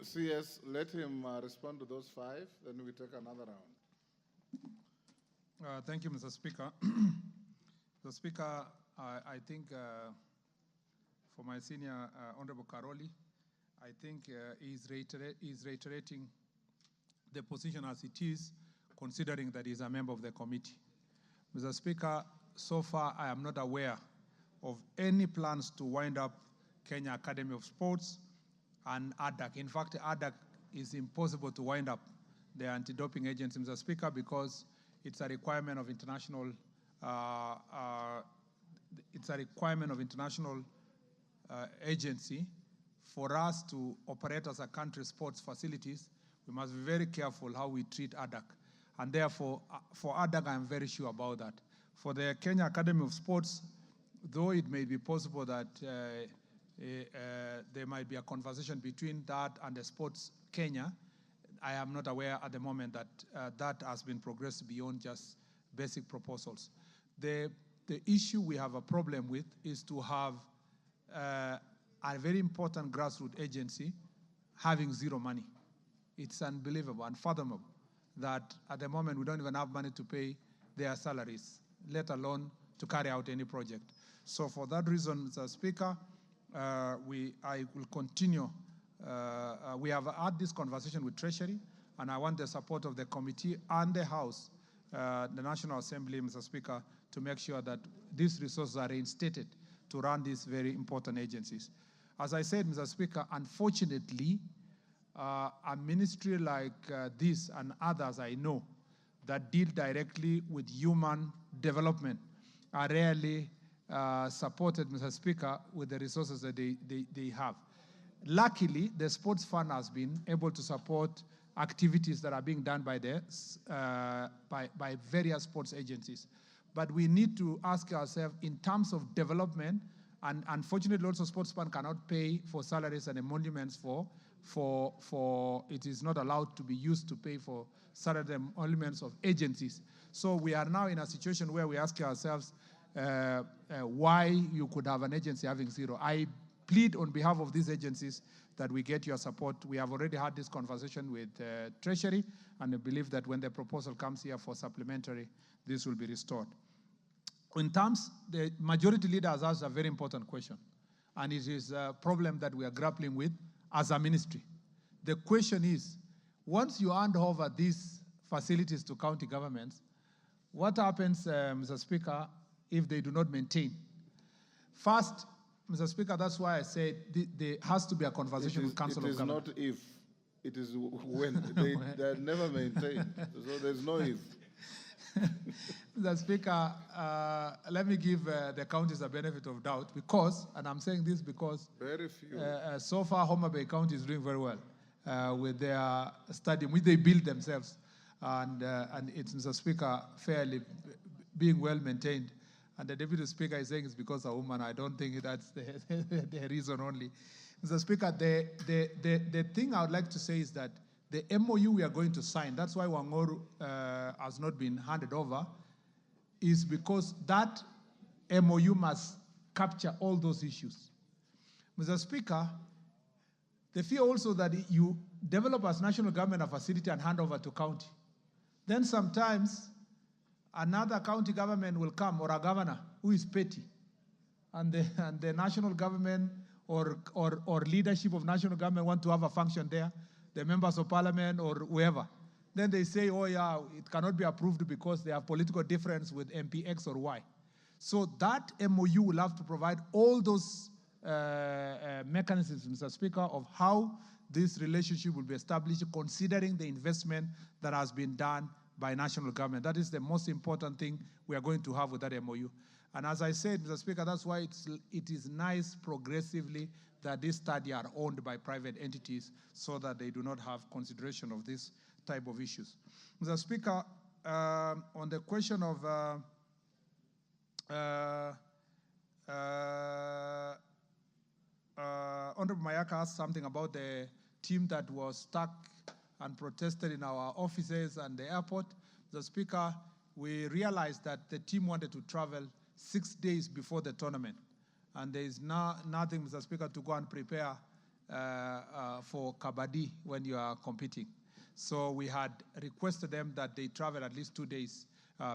CS, let him respond to those 5, then we take another round. Thank you, Mr. Speaker. Mr. Speaker, I think for my senior Honorable Karoli, I think he's reiterating the position as it is, considering that he's a member of the committee. Mr. Speaker, so far I am not aware of any plans to wind up Kenya Academy of Sports and ADAC. In fact, ADAC is impossible to wind up, the anti-doping agency, Mr. Speaker, because it's a requirement of international agency. For us to operate as a country sports facilities, we must be very careful how we treat ADAC. And therefore, for ADAC, I'm very sure about that. For the Kenya Academy of Sports, though it may be possible that there might be a conversation between that and the Sports Kenya, I am not aware at the moment that that has been progressed beyond just basic proposals. The issue we have a problem with is to have a very important grassroots agency having zero money. It's unbelievable, unfathomable, that at the moment we don't even have money to pay their salaries, let alone to carry out any project. So for that reason, Mr. Speaker, I will continue. We have had this conversation with Treasury, and I want the support of the committee and the House, the National Assembly, Mr. Speaker, to make sure that these resources are reinstated to run these very important agencies. As I said, Mr. Speaker, unfortunately, a ministry like this and others I know that deal directly with human development are rarely supported, Mr. Speaker, with the resources that they have. Luckily, the Sports Fund has been able to support activities that are being done by various sports agencies. But we need to ask ourselves, in terms of development, and unfortunately also Sports Fund cannot pay for salaries and emoluments for it is not allowed to be used to pay for salary and emoluments of agencies. So we are now in a situation where we ask ourselves why you could have an agency having zero. I plead on behalf of these agencies that we get your support. We have already had this conversation with Treasury, and I believe that when the proposal comes here for supplementary, this will be restored. In terms, the majority leader has asked a very important question, and it is a problem that we are grappling with as a ministry. The question is, once you hand over these facilities to county governments, what happens, Mr. Speaker, if they do not maintain? First, Mr. Speaker, that's why I said there has to be a conversation with Council of Government. It is not if, it is when. They are never maintained, so there's no if. Mr. Speaker, let me give the counties a benefit of doubt because, and I'm saying this because very few. So far Homa Bay County is doing very well with their stadium, which they built themselves, and it's, Mr. Speaker, fairly being well maintained. And the Deputy Speaker is saying it's because of a woman. I don't think that's the reason only. Mr. Speaker, the thing I would like to say is that the MOU we are going to sign, that's why Wangoru has not been handed over, is because that MOU must capture all those issues. Mr. Speaker, the fear also that you develop as national government a facility and hand over to county. Then sometimes another county government will come, or a governor who is petty, and the national government or leadership of national government want to have a function there, the members of parliament or whoever. Then they say, oh yeah, it cannot be approved because they have political difference with MP X or Y. So that MOU will have to provide all those mechanisms, Mr. Speaker, of how this relationship will be established, considering the investment that has been done by national government. That is the most important thing we are going to have with that MOU. And as I said, Mr. Speaker, that's why it is nice progressively that these studies are owned by private entities so that they do not have consideration of this type of issues. Mr. Speaker, on the question of Honorable Mayaka asked something about the team that was stuck and protested in our offices and the airport. The Speaker, we realized that the team wanted to travel 6 days before the tournament. And there is nothing, Mr. Speaker, to go and prepare for Kabaddi when you are competing. So we had requested them that they travel at least 2 days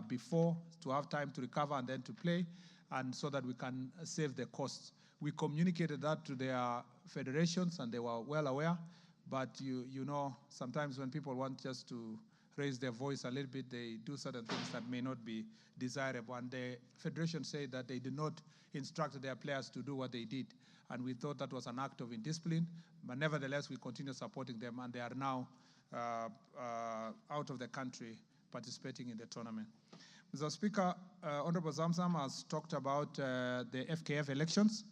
before to have time to recover and then to play, and so that we can save the costs. We communicated that to their federations, and they were well aware. But you know, sometimes when people want just to raise their voice a little bit, they do certain things that may not be desirable. And the federation said that they did not instruct their players to do what they did. And we thought that was an act of indiscipline. But nevertheless, we continue supporting them, and they are now out of the country participating in the tournament. Mr. Speaker, Honorable Zamzam has talked about the FKF elections.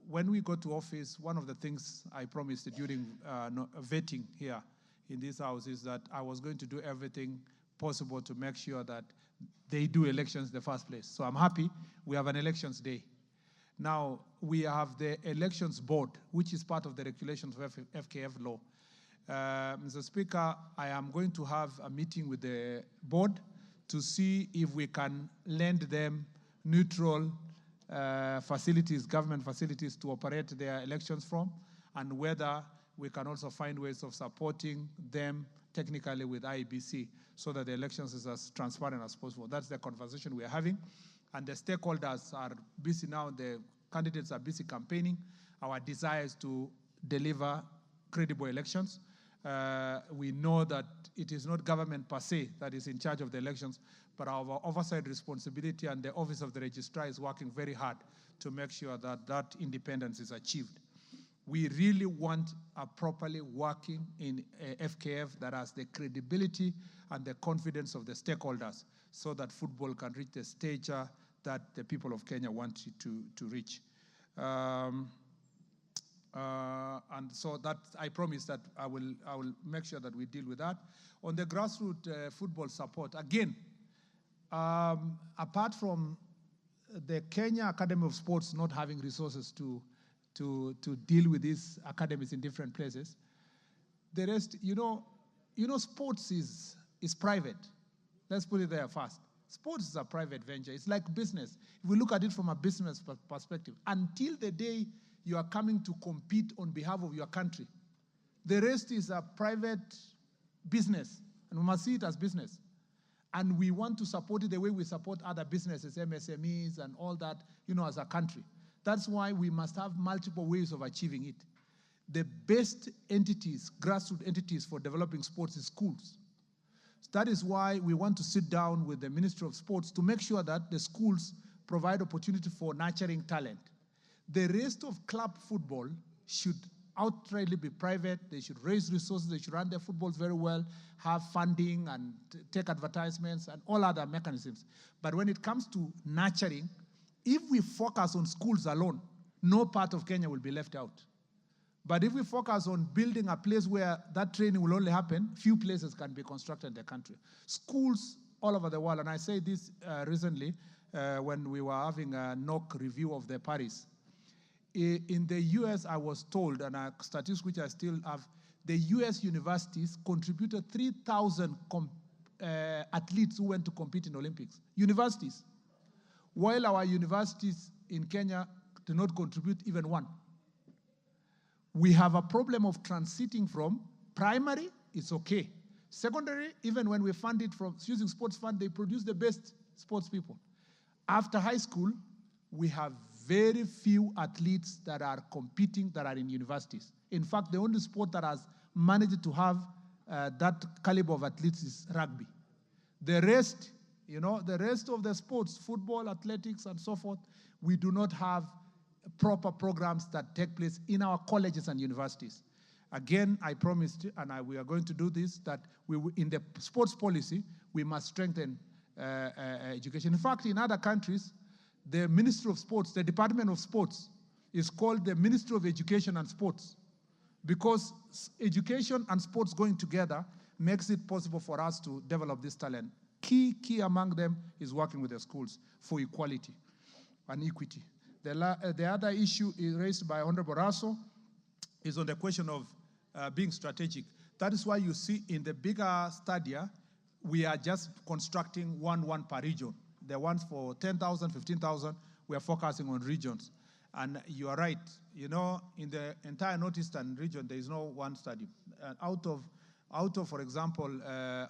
When we go to office, one of the things I promised during vetting here in this house is that I was going to do everything possible to make sure that they do elections in the first place. So I'm happy we have an elections day. Now, we have the elections board, which is part of the regulations of FKF law. Mr. Speaker, I am going to have a meeting with the board to see if we can lend them neutral facilities, government facilities to operate their elections from, and whether we can also find ways of supporting them technically with IEBC so that the elections is as transparent as possible. That's the conversation we are having. And the stakeholders are busy now, the candidates are busy campaigning. Our desire is to deliver credible elections. We know that it is not government per se that is in charge of the elections, but our oversight responsibility and the Office of the Registrar is working very hard to make sure that that independence is achieved. We really want a properly working in FKF that has the credibility and the confidence of the stakeholders so that football can reach the stature that the people of Kenya want it to reach. And so that I promise that I will make sure that we deal with that. On the grassroots football support, again, apart from the Kenya Academy of Sports not having resources to deal with these academies in different places, the rest, you know, sports is private. Let's put it there first. Sports is a private venture. It's like business. If we look at it from a business perspective, until the day you are coming to compete on behalf of your country, the rest is a private business, and we must see it as business. And we want to support it the way we support other businesses, MSMEs and all that, you know, as a country. That's why we must have multiple ways of achieving it. The best entities, grassroots entities for developing sports is schools. That is why we want to sit down with the Ministry of Sports to make sure that the schools provide opportunity for nurturing talent. The rest of club football should outrightly be private. They should raise resources. They should run their footballs very well, have funding and take advertisements and all other mechanisms. But when it comes to nurturing, if we focus on schools alone, no part of Kenya will be left out. But if we focus on building a place where that training will only happen, few places can be constructed in the country. Schools all over the world, and I say this recently when we were having a NOC review of the Paris. In the US, I was told, and a statistic which I still have, the US universities contributed 3,000 athletes who went to compete in Olympics. Universities. While our universities in Kenya do not contribute even one. We have a problem of transiting from primary, it's okay. Secondary, even when we fund it from using sports fund, they produce the best sports people. After high school, we have very few athletes that are competing that are in universities. In fact, the only sport that has managed to have that caliber of athletes is rugby. The rest, you know, the rest of the sports, football, athletics, and so forth, we do not have proper programs that take place in our colleges and universities. Again, I promised, and we are going to do this, that in the sports policy, we must strengthen education. In fact, in other countries, the Ministry of Sports, the Department of Sports, is called the Ministry of Education and Sports, because education and sports going together makes it possible for us to develop this talent. Key among them is working with the schools for equality and equity. The other issue is raised by Honorable Raso is on the question of being strategic. That is why you see in the bigger stadia, we are just constructing one per region. The ones for 10,000, 15,000, we are focusing on regions. And you are right, you know, in the entire Northeastern region, there is no one stadium. Out of, for example,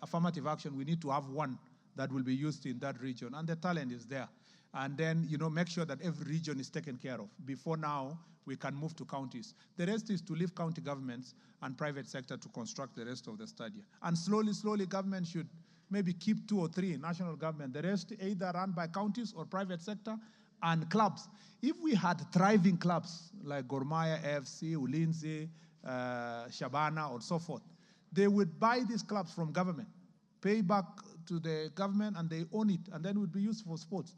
affirmative action, we need to have one that will be used in that region, and the talent is there. And then, you know, make sure that every region is taken care of. Before now, we can move to counties. The rest is to leave county governments and private sector to construct the rest of the stadia. And slowly, government should maybe keep 2 or 3 national government. The rest either run by counties or private sector and clubs. If we had thriving clubs like Gor Mahia, AFC, Ulinzi, Shabana, or so forth, they would buy these clubs from government, pay back to the government, and they own it, and then it would be used for sports.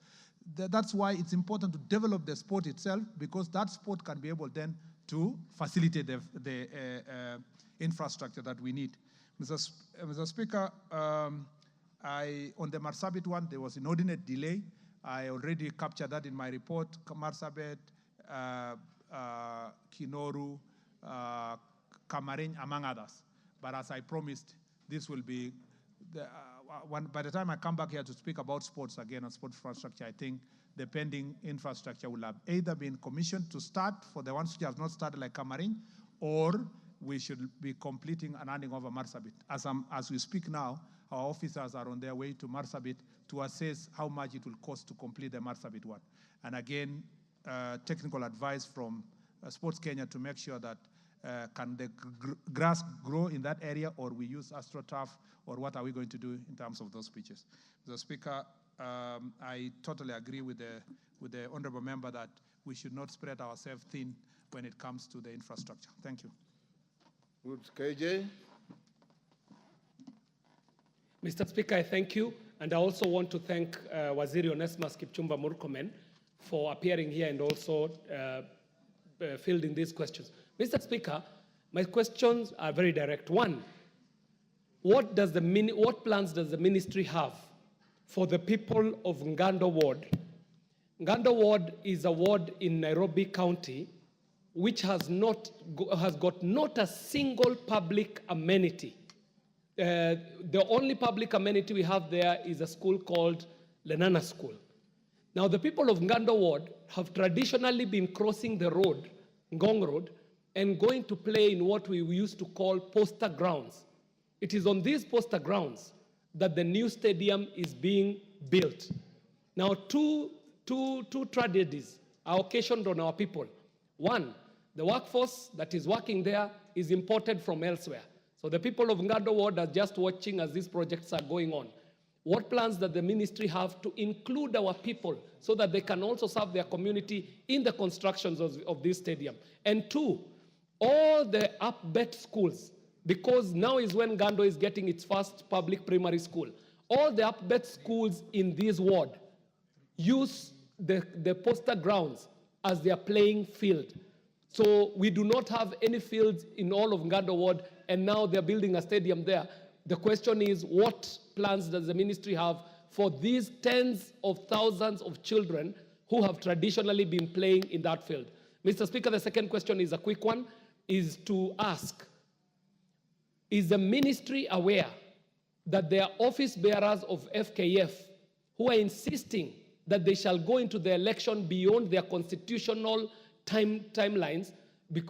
That's why it's important to develop the sport itself, because that sport can be able then to facilitate the infrastructure that we need. Mr. Speaker, on the Marsabit one, there was inordinate delay. I already captured that in my report. Marsabit, Kinoru, Kamarin, among others. But as I promised, this will be, by the time I come back here to speak about sports again and sports infrastructure, I think the pending infrastructure will have either been commissioned to start for the ones which have not started like Kamarin, or we should be completing and handing over Marsabit. As we speak now, our officers are on their way to Marsabit to assess how much it will cost to complete the Marsabit one. And again, technical advice from Sports Kenya to make sure that can the grass grow in that area, or we use AstroTurf, or what are we going to do in terms of those pitches? Mr. Speaker, I totally agree with the honorable member that we should not spread ourselves thin when it comes to the infrastructure. Thank you. Good. KJ? Mr. Speaker, I thank you. And I also want to thank Waziri Onesmus Kipchumba Murkomen for appearing here and also fielding these questions. Mr. Speaker, my questions are very direct. One, what plans does the ministry have for the people of Ngando Ward? Ngando Ward is a ward in Nairobi County which has got not a single public amenity. The only public amenity we have there is a school called Lenana School. Now, the people of Ngando Ward have traditionally been crossing the road, Ngong Road, and going to play in what we used to call poster grounds. It is on these poster grounds that the new stadium is being built. Now, two tragedies are occasioned on our people. One, the workforce that is working there is imported from elsewhere. So the people of Ngando Ward are just watching as these projects are going on. What plans does the ministry have to include our people so that they can also serve their community in the constructions of this stadium? And two, all the up-bet schools, because now is when Ngando is getting its first public primary school, all the up-bet schools in this ward use the poster grounds as their playing field. So we do not have any fields in all of Ngando Ward, and now they're building a stadium there. The question is, what plans does the ministry have for these tens of thousands of children who have traditionally been playing in that field? Mr. Speaker, the second question is a quick one, is to ask, is the ministry aware that there are office bearers of FKF who are insisting that they shall go into the election beyond their constitutional timelines,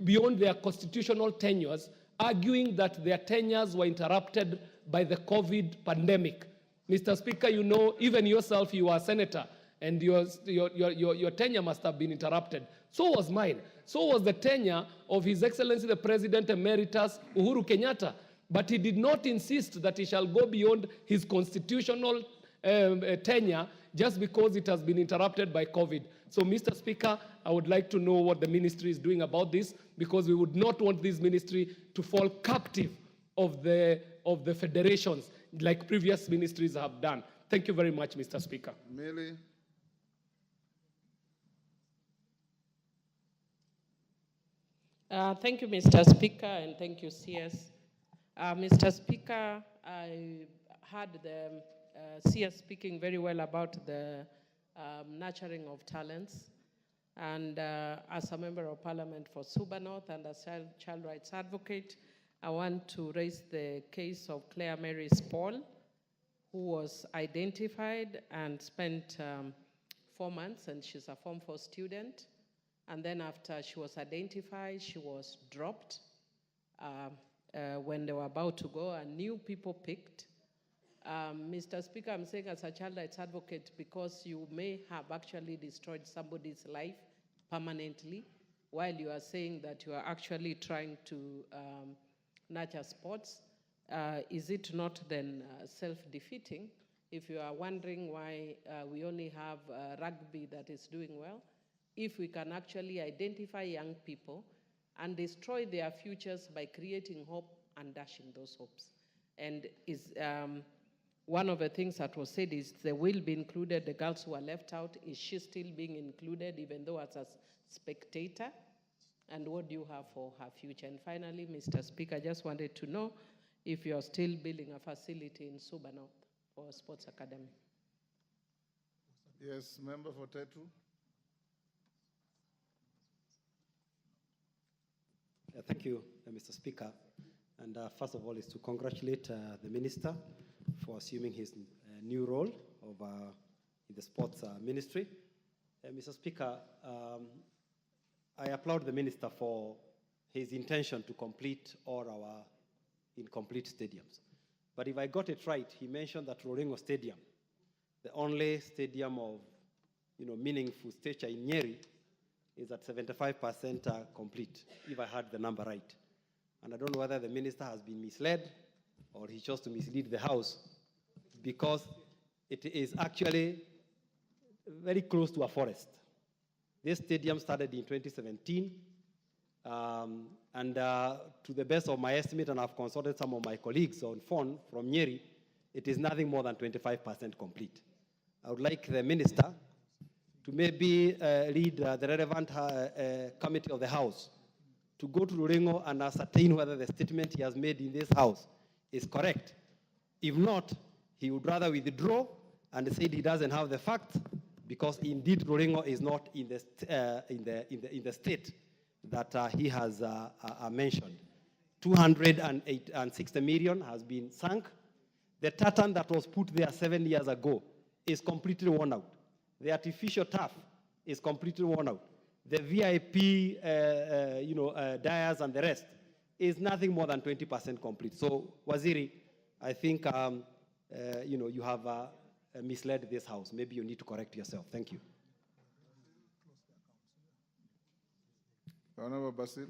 beyond their constitutional tenures, arguing that their tenures were interrupted by the COVID pandemic? Mr. Speaker, you know, even yourself, you are a senator, and your tenure must have been interrupted. So was mine. So was the tenure of His Excellency the President Emeritus Uhuru Kenyatta. But he did not insist that he shall go beyond his constitutional tenure just because it has been interrupted by COVID. So, Mr. Speaker, I would like to know what the ministry is doing about this, because we would not want this ministry to fall captive of the federations like previous ministries have done. Thank you very much, Mr. Speaker. Millie. Thank you, Mr. Speaker, and thank you, CS. Mr. Speaker, I heard the CS speaking very well about the nurturing of talents. And as a member of parliament for Suba North and as a child rights advocate, I want to raise the case of Claire Mary Paul, who was identified and spent 4 months, and she's a Form 4 student. And then after she was identified, she was dropped. When they were about to go, and new people picked. Mr. Speaker, I'm saying as a child rights advocate, because you may have actually destroyed somebody's life permanently, while you are saying that you are actually trying to nurture sports. Is it not then self-defeating? If you are wondering why we only have rugby that is doing well, if we can actually identify young people and destroy their futures by creating hope and dashing those hopes. And is one of the things that was said is they will be included, the girls who are left out. Is she still being included even though as a spectator? And what do you have for her future? And finally, Mr. Speaker, I just wanted to know if you're still building a facility in Suba North for a sports academy. Yes, member for Tetu. Thank you, Mr. Speaker. And first of all is to congratulate the Minister for assuming his new role of, in the Sports Ministry. Mr. Speaker, I applaud the Minister for his intention to complete all our incomplete stadiums. But if I got it right, he mentioned that Roringo Stadium, the only stadium of meaningful stature in Nyeri, is at 75% complete, if I heard the number right. And I don't know whether the minister has been misled or he chose to mislead the House, because it is actually very close to a forest. This stadium started in 2017, and to the best of my estimate, and I've consulted some of my colleagues on phone from Nyeri, it is nothing more than 25% complete. I would like the minister to maybe lead the relevant committee of the House to go to Roringo and ascertain whether the statement he has made in this House is correct. If not, he would rather withdraw and say he doesn't have the facts, because indeed Roringo is not in the state that he has mentioned. 260 million has been sunk. The tartan that was put there 7 years ago is completely worn out. The artificial turf is completely worn out. The VIP, dyers and the rest is nothing more than 20% complete. So, Waziri, I think you have misled this House. Maybe you need to correct yourself. Thank you. Honorable Basil.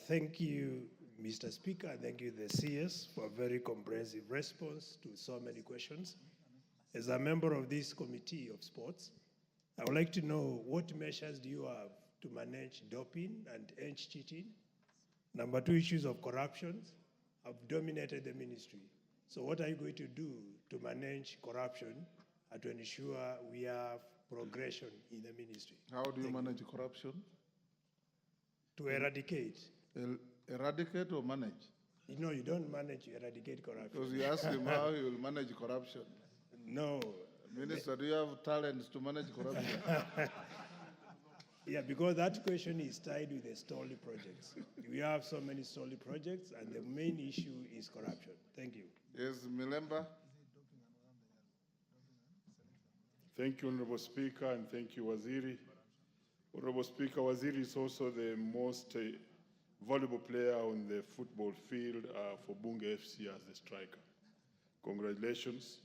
Thank you, Mr. Speaker. Thank you, the CS, for a very comprehensive response to so many questions. As a member of this Committee of Sports, I would like to know what measures do you have to manage doping and end cheating? Number two, issues of corruption have dominated the ministry. So what are you going to do to manage corruption and to ensure we have progression in the ministry? How do you manage corruption? To eradicate. Eradicate or manage? No, you don't manage, you eradicate corruption. Because you asked him how he will manage corruption. No. Minister, do you have talents to manage corruption? Yeah, because that question is tied with the stolly projects. We have so many stolly projects, and the main issue is corruption. Thank you. Yes, Milemba. Thank you, Honorable Speaker, and thank you, Waziri. Honorable Speaker, Waziri is also the most valuable player on the football field for Bunge FC as the striker. Congratulations.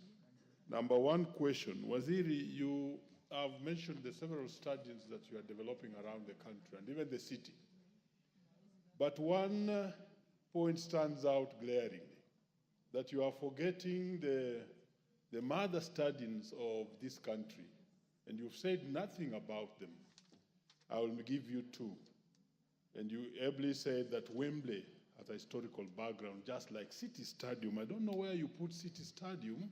Number one question, Waziri, you have mentioned the several studies that you are developing around the country and even the city. But one point stands out glaringly, that you are forgetting the mother studies of this country, and you've said nothing about them. I will give you two. And you ably said that Wembley has a historical background, just like City Stadium. I don't know where you put City Stadium,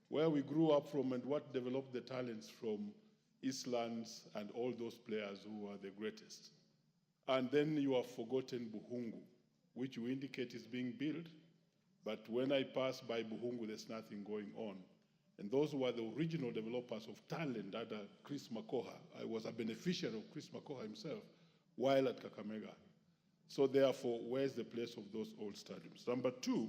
where we grew up from and what developed the talents from Eastlands and all those players who are the greatest. And then you have forgotten Buhungu, which you indicate is being built. But when I pass by Buhungu, there's nothing going on. And those were the original developers of talent under Chris Makoha. I was a beneficiary of Chris Makoha himself while at Kakamega. So therefore, where's the place of those old stadiums? Number two,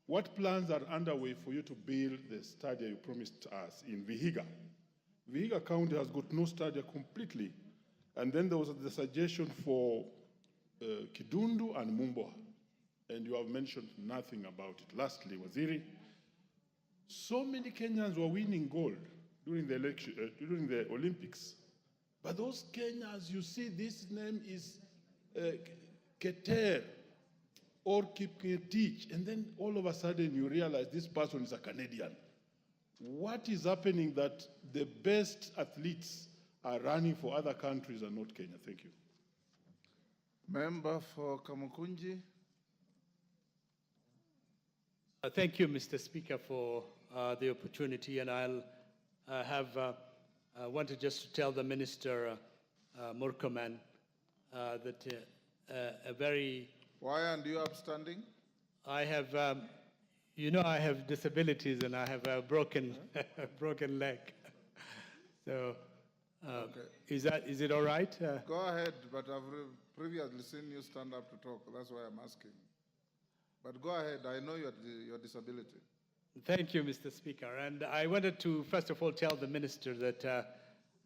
what plans are underway for you to build the stadium you promised us in Vihiga? Vihiga County has got no stadium completely. And then there was the suggestion for Kidundu and Mumboa. And you have mentioned nothing about it. Lastly, Waziri, so many Kenyans were winning gold during the election, during the Olympics. But those Kenyans, you see, this name is Keter or Kipketich, and then all of a sudden you realize this person is a Canadian. What is happening that the best athletes are running for other countries and not Kenya? Thank you. Member for Kamukunji. Thank you, Mr. Speaker, for the opportunity, and I'll wanted just to tell the Minister, Murkomen, that a very... Why aren't you upstanding? I have, you know, I have disabilities and I have a broken, broken leg. So, Okay. is it all right? Go ahead, but I've previously seen you stand up to talk. That's why I'm asking. But go ahead. I know your disability. Thank you, Mr. Speaker. And I wanted to, first of all, tell the Minister that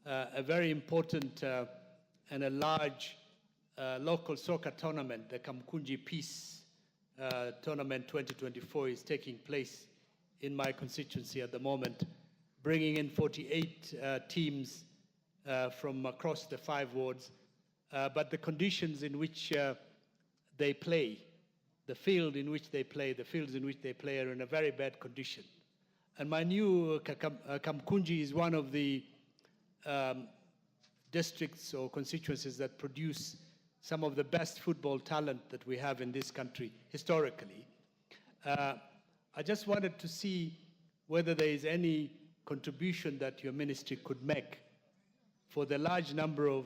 a very important and a large local soccer tournament, the Kamkunji Peace Tournament 2024, is taking place in my constituency at the moment, bringing in 48 teams from across the 5 wards. But the conditions in which they play, the field in which they play, the fields in which they play are in a very bad condition. And my new Kamkunji is one of the districts or constituencies that produce some of the best football talent that we have in this country historically. I just wanted to see whether there is any contribution that your ministry could make for the large number of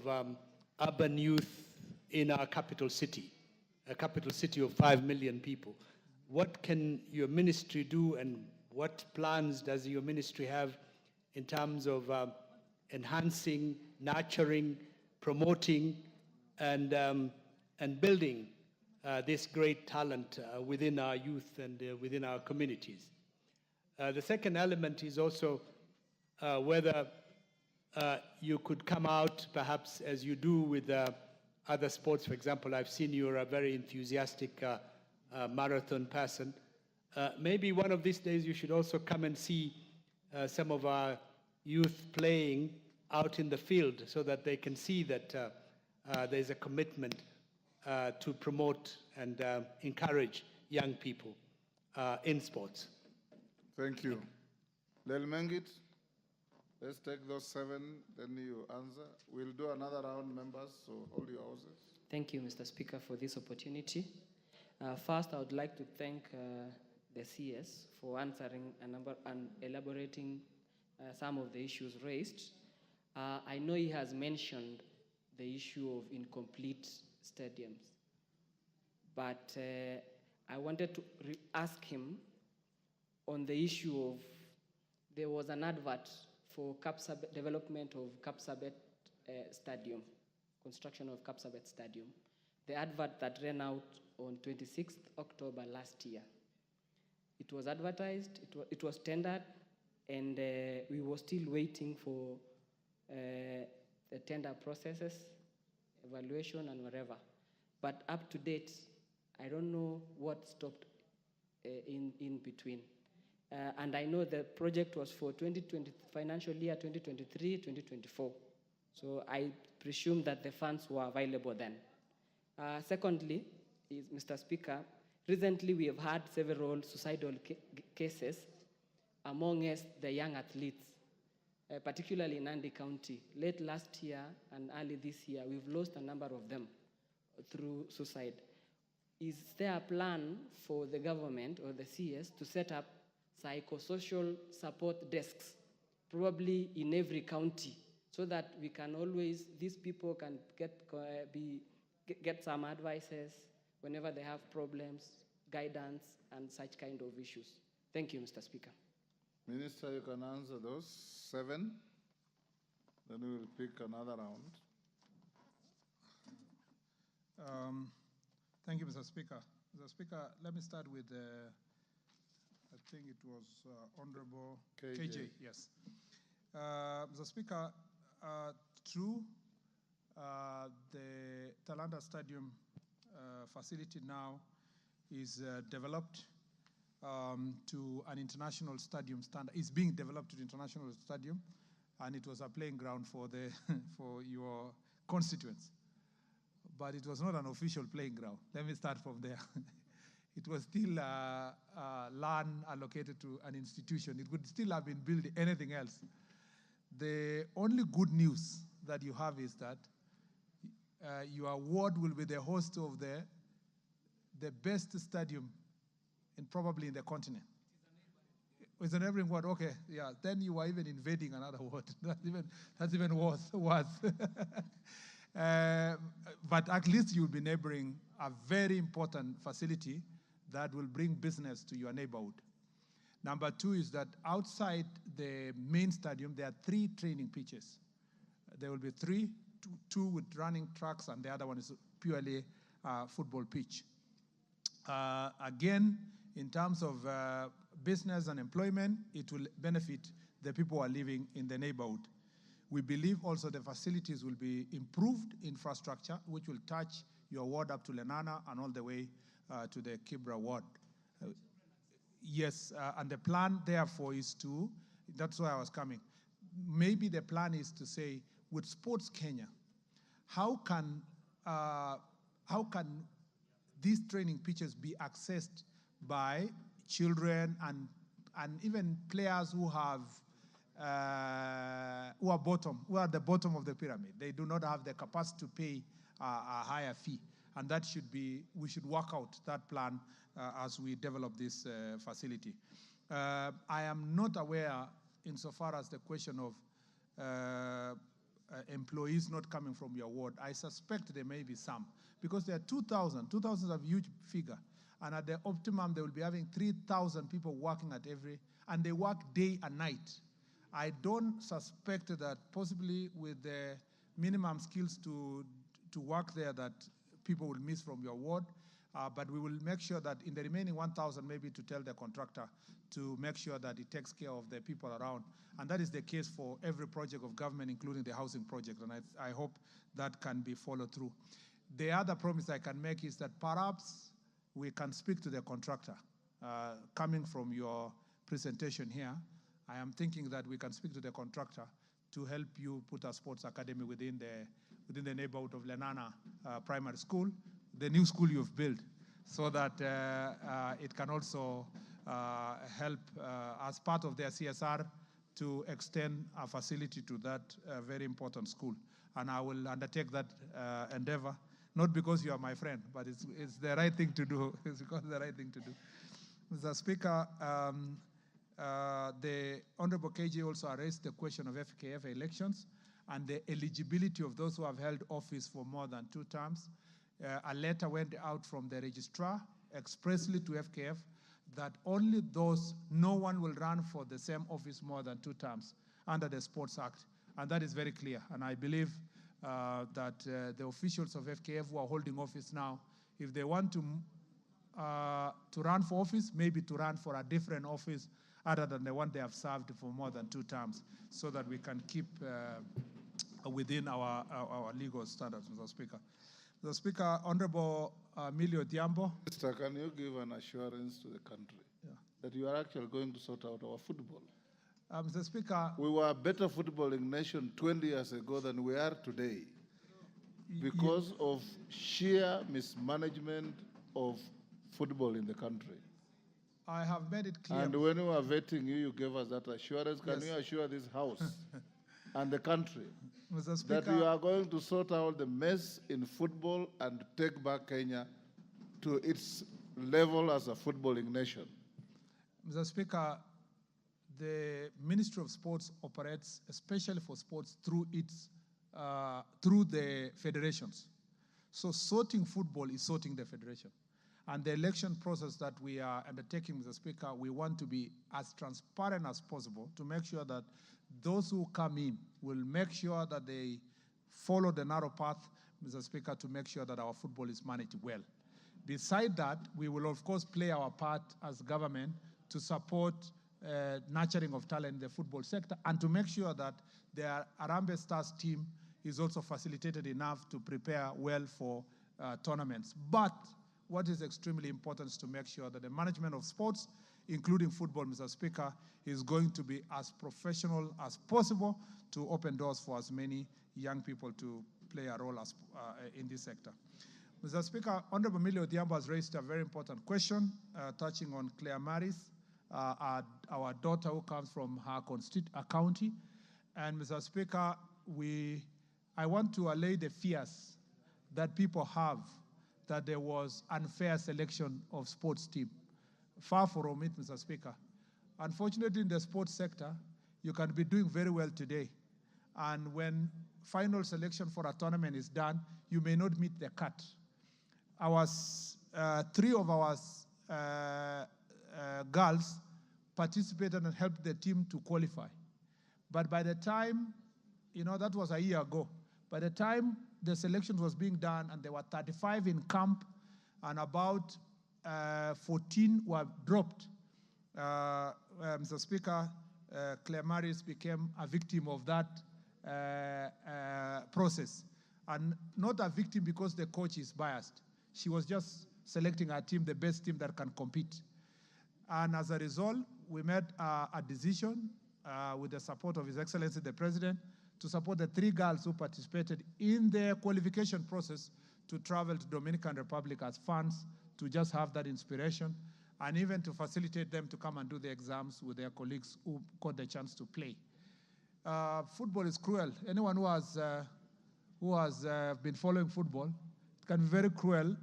urban youth in our capital city, a capital city of 5 million people. What can your ministry do, and what plans does your ministry have in terms of enhancing, nurturing, promoting, and building this great talent within our youth and within our communities? The second element is also whether you could come out, perhaps as you do with other sports. For example, I've seen you're a very enthusiastic marathon person. Maybe one of these days you should also come and see some of our youth playing out in the field so that they can see that there's a commitment to promote and encourage young people in sports. Thank you. Lelmengit, let's take those 7, then you answer. We'll do another round, members, so hold your horses. Thank you, Mr. Speaker, for this opportunity. First, I would like to thank the CS for answering and elaborating some of the issues raised. I know he has mentioned the issue of incomplete stadiums, but I wanted to ask him on the issue of, there was an advert for development of Kapsabet Stadium, construction of Kapsabet Stadium. The advert that ran out on 26th October last year. It was advertised, it was tendered, and we were still waiting for the tender processes, evaluation, and whatever. But up to date, I don't know what stopped in between. And I know the project was for financial year 2023-2024. So I presume that the funds were available then. Secondly, Mr. Speaker, recently we have had several suicidal cases among us, the young athletes, particularly in Nandi County. Late last year and early this year, we've lost a number of them through suicide. Is there a plan for the government or the CS to set up psychosocial support desks, probably in every county, so that we can always, these people can get some advices whenever they have problems, guidance, and such kind of issues? Thank you, Mr. Speaker. Minister, you can answer those 7. Then we will pick another round. Thank you, Mr. Speaker. Mr. Speaker, let me start with, I think it was Honorable KJ. Yes. Mr. Speaker, true, the Talanta Stadium facility now is developed to an international stadium standard. It's being developed to the international stadium, and it was a playing ground for the for your constituents. But it was not an official playing ground. Let me start from there. It was still land allocated to an institution. It could still have been built anything else. The only good news that you have is that your ward will be the host of the best stadium probably in the continent. It's a neighboring ward. Okay, yeah. Then you are even invading another ward. That's even worse. But at least you'll be neighboring a very important facility that will bring business to your neighborhood. Number 2 is that outside the main stadium, there are 3 training pitches. There will be 3, 2 with running tracks, and the other one is purely football pitch. Again, in terms of business and employment, it will benefit the people who are living in the neighborhood. We believe also the facilities will be improved infrastructure, which will touch your ward up to Lenana and all the way to the Kibra ward. Yes, and the plan therefore is to, that's why I was coming. Maybe the plan is to say, with Sports Kenya, how can these training pitches be accessed by children and even players who have who are at the bottom of the pyramid? They do not have the capacity to pay a higher fee, and that should be, we should work out that plan as we develop this facility. I am not aware, insofar as the question of employees not coming from your ward. I suspect there may be some, because there are 2,000. 2,000 is a huge figure. And at the optimum, they will be having 3,000 people working at and they work day and night. I don't suspect that possibly with the minimum skills to work there that people will miss from your ward. But we will make sure that in the remaining 1,000, maybe to tell the contractor to make sure that it takes care of the people around. And that is the case for every project of government, including the housing project. And I hope that can be followed through. The other promise I can make is that perhaps we can speak to the contractor. Coming from your presentation here, I am thinking that we can speak to the contractor to help you put a sports academy within the neighborhood of Lenana Primary School, the new school you've built, so that it can also help as part of their CSR to extend a facility to that very important school. And I will undertake that endeavor, not because you are my friend, but it's the right thing to do. It's because the right thing to do. Mr. Speaker, the Honorable KJ also raised the question of FKF elections and the eligibility of those who have held office for more than 2 terms. A letter went out from the registrar expressly to FKF that only those, no one will run for the same office more than 2 terms under the Sports Act. And that is very clear. And I believe that the officials of FKF who are holding office now, if they want to run for office, maybe to run for a different office other than the one they have served for more than 2 terms, so that we can keep within our legal standards, Mr. Speaker. Mr. Speaker, Honorable Emilio Diambo. Mr. Can you give an assurance to the country that you are actually going to sort out our football? Mr. Speaker, we were a better footballing nation 20 years ago than we are today because of sheer mismanagement of football in the country. I have made it clear. And when we were vetting you, you gave us that assurance. Can you assure this House and the country Mr. Speaker, that you are going to sort out the mess in football and take back Kenya to its level as a footballing nation? Mr. Speaker, the Ministry of Sports operates, especially for sports, through the federations. So sorting football is sorting the federation. And the election process that we are undertaking, Mr. Speaker, we want to be as transparent as possible to make sure that those who come in will make sure that they follow the narrow path, Mr. Speaker, to make sure that our football is managed well. Beside that, we will, of course, play our part as government to support nurturing of talent in the football sector and to make sure that the Harambee Stars team is also facilitated enough to prepare well for tournaments. But what is extremely important is to make sure that the management of sports, including football, Mr. Speaker, is going to be as professional as possible to open doors for as many young people to play a role as, in this sector. Mr. Speaker, Honorable Millie Odhiambo has raised a very important question touching on Claire Maris, our daughter who comes from her county. And Mr. Speaker, I want to allay the fears that people have that there was unfair selection of sports team. Far from it, Mr. Speaker. Unfortunately, in the sports sector, you can be doing very well today. And when final selection for a tournament is done, you may not meet the cut. Three of our girls participated and helped the team to qualify. But by the time, that was a year ago, by the time the selection was being done and there were 35 in camp and about 14 were dropped, Mr. Speaker, Claire Maris became a victim of that process. And not a victim because the coach is biased. She was just selecting her team, the best team that can compete. And as a result, we made a decision with the support of His Excellency the President to support the 3 girls who participated in the qualification process to travel to Dominican Republic as fans to just have that inspiration and even to facilitate them to come and do the exams with their colleagues who got the chance to play. Football is cruel. Anyone who has been following football, it can be very cruel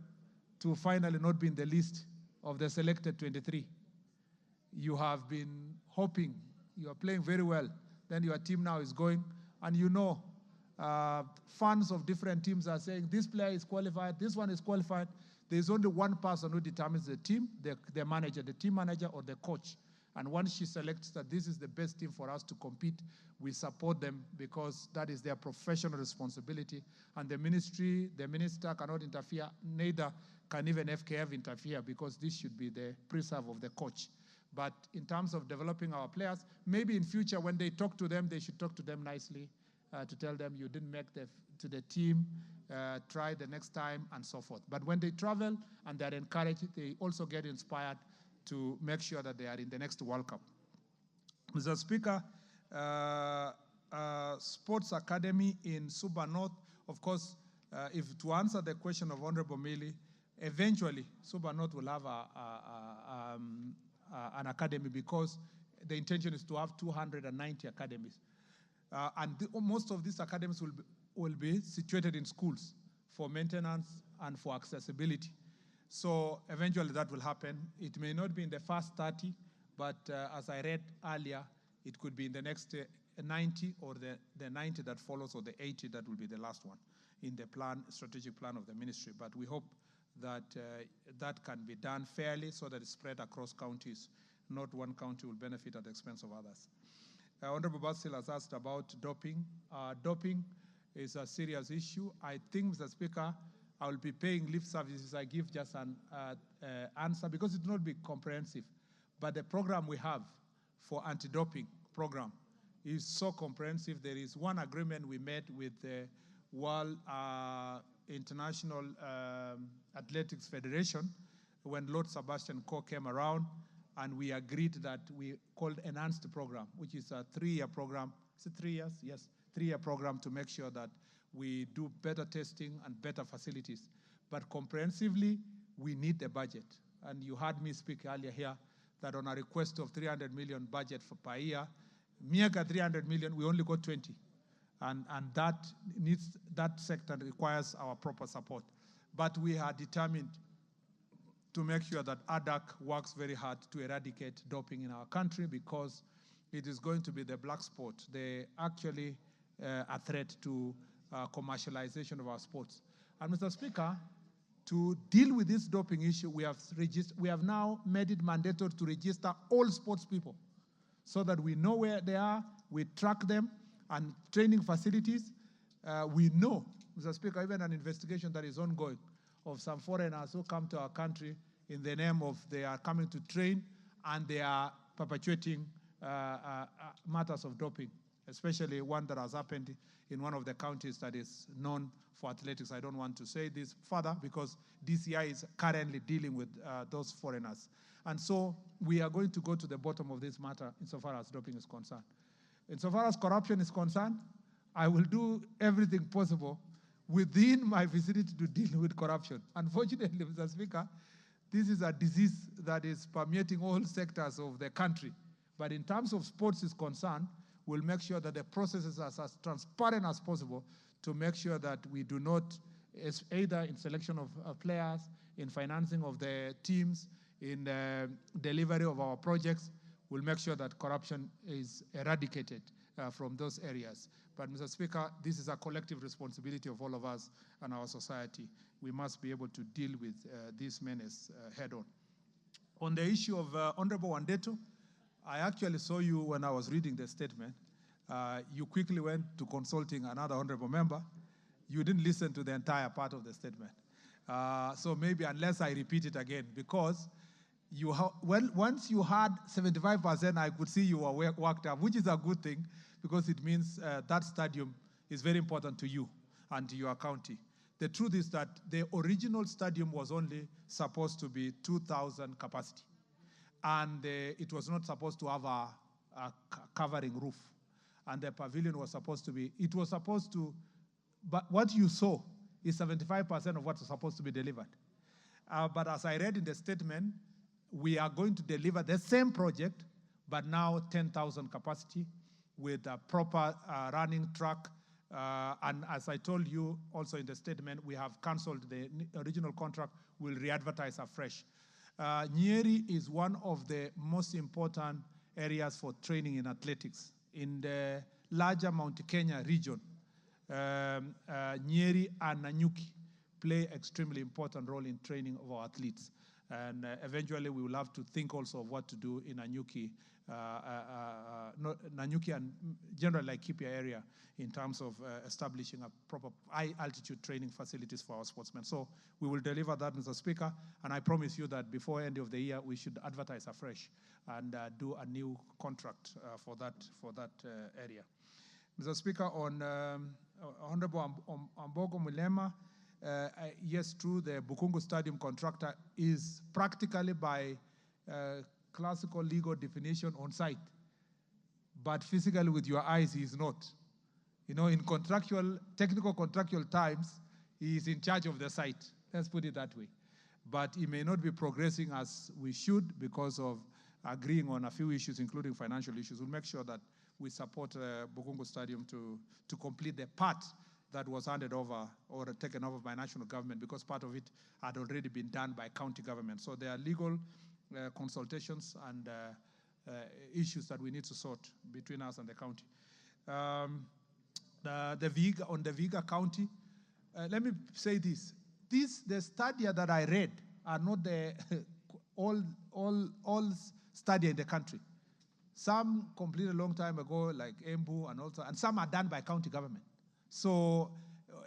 to finally not be in the list of the selected 23. You have been hoping, you are playing very well, then your team now is going, and fans of different teams are saying, this player is qualified, this one is qualified. There's only one person who determines the team, the manager, the team manager or the coach. And once she selects that this is the best team for us to compete, we support them because that is their professional responsibility. And the minister cannot interfere, neither can even FKF interfere because this should be the preserve of the coach. But in terms of developing our players, maybe in future when they talk to them, they should talk to them nicely to tell them you didn't make to the team, try the next time and so forth. But when they travel and they're encouraged, they also get inspired to make sure that they are in the next World Cup. Mr. Speaker, Sports Academy in Suba North, of course, if to answer the question of Honorable Millie, eventually Suba North will have an academy because the intention is to have 290 academies. Most of these academies will be situated in schools for maintenance and for accessibility. So eventually that will happen. It may not be in the first 30, but as I read earlier, it could be in the next 90 or the 90 that follows or the 80 that will be the last one in the strategic plan of the ministry. But we hope that that can be done fairly so that it's spread across counties. Not one county will benefit at the expense of others. Honorable Basil has asked about doping. Doping is a serious issue. I think, Mr. Speaker, I will be paying lip services. I give just an answer because it will not be comprehensive. But the program we have for anti-doping program is so comprehensive. There is one agreement we made with the World International Athletics Federation when Lord Sebastian Coe came around, and we agreed that we called Enhanced Program, which is a 3-year program. Is it 3 years? Yes, 3-year program to make sure that we do better testing and better facilities. But comprehensively, we need the budget. And you heard me speak earlier here that on a request of 300 million budget per year, Miaga 300 million, we only got 20. and that sector requires our proper support. But we are determined to make sure that ADAC works very hard to eradicate doping in our country, because it is going to be the black sport, actually a threat to commercialization of our sports. And Mr. Speaker, to deal with this doping issue, we have now made it mandatory to register all sports people so that we know where they are, we track them, and training facilities. We know, Mr. Speaker, even an investigation that is ongoing of some foreigners who come to our country in the name of they are coming to train and they are perpetuating matters of doping, especially one that has happened in one of the counties that is known for athletics. I don't want to say this further because DCI is currently dealing with those foreigners. And so we are going to go to the bottom of this matter insofar as doping is concerned. Insofar as corruption is concerned, I will do everything possible within my vicinity to deal with corruption. Unfortunately, Mr. Speaker, this is a disease that is permeating all sectors of the country. But in terms of sports is concerned, we'll make sure that the processes are as transparent as possible to make sure that we do not, either in selection of players, in financing of the teams, in delivery of our projects, we'll make sure that corruption is eradicated from those areas. But Mr. Speaker, this is a collective responsibility of all of us and our society. We must be able to deal with this menace head on. On the issue of Honorable Wandeto, I actually saw you when I was reading the statement. You quickly went to consulting another honorable member. You didn't listen to the entire part of the statement. So maybe unless I repeat it again, because once you had 75%, I could see you were worked up, which is a good thing, because it means that stadium is very important to you and to your county. The truth is that the original stadium was only supposed to be 2,000 capacity. And it was not supposed to have a covering roof. And the pavilion was supposed to be, but what you saw is 75% of what's supposed to be delivered. But as I read in the statement, we are going to deliver the same project, but now 10,000 capacity with a proper running track. And as I told you also in the statement, we have canceled the original contract. We'll re-advertise afresh. Nyeri is one of the most important areas for training in athletics. In the larger Mount Kenya region, Nyeri and Nanyuki play extremely important role in training of our athletes. And eventually we will have to think also of what to do in Nanyuki, Nanyuki and general Laikipia area in terms of establishing a proper high-altitude training facilities for our sportsmen. So we will deliver that, Mr. Speaker, and I promise you that before end of the year, we should advertise afresh and do a new contract for that area. Mr. Speaker, on Honorable Ambogo Mulema, yes, true, the Bukungu Stadium contractor is practically by classical legal definition on site, but physically with your eyes, he is not. You know, in technical contractual times, he is in charge of the site. Let's put it that way. But he may not be progressing as we should because of agreeing on a few issues, including financial issues. We'll make sure that we support Bukungu Stadium to complete the part that was handed over or taken over by national government, because part of it had already been done by county government. So there are legal consultations and issues that we need to sort between us and the county. The Vihiga County, let me say this. The stadia that I read are not the all stadia in the country. Some completed a long time ago, like Embu and some are done by county government. So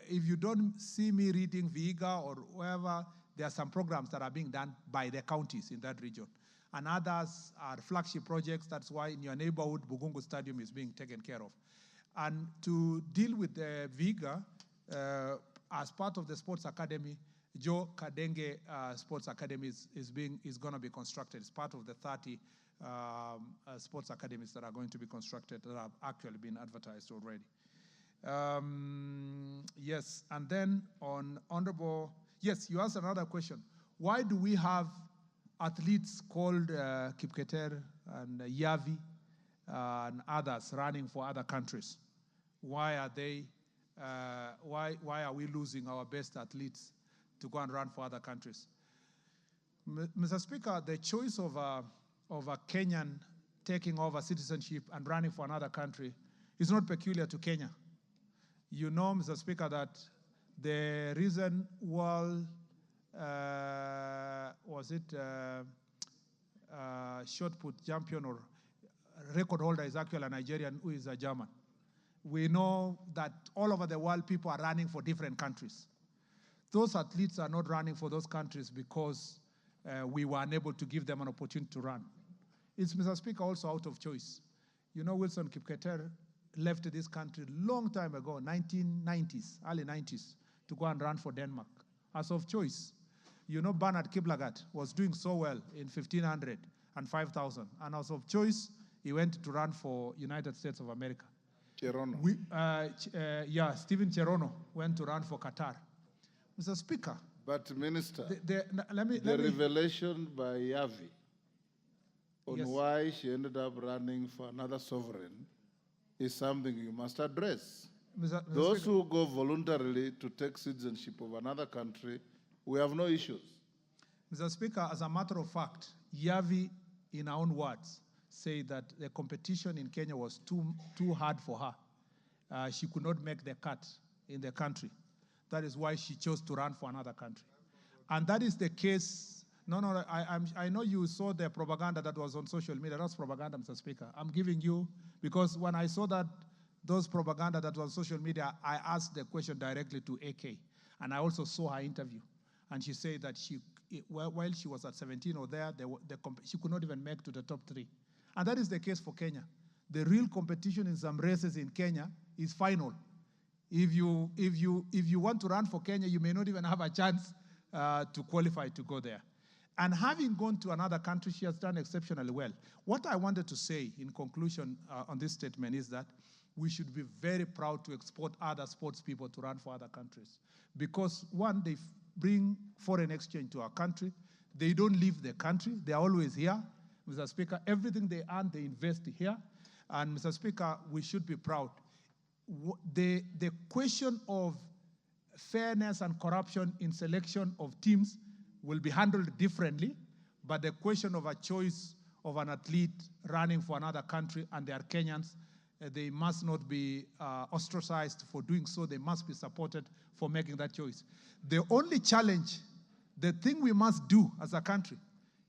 if you don't see me reading Vihiga or wherever, there are some programs that are being done by the counties in that region. And others are flagship projects. That's why in your neighborhood, Bukungu Stadium is being taken care of. And to deal with the Vihiga, as part of the sports academy, Joe Kadenge Sports Academy is going to be constructed. It's part of the 30 sports academies that are going to be constructed that have actually been advertised already. Yes, and then on Honorable, yes, you asked another question. Why do we have athletes called Kipketer and Yavi and others running for other countries? why are they, why are we losing our best athletes to go and run for other countries? Mr. Speaker, the choice of a Kenyan taking over citizenship and running for another country is not peculiar to Kenya. You know, Mr. Speaker, that the recent world, shot put champion or record holder is actually a Nigerian who is a German. We know that all over the world people are running for different countries. Those athletes are not running for those countries because we were unable to give them an opportunity to run. It's, Mr. Speaker, also out of choice. You know, Wilson Kipketer left this country long time ago, 1990s, early 90s, to go and run for Denmark, as of choice. You know, Bernard Kiplagat was doing so well in 1500 and 5000, and as of choice, he went to run for United States of America. Cherono. Stephen Cherono went to run for Qatar. Mr. Speaker. But Minister, the revelation by Yavi on Yes. why she ended up running for another sovereign is something you must address. Mr. Those Speaker. who go voluntarily to take citizenship of another country, we have no issues. Mr. Speaker, as a matter of fact, Yavi, in her own words, say that the competition in Kenya was too hard for her. She could not make the cut in the country. That is why she chose to run for another country. And that is the case. No, I know you saw the propaganda that was on social media. That's propaganda, Mr. Speaker. I'm giving you, because when I saw those propaganda that was on social media, I asked the question directly to AK. And I also saw her interview. And she said that while she was at 17 or there, she could not even make to the top 3. And that is the case for Kenya. The real competition in some races in Kenya is final. If you want to run for Kenya, you may not even have a chance to qualify to go there. And having gone to another country, she has done exceptionally well. What I wanted to say in conclusion on this statement is that we should be very proud to export other sports people to run for other countries. Because one, they bring foreign exchange to our country. They don't leave the country. They are always here. Mr. Speaker, everything they earn, they invest here. And Mr. Speaker, we should be proud. The question of fairness and corruption in selection of teams will be handled differently, but the question of a choice of an athlete running for another country, and they are Kenyans, they must not be ostracized for doing so. They must be supported for making that choice. The only challenge, the thing we must do as a country,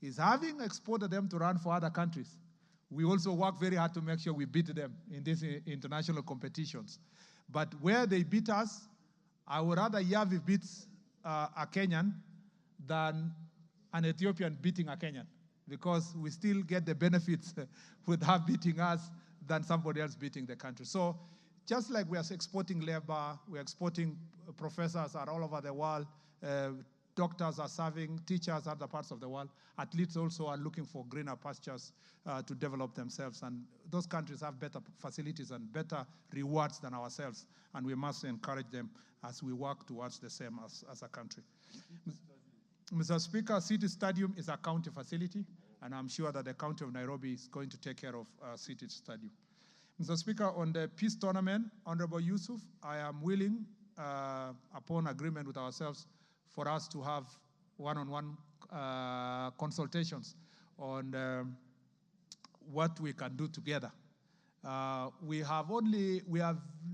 is having exported them to run for other countries, we also work very hard to make sure we beat them in these international competitions. But where they beat us, I would rather Yavi beats a Kenyan than an Ethiopian beating a Kenyan, because we still get the benefits with her beating us than somebody else beating the country. So just like we are exporting labor, we are exporting professors are all over the world, doctors are serving, teachers other parts of the world, athletes also are looking for greener pastures to develop themselves. And those countries have better facilities and better rewards than ourselves. And we must encourage them as we work towards the same as a country. Mr. Speaker, City Stadium is a county facility, and I'm sure that the County of Nairobi is going to take care of City Stadium. Mr. Speaker, on the peace tournament, Honorable Yusuf, I am willing, upon agreement with ourselves, for us to have one-on-one consultations on what we can do together. We have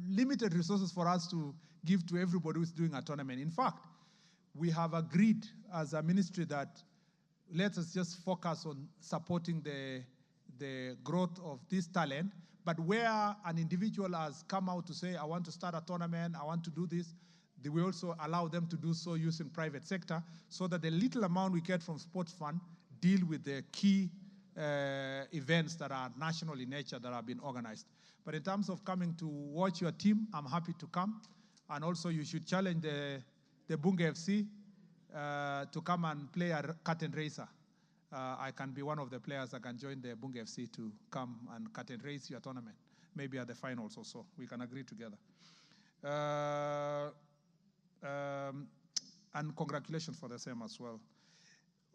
limited resources for us to give to everybody who's doing a tournament. In fact, we have agreed as a ministry that let us just focus on supporting the growth of this talent, but where an individual has come out to say, I want to start a tournament, I want to do this, we also allow them to do so using private sector, so that the little amount we get from sports fund deal with the key events that are national in nature that have been organized. But in terms of coming to watch your team, I'm happy to come. And also you should challenge the Bunge FC to come and play a curtain racer. I can be one of the players that can join the Bunge FC to come and curtain race your tournament, maybe at the finals or so. We can agree together. And congratulations for the same as well.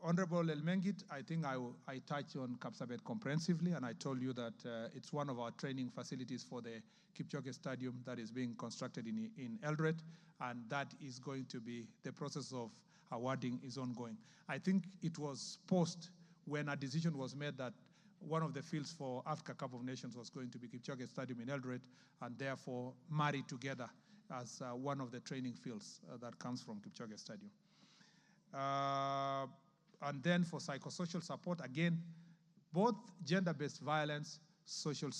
Honorable Elmengit, I think I touched on Kapsabet comprehensively, and I told you that it's one of our training facilities for the Kipchoge Stadium that is being constructed in Eldoret, and that is going to be, the process of awarding is ongoing. I think it was post when a decision was made that one of the fields for Africa Cup of Nations was going to be Kipchoge Stadium in Eldoret, and therefore married together as one of the training fields that comes from Kipchoge Stadium. And then for psychosocial support, again, both gender-based violence, psychosocial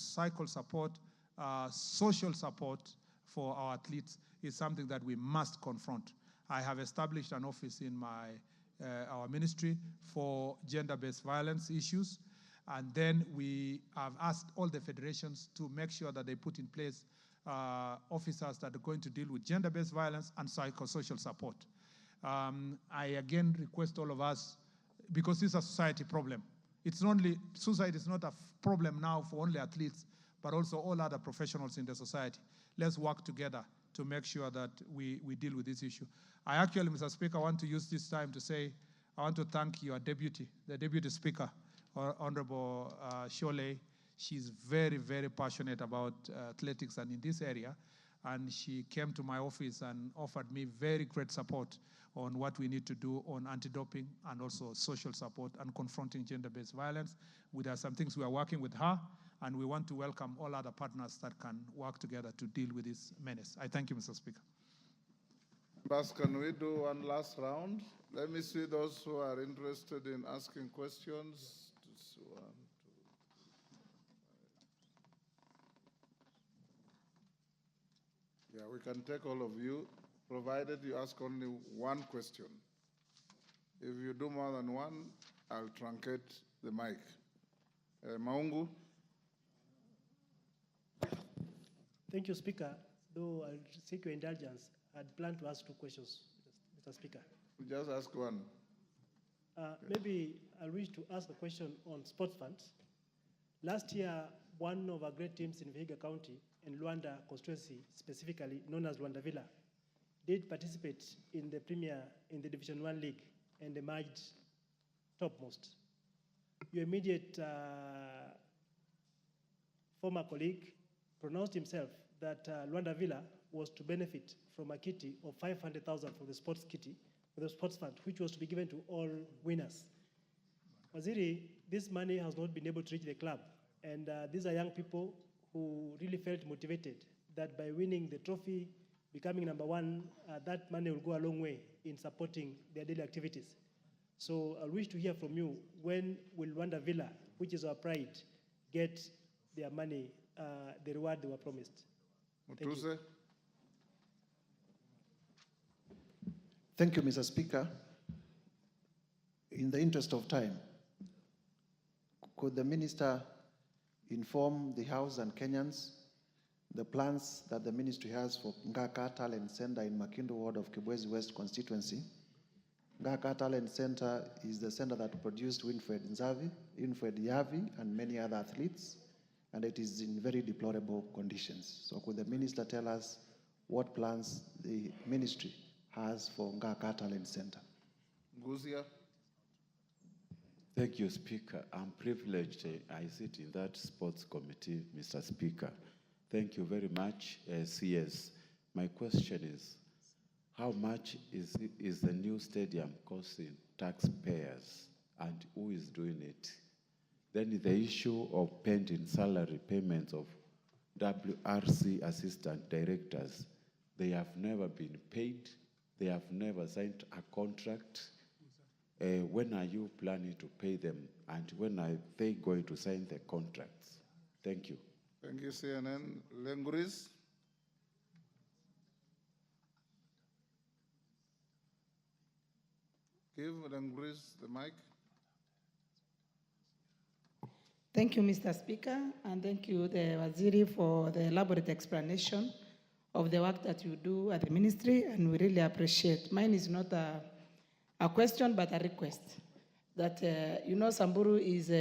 support for our athletes is something that we must confront. I have established an office in our ministry for gender-based violence issues, and then we have asked all the federations to make sure that they put in place officers that are going to deal with gender-based violence and psychosocial support. I again request all of us, because this is a society problem. It's not only, suicide is not a problem now for only athletes, but also all other professionals in the society. Let's work together to make sure that we deal with this issue. I actually, Mr. Speaker, want to use this time to say, I want to thank your deputy, the deputy speaker, Honorable Sholei. She's very, very passionate about athletics and in this area. And she came to my office and offered me very great support on what we need to do on anti-doping and also social support and confronting gender-based violence. There are some things we are working with her, and we want to welcome all other partners that can work together to deal with this menace. I thank you, Mr. Speaker. Members, can we do one last round? Let me see those who are interested in asking questions. Yeah, we can take all of you, provided you ask only one question. If you do more than one, I'll truncate the mic. Maungu? Thank you, Speaker. Though I'll seek your indulgence, I'd planned to ask two questions, Mr. Speaker. Just ask one. Maybe I wish to ask a question on sports funds. Last year, one of our great teams in Vihiga County and Luanda Constituency, specifically known as Luanda Villa, did participate in the Division 1 League and emerged topmost. Your immediate former colleague pronounced himself that Luanda Villa was to benefit from a kitty of 500,000 for the sports kitty, for the sports fund, which was to be given to all winners. Waziri, this money has not been able to reach the club, and these are young people who really felt motivated that by winning the trophy, becoming number one, that money will go a long way in supporting their daily activities. So I wish to hear from you, when will Luanda Villa, which is our pride, get their money, the reward they were promised? Thank you. Thank you, Mr. Speaker. In the interest of time, could the Minister inform the House and Kenyans the plans that the ministry has for Ngaka Talent Center in Makindu Ward of Kibwezi West constituency? Ngaka Talent Center is the center that produced Winfred Yavi, and many other athletes, and it is in very deplorable conditions. So could the minister tell us what plans the ministry has for Ngaka Talent Center? Guzia. Thank you, Speaker. I'm privileged. I sit in that sports committee, Mr. Speaker. Thank you very much, CS. My question is, how much is the new stadium costing taxpayers, and who is doing it? Then the issue of pending salary payments of WRC assistant directors, they have never been paid, they have never signed a contract. When are you planning to pay them, and when are they going to sign the contracts? Thank you. Thank you, CNN. Lenguris. Give Lenguris the mic. Thank you, Mr. Speaker, and thank you, the Waziri, for the elaborate explanation of the work that you do at the ministry, and we really appreciate. Mine is not a question, but a request. That, Samburu is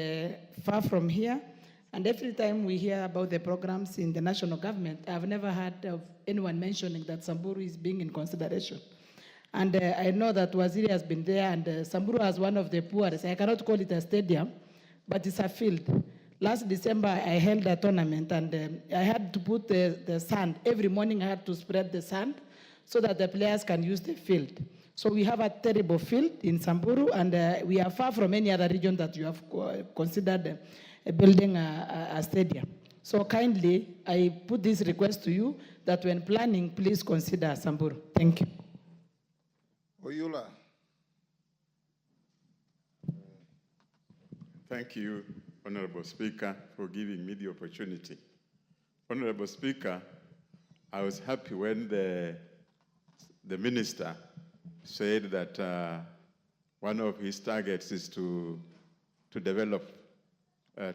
far from here, and every time we hear about the programs in the national government, I've never heard of anyone mentioning that Samburu is being in consideration. And I know that Waziri has been there, and Samburu has one of the poorest. I cannot call it a stadium, but it's a field. Last December, I held a tournament, and I had to put the sand. Every morning, I had to spread the sand so that the players can use the field. So we have a terrible field in Samburu, and we are far from any other region that you have considered building a stadium. So kindly, I put this request to you that when planning, please consider Samburu. Thank you. Oyula. Thank you, Honorable Speaker, for giving me the opportunity. Honorable Speaker, I was happy when the minister said that one of his targets is to develop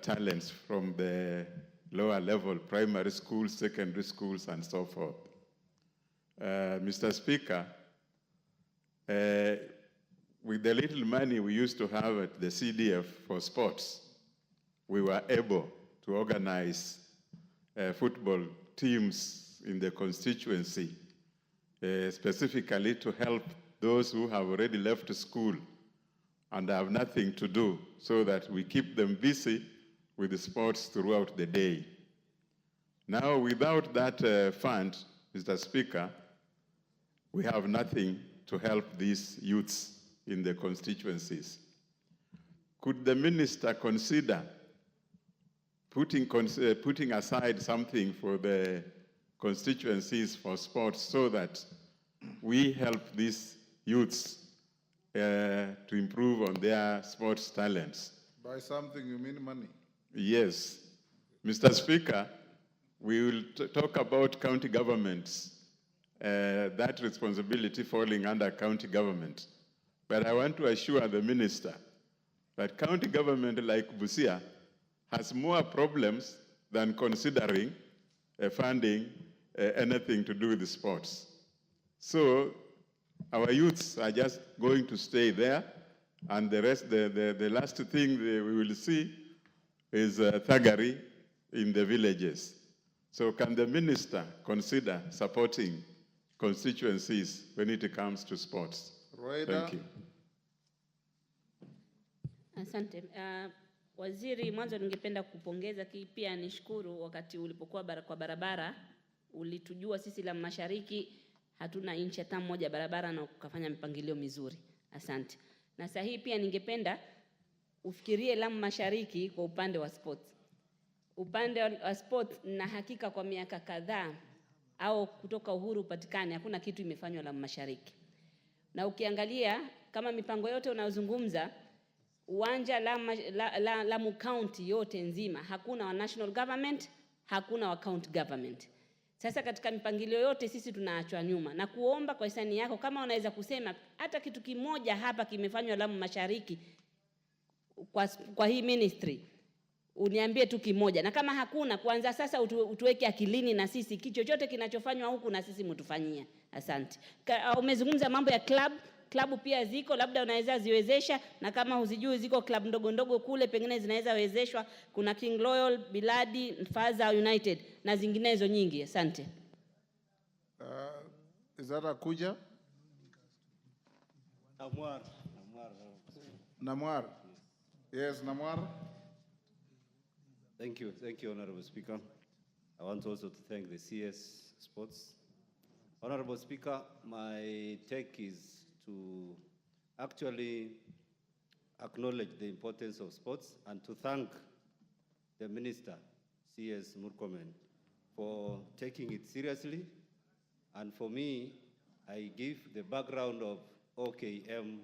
talents from the lower level, primary schools, secondary schools, and so forth. Mr. Speaker, with the little money we used to have at the CDF for sports, we were able to organize football teams in the constituency, specifically to help those who have already left school and have nothing to do, so that we keep them busy with the sports throughout the day. Now, without that fund, Mr. Speaker, we have nothing to help these youths in the constituencies. Could the minister consider putting aside something for the constituencies for sports so that we help these youths to improve on their sports talents? By something, you mean money? Yes. Mr. Speaker, we will talk about county governments, that responsibility falling under county government. But I want to assure the minister that county government like Busia has more problems than considering funding anything to do with the sports. So our youths are just going to stay there, and the rest, the last thing we will see is thuggery in the villages. So can the minister consider supporting constituencies when it comes to sports? Thank you. Asante. Waziri, mwanzo ningependa kupongeza pia nishukuru wakati ulipokuwa kwa barabara, ulitujua sisi la Mashariki hatuna inchi hata moja barabara na ukafanya mipangilio mizuri. Asante. Na sahihi pia ningependa ufikirie la Mashariki kwa upande wa sports. Upande wa sports na hakika kwa miaka kadhaa au kutoka uhuru upatikane hakuna kitu imefanywa la Mashariki. Na ukiangalia kama mipango yote unayozungumza, uwanja Lamu County yote nzima hakuna wa national government, hakuna wa county government. Sasa katika mipangilio yote sisi tunaachwa nyuma, na kuomba kwa hisani yako kama unaweza kusema hata kitu kimoja hapa kimefanywa Lamu Mashariki kwa hii ministry, uniambie tu kimoja, na kama hakuna kuanza sasa utuweke akilini na sisi chochote kinachofanywa huku na sisi mtufanyia. Asante. Umezungumza mambo ya klabu pia ziko, labda unaweza ziwezesha, na kama huzijui ziko klabu ndogo ndogo kule pengine zinaweza wezeshwa. Kuna King Royal, Biladi, Faza United na zinginezo nyingi. Asante. Is that Akuja? Namwar. Yes, Namwar. Thank you, Honorable Speaker. I want also to thank the CS Sports. Honorable Speaker, my take is to actually acknowledge the importance of sports and to thank the Minister, CS Murkomen, for taking it seriously. And for me, I give the background of OKM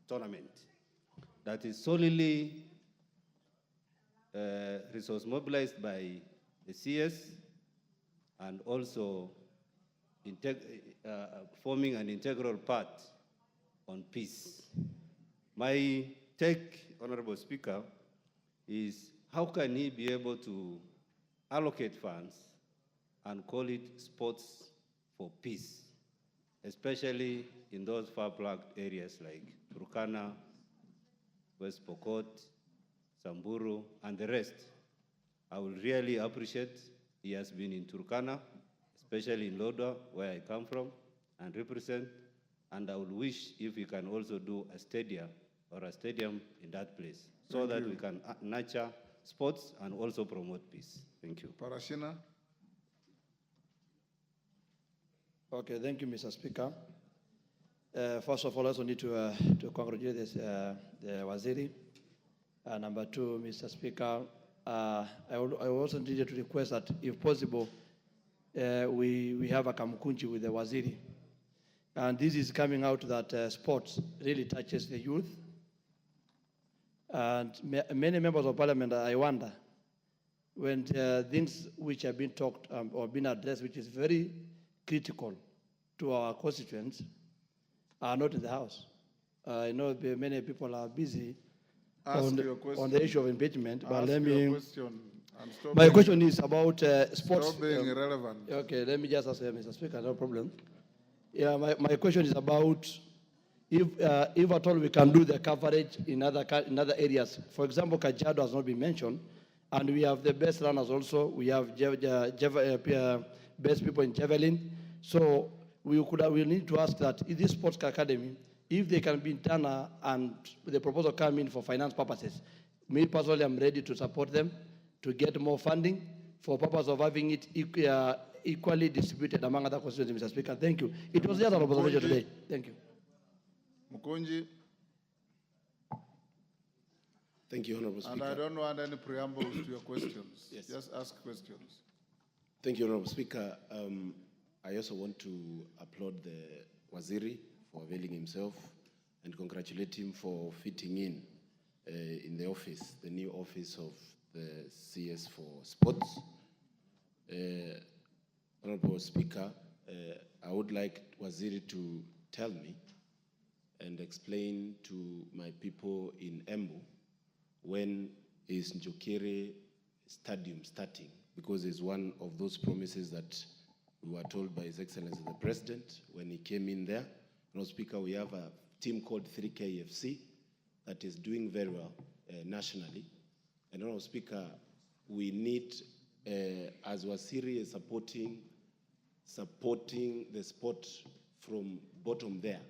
tournament that is solely resource mobilized by the CS and also forming an integral part on peace. My take, Honorable Speaker, is how can he be able to allocate funds and call it sports for peace, especially in those far-plucked areas like Turkana, West Pokot, Samburu, and the rest. I will really appreciate he has been in Turkana, especially in Lodwa, where I come from. and represent, and I would wish if we can also do a stadium in that place, so Thank that you. we can nurture sports and also promote peace. Thank you. Parashina. Okay, thank you, Mr. Speaker. First of all, I also need to congratulate the Waziri. Number two, Mr. Speaker, I also needed to request that, if possible, we have a kamkunchi with the Waziri. And this is coming out that sports really touches the youth. And many members of parliament, I wonder, when things which have been talked or been addressed, which is very critical to our constituents, are not in the House. I know many people are busy on the issue of impeachment, but let me... My question is about sports. Stop being irrelevant. Okay, let me just answer, Mr. Speaker, no problem. Yeah, my question is about if at all we can do the coverage in other areas. For example, Kajiado has not been mentioned, and we have the best runners also. We have best people in javelin. So we need to ask that in this sports academy, if they can be done and the proposal come in for finance purposes, me personally, I'm ready to support them to get more funding for purpose of having it equally distributed among other constituencies, Mr. Speaker. Thank you. It was just an observation today. Thank you. Mukunji. Thank you, Honorable Speaker. And I don't want any preambles to your questions. Yes. Just ask questions. Thank you, Honorable Speaker. I also want to applaud the Waziri for availing himself and congratulate him for fitting in the office, the new office of the CS for Sports. Honorable Speaker, I would like Waziri to tell me and explain to my people in Embu when is Njokere Stadium starting, because it's one of those promises that we were told by His Excellency the President when he came in there. Honorable Speaker, we have a team called 3KFC that is doing very well nationally. And Honorable Speaker, we need, as Waziri is supporting the sport from bottom there,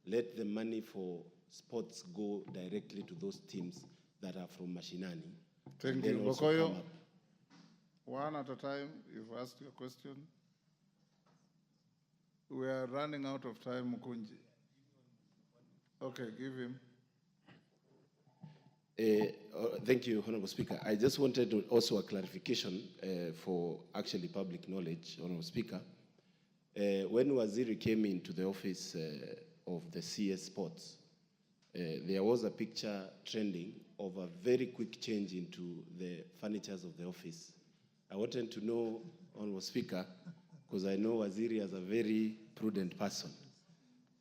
let the money for sports go directly to those teams that are from Mashinani. Thank you. Bokoyo, one at a time, you've asked your question. We are running out of time, Mukunji. Okay, give him. Thank you, Honorable Speaker. I just wanted also a clarification for actually public knowledge, Honorable Speaker. When Waziri came into the office of the CS Sports, there was a picture trending of a very quick change into the furnitures of the office. I wanted to know, Honorable Speaker, because I know Waziri as a very prudent person,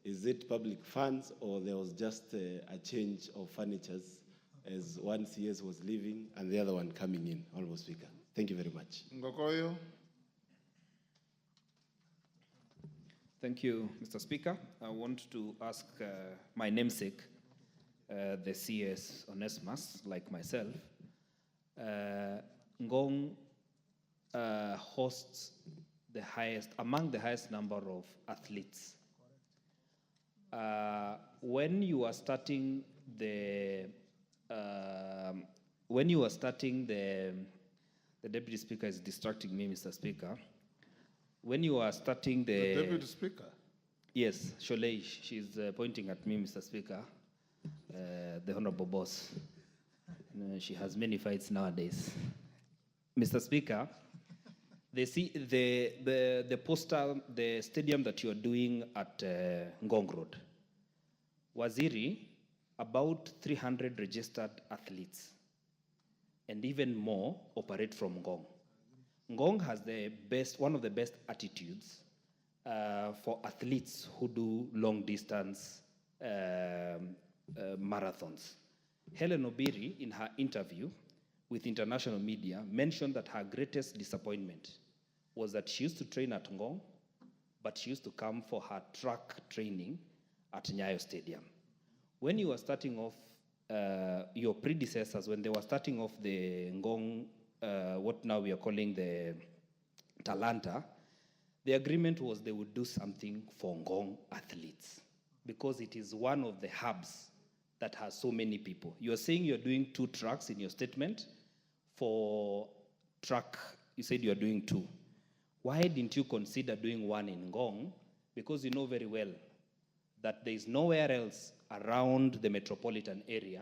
is it public funds or there was just a change of furnitures as one CS was leaving and the other one coming in, Honorable Speaker? Thank you very much. Ngokoyo. Thank you, Mr. Speaker. I want to ask my namesake, the CS Onesimus, like myself. Ngong hosts among the highest number of athletes. When you are starting the Deputy Speaker is distracting me, Mr. Speaker. When you are starting the Deputy Speaker? Yes, Sholei, she's pointing at me, Mr. Speaker, the Honorable Boss. She has many fights nowadays. Mr. Speaker, the stadium that you are doing at Ngong Road, Waziri, about 300 registered athletes, and even more operate from Ngong. Ngong has one of the best attitudes for athletes who do long distance marathons. Helen Obiri, in her interview with international media, mentioned that her greatest disappointment was that she used to train at Ngong, but she used to come for her track training at Nyayo Stadium. When you were starting off, your predecessors, when they were starting off the Ngong, what now we are calling the Talanta, The agreement was they would do something for Ngong athletes because it is one of the hubs that has so many people. You're saying you're doing 2 tracks in your statement. For track, you said you're doing 2. Why didn't you consider doing 1 in Ngong? Because you know very well that there is nowhere else around the metropolitan area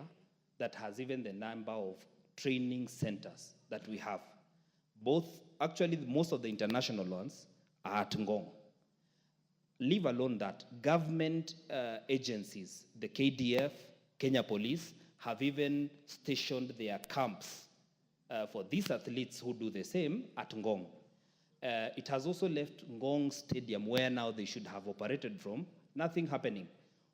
that has even the number of training centers that we have. Actually, most of the international ones are at Ngong. Leave alone that, government agencies, the KDF, Kenya Police, have even stationed their camps for these athletes who do the same at Ngong. It has also left Ngong Stadium, where now they should have operated from, nothing happening.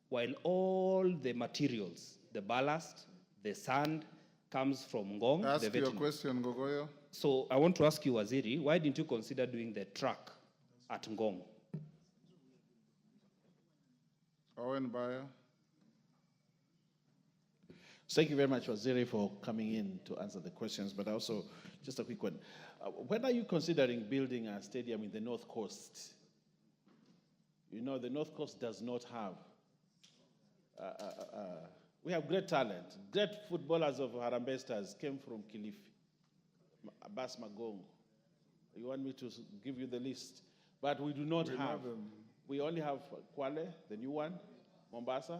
While all the materials, the ballast, the sand, comes from Ngong. Ask your question, Gogoyo. So I want to ask you, Waziri, why didn't you consider doing the track at Ngong? Owen Bayer. Thank you very much, Waziri, for coming in to answer the questions, but also just a quick one. When are you considering building a stadium in the North Coast? You know, the North Coast does not have, we have great talent. Great footballers of Harambee Stars came from Kilifi, Abbas Magongo. You want me to give you the list? But we do not have. We only have Kwale, the new one, Mombasa,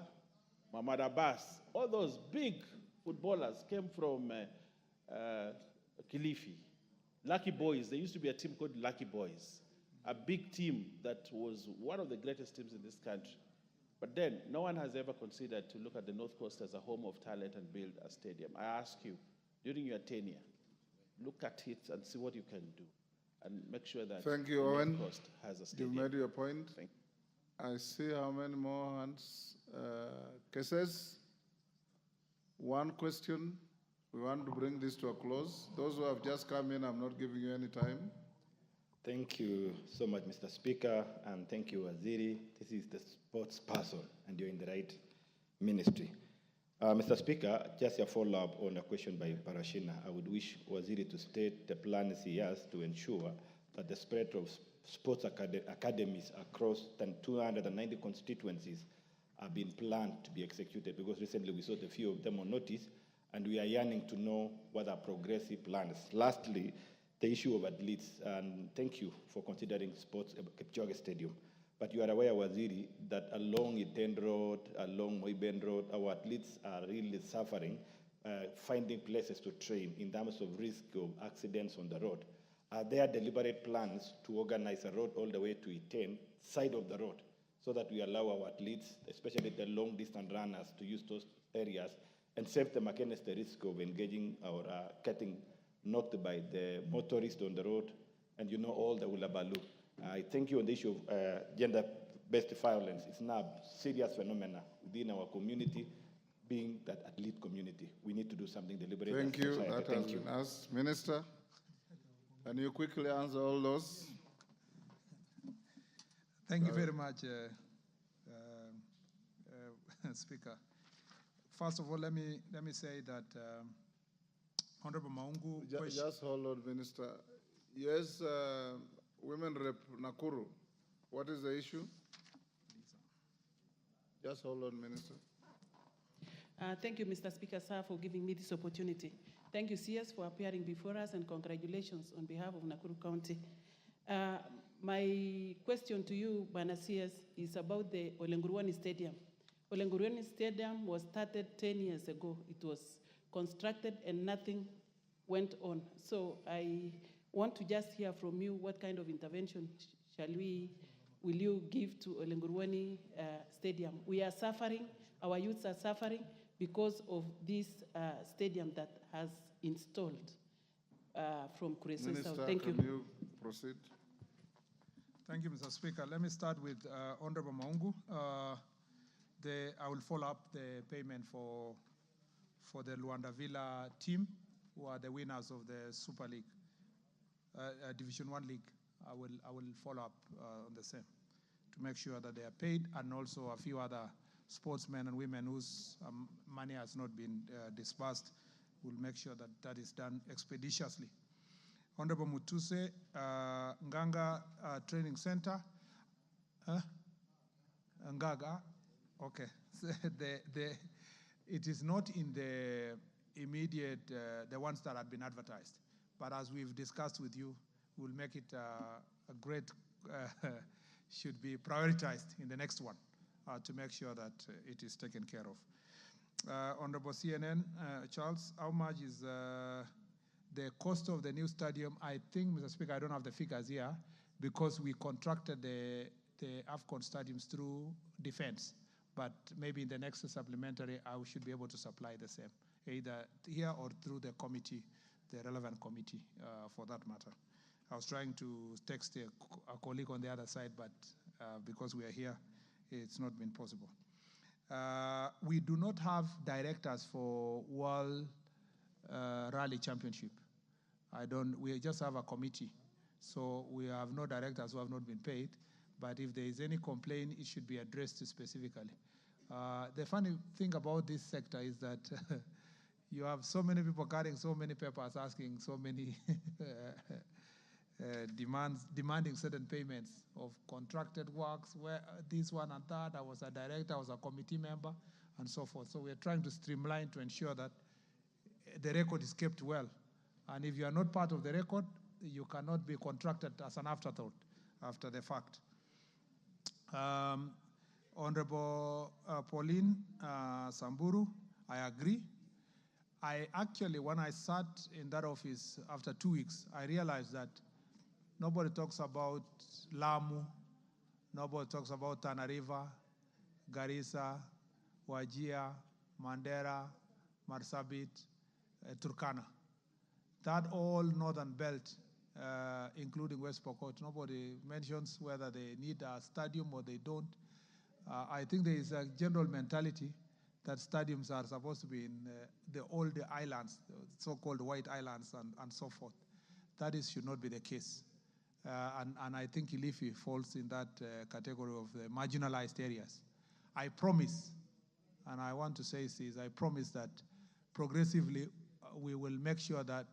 Mohamed Abbas. All those big footballers came from Kilifi. Lucky Boys, there used to be a team called Lucky Boys, a big team that was one of the greatest teams in this country. But then, no one has ever considered to look at the North Coast as a home of talent and build a stadium. I ask you, during your tenure, look at it and see what you can do, and make sure that Thank you, the North Owen. Coast has a stadium. You've made your point. Thank I see how many more hands. Cases? One question. We want to bring this to a close. Those who have just come in, I'm not giving you any time. Thank you so much, Mr. Speaker, and thank you, Waziri. This is the sports person, and you're in the right ministry. Mr. Speaker, just a follow-up on a question by Parashina. I would wish Waziri to state the plans he has to ensure that the spread of sports academies across 290 constituencies are being planned to be executed, because recently we saw a few of them on notice, and we are yearning to know what are progressive plans. Lastly, the issue of athletes, and thank you for considering sports at Kipchoge Stadium. But you are aware, Waziri, that along Iten Road, along Moiben Road, our athletes are really suffering, finding places to train in terms of risk of accidents on the road. Are there deliberate plans to organize a road all the way to Iten, side of the road, so that we allow our athletes, especially the long-distance runners, to use those areas and save them against the risk of engaging or getting knocked by the motorist on the road, and you know all the Ulabalu. I thank you on the issue of gender-based violence. It's now a serious phenomenon within our community, being that athlete community. We need to do something deliberate. Thank you. Society. That has been asked. Minister, can you quickly answer all those? Thank you very much, Speaker. First of all, let me say that Honorable Maungu. Just hold on, Minister. Yes, Women Rep Nakuru. What is the issue? Just hold on, Minister. Thank you, Mr. Speaker, sir, for giving me this opportunity. Thank you, CS, for appearing before us, and congratulations on behalf of Nakuru County. My question to you, Bana CS, is about the Olenguruani Stadium. Olenguruani Stadium was started 10 years ago. It was constructed and nothing went on. So I want to just hear from you what kind of intervention will you give to Olenguruani Stadium? We are suffering, our youths are suffering because of this stadium that has installed from Kureso Minister, South. Thank you. Can you proceed? Thank you, Mr. Speaker. Let me start with Honorable Maungu. I will follow up the payment for the Luanda Villa team, who are the winners of the Super League, Division 1 League. I will follow up on the same to make sure that they are paid, and also a few other sportsmen and women whose money has not been disbursed. We'll make sure that that is done expeditiously. Honorable Mutuse, Nganga Training Center. Ngaga, okay. It is not in the immediate, the ones that have been advertised. But as we've discussed with you, we'll make it a great, should be prioritized in the next one to make sure that it is taken care of. Honorable CNN, Charles, how much is the cost of the new stadium? I think, Mr. Speaker, I don't have the figures here because we contracted the AFCON stadiums through defense. But maybe in the next supplementary, I should be able to supply the same, either here or through the committee, the relevant committee for that matter. I was trying to text a colleague on the other side, but because we are here, it's not been possible. We do not have directors for World Rally Championship. We just have a committee. So we have no directors who have not been paid. But if there is any complaint, it should be addressed specifically. The funny thing about this sector is that you have so many people carrying so many papers asking so many demanding certain payments of contracted works, where this one and that, I was a director, I was a committee member, and so forth. So we're trying to streamline to ensure that the record is kept well. And if you are not part of the record, you cannot be contracted as an afterthought after the fact. Honorable Pauline Samburu, I agree. I actually, when I sat in that office after 2 weeks, I realized that nobody talks about Lamu, nobody talks about Tana River, Garissa, Wajir, Mandera, Marsabit, Turkana. That all northern belt, including West Pokot, nobody mentions whether they need a stadium or they don't. I think there is a general mentality that stadiums are supposed to be in all the islands, the so-called white islands and so forth. That should not be the case. And I think Kilifi falls in that category of the marginalized areas. I promise, and I want to say this, I promise that progressively we will make sure that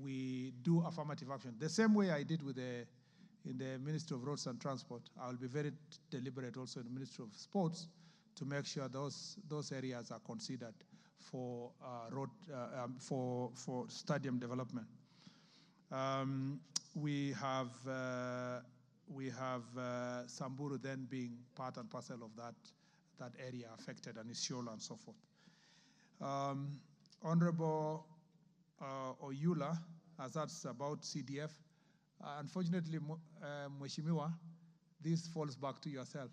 we do affirmative action. The same way I did with in the Ministry of Roads and Transport, I will be very deliberate also in the Ministry of Sports to make sure those areas are considered for for stadium development. We have Samburu then being part and parcel of that area affected, and Isiolo and so forth. Honorable Oyula, as that's about CDF. Unfortunately, Mheshimiwa, this falls back to yourself.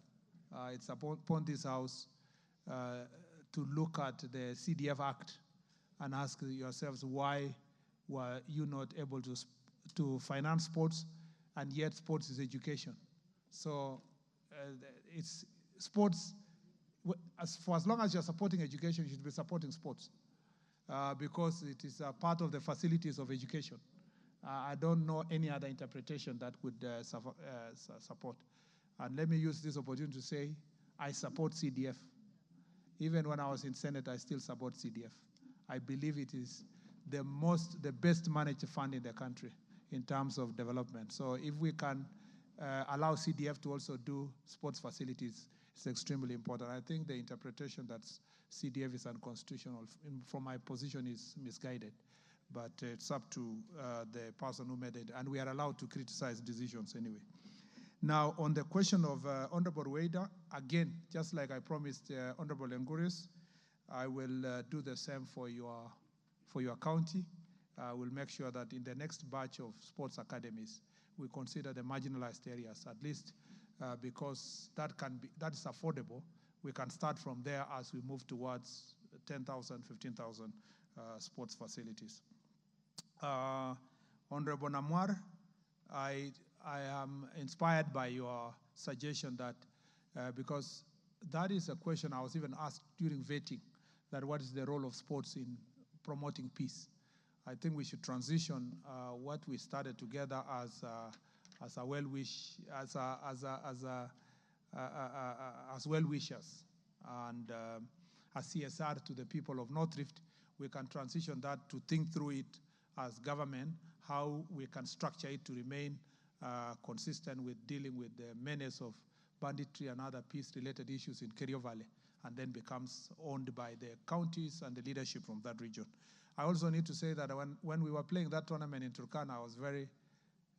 It's upon this House to look at the CDF Act and ask yourselves why were you not able to finance sports, and yet sports is education. So it's sports, for as long as you're supporting education, you should be supporting sports. Because it is a part of the facilities of education. I don't know any other interpretation that would support. And let me use this opportunity to say, I support CDF. Even when I was in Senate, I still support CDF. I believe it is the best managed fund in the country in terms of development. So if we can allow CDF to also do sports facilities, it's extremely important. I think the interpretation that CDF is unconstitutional, from my position, is misguided. But it's up to the person who made it, and we are allowed to criticize decisions anyway. Now, on the question of Honorable Weda, again, just like I promised Honorable Nguris, I will do the same for your county. I will make sure that in the next batch of sports academies, we consider the marginalized areas, at least because that is affordable. We can start from there as we move towards 10,000, 15,000 sports facilities. Honorable Namwar, I am inspired by your suggestion that, because that is a question I was even asked during vetting, that what is the role of sports in promoting peace? I think we should transition what we started together as well-wishers and as CSR to the people of North Rift. We can transition that to think through it as government, how we can structure it to remain consistent with dealing with the menace of banditry and other peace-related issues in Kerio Valley, and then becomes owned by the counties and the leadership from that region. I also need to say that when we were playing that tournament in Turkana, I was very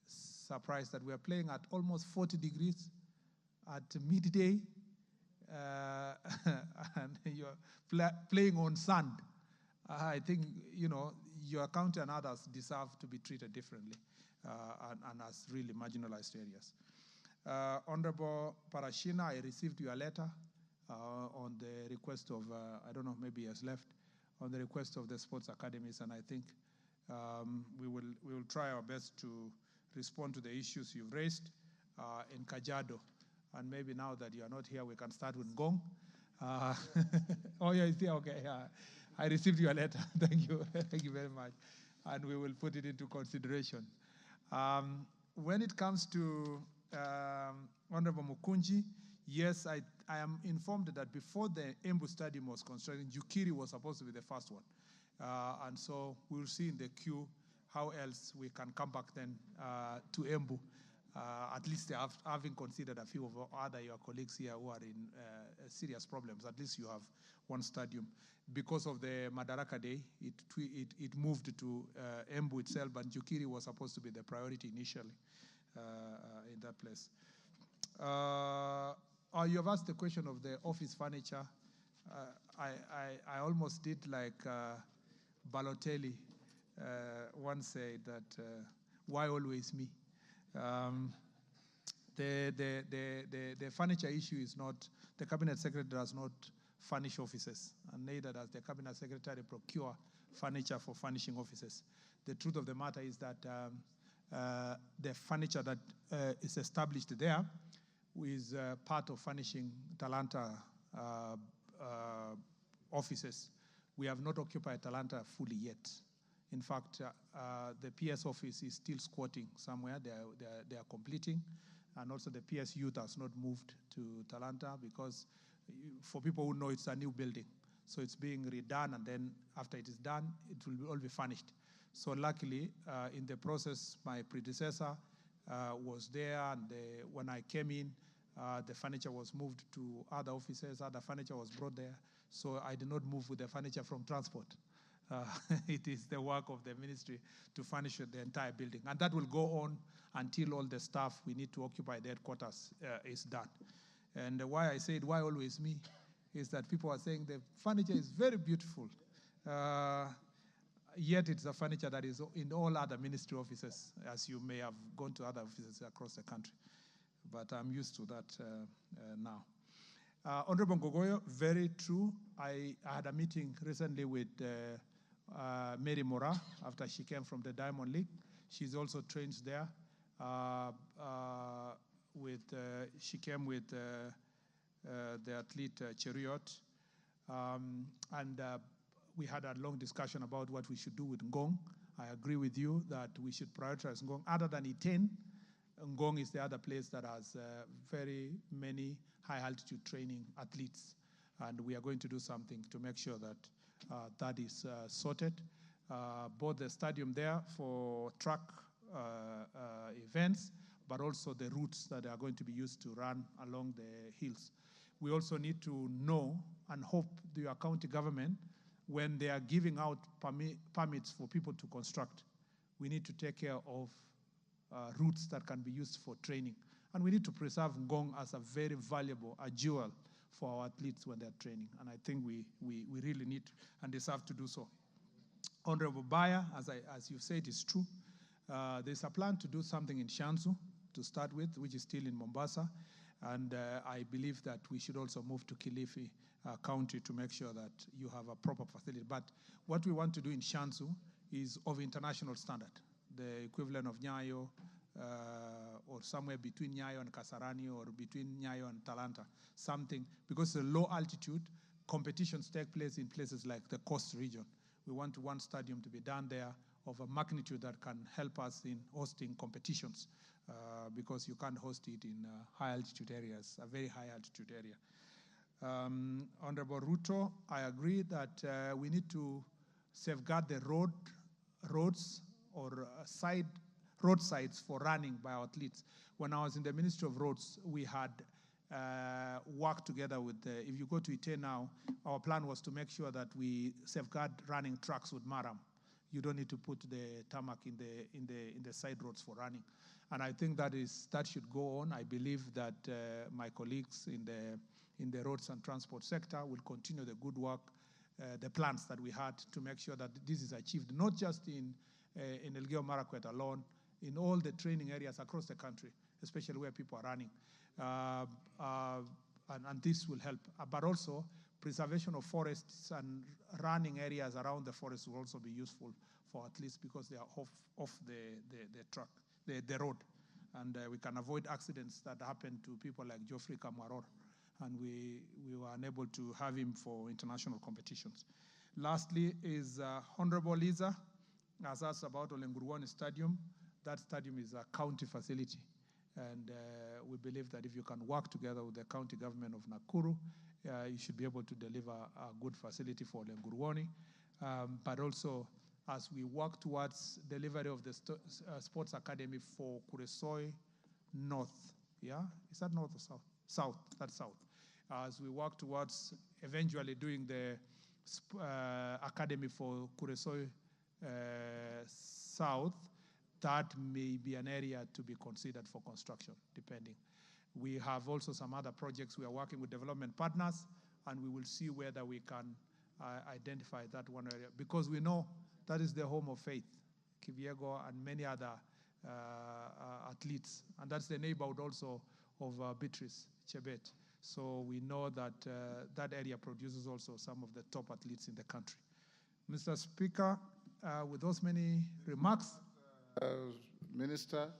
surprised that we were playing at almost 40 degrees at midday, and you're playing on sand. I think, your county and others deserve to be treated differently and as really marginalized areas. Honorable Parashina, I received your letter on the request of, I don't know, maybe he has left, on the request of the sports academies, and I think we will try our best to respond to the issues you've raised in Kajiado. And maybe now that you are not here, we can start with Ngong. Oh, yeah, it's here, okay. I received your letter. Thank you. Thank you very much. And we will put it into consideration. When it comes to Honorable Mukunji, yes, I am informed that before the Embu Stadium was constructed, Jukiri was supposed to be the first one. And so we'll see in the queue how else we can come back then to Embu. At least having considered a few of other your colleagues here who are in serious problems, at least you have one stadium. Because of the Madaraka Day, it moved to Embu itself, but Jukiri was supposed to be the priority initially in that place. You have asked the question of the office furniture. I almost did like Balotelli once said that, why always me? The furniture issue is not, the cabinet secretary does not furnish offices, and neither does the cabinet secretary procure furniture for furnishing offices. The truth of the matter is that the furniture that is established there is part of furnishing Talanta offices. We have not occupied Talanta fully yet. In fact, the PS office is still squatting somewhere. They are completing. And also the PS youth has not moved to Talanta because for people who know, it's a new building. So it's being redone, and then after it is done, it will all be furnished. So luckily, in the process, my predecessor was there, and when I came in, the furniture was moved to other offices, other furniture was brought there. So I did not move with the furniture from transport. It is the work of the ministry to furnish the entire building. And that will go on until all the staff we need to occupy the headquarters is done. And why I said, why always me, is that people are saying the furniture is very beautiful. Yet it's a furniture that is in all other ministry offices, as you may have gone to other offices across the country. But I'm used to that now. Honorable Ngogoyo, very true. I had a meeting recently with Mary Mora after she came from the Diamond League. She's also trained there. She came with the athlete Cheriot. And we had a long discussion about what we should do with Ngong. I agree with you that we should prioritize Ngong. Other than Iten, Ngong is the other place that has very many high-altitude training athletes. And we are going to do something to make sure that that is sorted. Both the stadium there for track events, but also the routes that are going to be used to run along the hills. We also need to know and hope the county government, when they are giving out permits for people to construct, we need to take care of routes that can be used for training. And we need to preserve Ngong as a very valuable, a jewel for our athletes when they're training. And I think we really need and deserve to do so. Honorable Bayer, as you said, is true. There's a plan to do something in Shanzu to start with, which is still in Mombasa. And I believe that we should also move to Kilifi County to make sure that you have a proper facility. But what we want to do in Shanzu is of international standard, the equivalent of Nyayo, or somewhere between Nyayo and Kasarani, or between Nyayo and Talanta, something, because the low altitude competitions take place in places like the coast region. We want one stadium to be done there of a magnitude that can help us in hosting competitions, because you can't host it in high altitude areas, a very high altitude area. Honorable Ruto, I agree that we need to safeguard the roads or roadsides for running by our athletes. When I was in the Ministry of Roads, we had worked together with, if you go to Ite now, our plan was to make sure that we safeguard running tracks with Maram. You don't need to put the tarmac in the side roads for running. And I think that should go on. I believe that my colleagues in the roads and transport sector will continue the good work, the plans that we had to make sure that this is achieved, not just in Elgeyo Marakwet alone, in all the training areas across the country, especially where people are running. And this will help. But also, preservation of forests and running areas around the forest will also be useful for athletes because they are off the road. And we can avoid accidents that happen to people like Geoffrey Kamwaror. And we were unable to have him for international competitions. Lastly is Honorable Liza has asked about Olenguruwani Stadium. That stadium is a county facility. And we believe that if you can work together with the county government of Nakuru, you should be able to deliver a good facility for Olenguruwani. But also, as we work towards delivery of the sports academy for Kuresoi North, yeah? Is that north or south? South, that's south. As we work towards eventually doing the academy for Kuresoi South, that may be an area to be considered for construction, depending. We have also some other projects we are working with development partners, and we will see whether we can identify that one area, because we know that is the home of Faith, Kiviego, and many other athletes, and that's the neighborhood also of Beatrice, Chebet. So we know that that area produces also some of the top athletes in the country. Mr. Speaker, with those many remarks. Minister,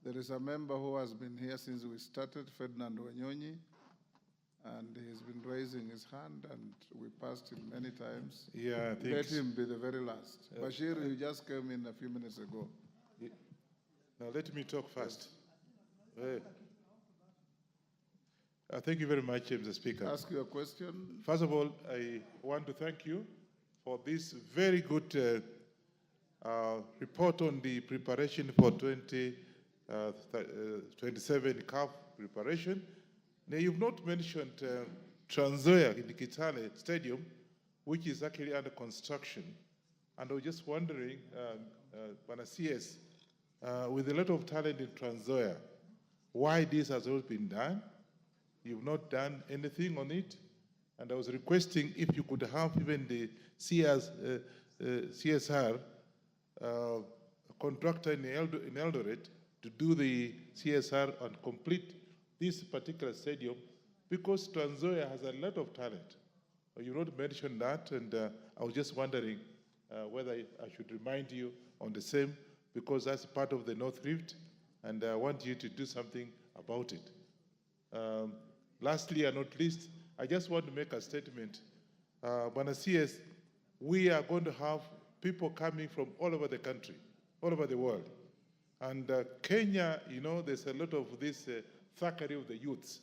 there is a member who has been here since we started, Ferdinand Wanyonyi, and he's been raising his hand, and we passed him many times. Yeah, Let him be the very last. Bashir, you just came in a few minutes ago. Now let me talk first. Thank you very much, Mr. Speaker. Ask your question. First of all, I want to thank you for this very good report on the preparation for 2027 CAF preparation. Now, you've not mentioned Trans Nzoia in the Kitale Stadium, which is actually under construction. And I was just wondering, Bwana CS, with a lot of talent in Trans Nzoia, why this has not been done? You've not done anything on it. And I was requesting if you could have even the CSR contractor in Eldoret to do the CSR and complete this particular stadium, because Trans Nzoia has a lot of talent. You not mentioned that, and I was just wondering whether I should remind you on the same, because that's part of the North Rift, and I want you to do something about it. Lastly and not least, I just want to make a statement. Bwana CS, we are going to have people coming from all over the country, all over the world. And Kenya, you know, there's a lot of this thuggery of the youths.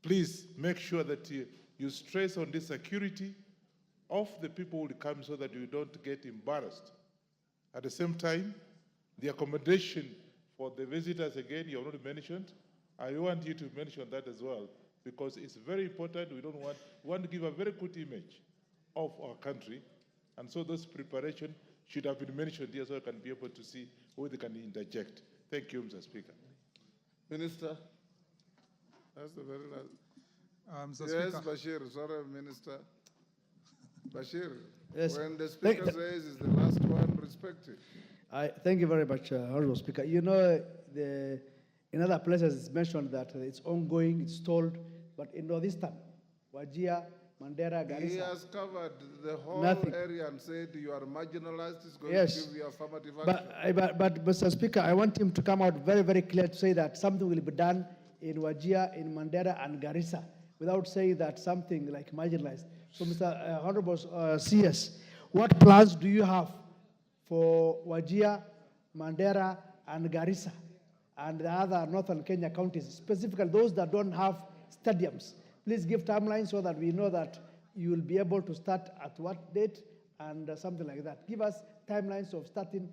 Please make sure that you stress on the security of the people who come so that you don't get embarrassed. At the same time, the accommodation for the visitors, again, you have not mentioned. I want you to mention that as well, because it's very important. We want to give a very good image of our country. And so those preparations should have been mentioned here so I can be able to see who they can interject. Thank you, Mr. Speaker. Minister, that's the very last. Mr. Yes, Speaker. Bashir, sorry, Minister. Bashir, Yes. when the Speaker says is the last one, respect it. Thank you very much, Honorable Speaker. You know, in other places it's mentioned that it's ongoing, it's stalled, but in Northeastern, Wajir, Mandera, Garissa. He has covered the whole Nothing. area and said you are marginalized. He's going Yes. to give you affirmative action. But Mr. Speaker, I want him to come out very, very clear to say that something will be done in Wajir, in Mandera, and Garissa, without saying that something like marginalized. So, Mr. Honorable CS, what plans do you have for Wajir, Mandera, and Garissa, and the other northern Kenya counties, specifically those that don't have stadiums? Please give timelines so that we know that you will be able to start at what date and something like that. Give us timelines of starting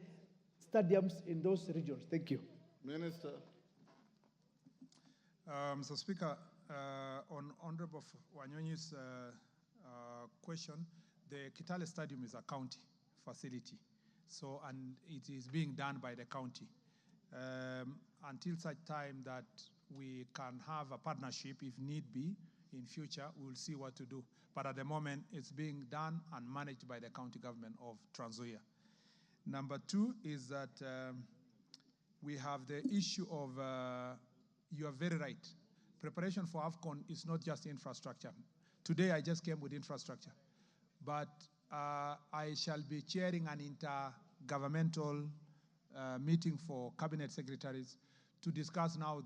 stadiums in those regions. Thank you. Minister. Mr. Speaker, on Honorable Wanyonyi's question, the Kitale Stadium is a county facility, so and it is being done by the county. Until such time that we can have a partnership, if need be, in future, we will see what to do. But at the moment, it's being done and managed by the county government of Trans Nzoia. Number two is that we have the issue of, you are very right, preparation for AFCON is not just infrastructure. Today I just came with infrastructure, but I shall be chairing an intergovernmental meeting for cabinet secretaries to discuss now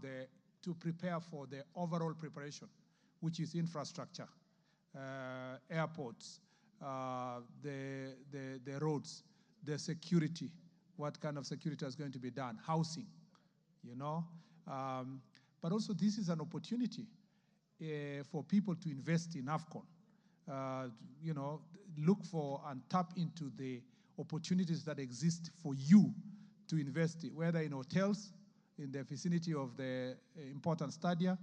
to prepare for the overall preparation, which is infrastructure, airports, the roads, the security, what kind of security is going to be done, housing, you know. But also this is an opportunity for people to invest in AFCON. You know, look for and tap into the opportunities that exist for you to invest in, whether in hotels, in the vicinity of the important stadia,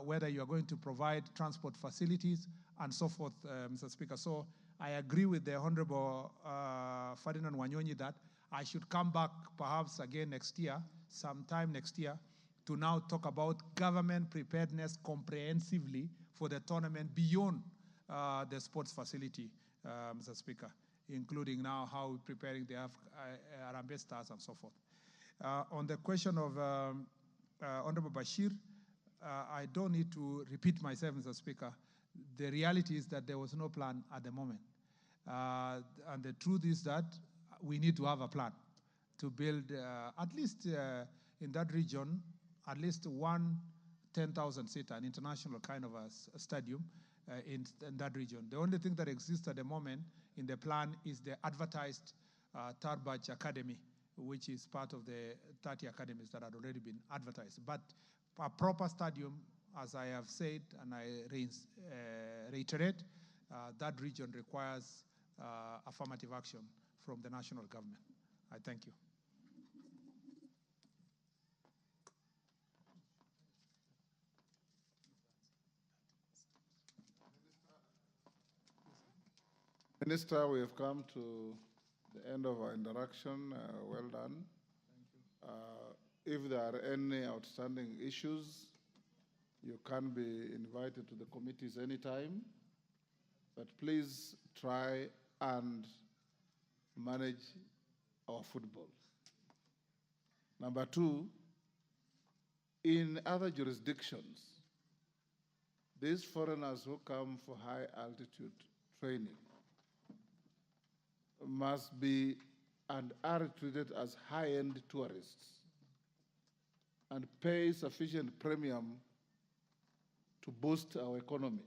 whether you are going to provide transport facilities and so forth, Mr. Speaker. So I agree with the Honorable Ferdinand Wanyonyi that I should come back perhaps again next year, sometime next year, to now talk about government preparedness comprehensively for the tournament beyond the sports facility, Mr. Speaker, including now how we're preparing the Harambee Stars and so forth. On the question of Honorable Bashir, I don't need to repeat myself, Mr. Speaker. The reality is that there was no plan at the moment. And the truth is that we need to have a plan to build, at least in that region, at least one 10,000-seater, an international kind of a stadium in that region. The only thing that exists at the moment in the plan is the advertised Tarbaj Academy, which is part of the 30 academies that had already been advertised. But a proper stadium, as I have said, and I reiterate, that region requires affirmative action from the national government. I thank you. Minister, we have come to the end of our interaction. Well done. If there are any outstanding issues, you can be invited to the committees anytime, but please try and manage our football. Number two, in other jurisdictions, these foreigners who come for high altitude training must be and are treated as high-end tourists and pay sufficient premium to boost our economy.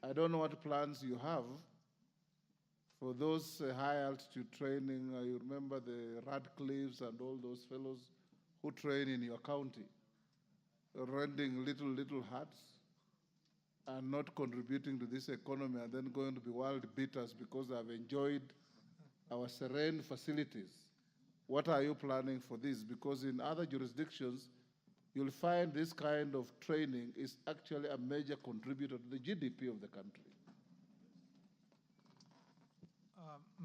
I don't know what plans you have for those high-altitude training. You remember the Radcliffes and all those fellows who train in your county, renting little huts and not contributing to this economy, and then going to be world beaters because they have enjoyed our serene facilities. What are you planning for this? Because in other jurisdictions, you'll find this kind of training is actually a major contributor to the GDP of the country.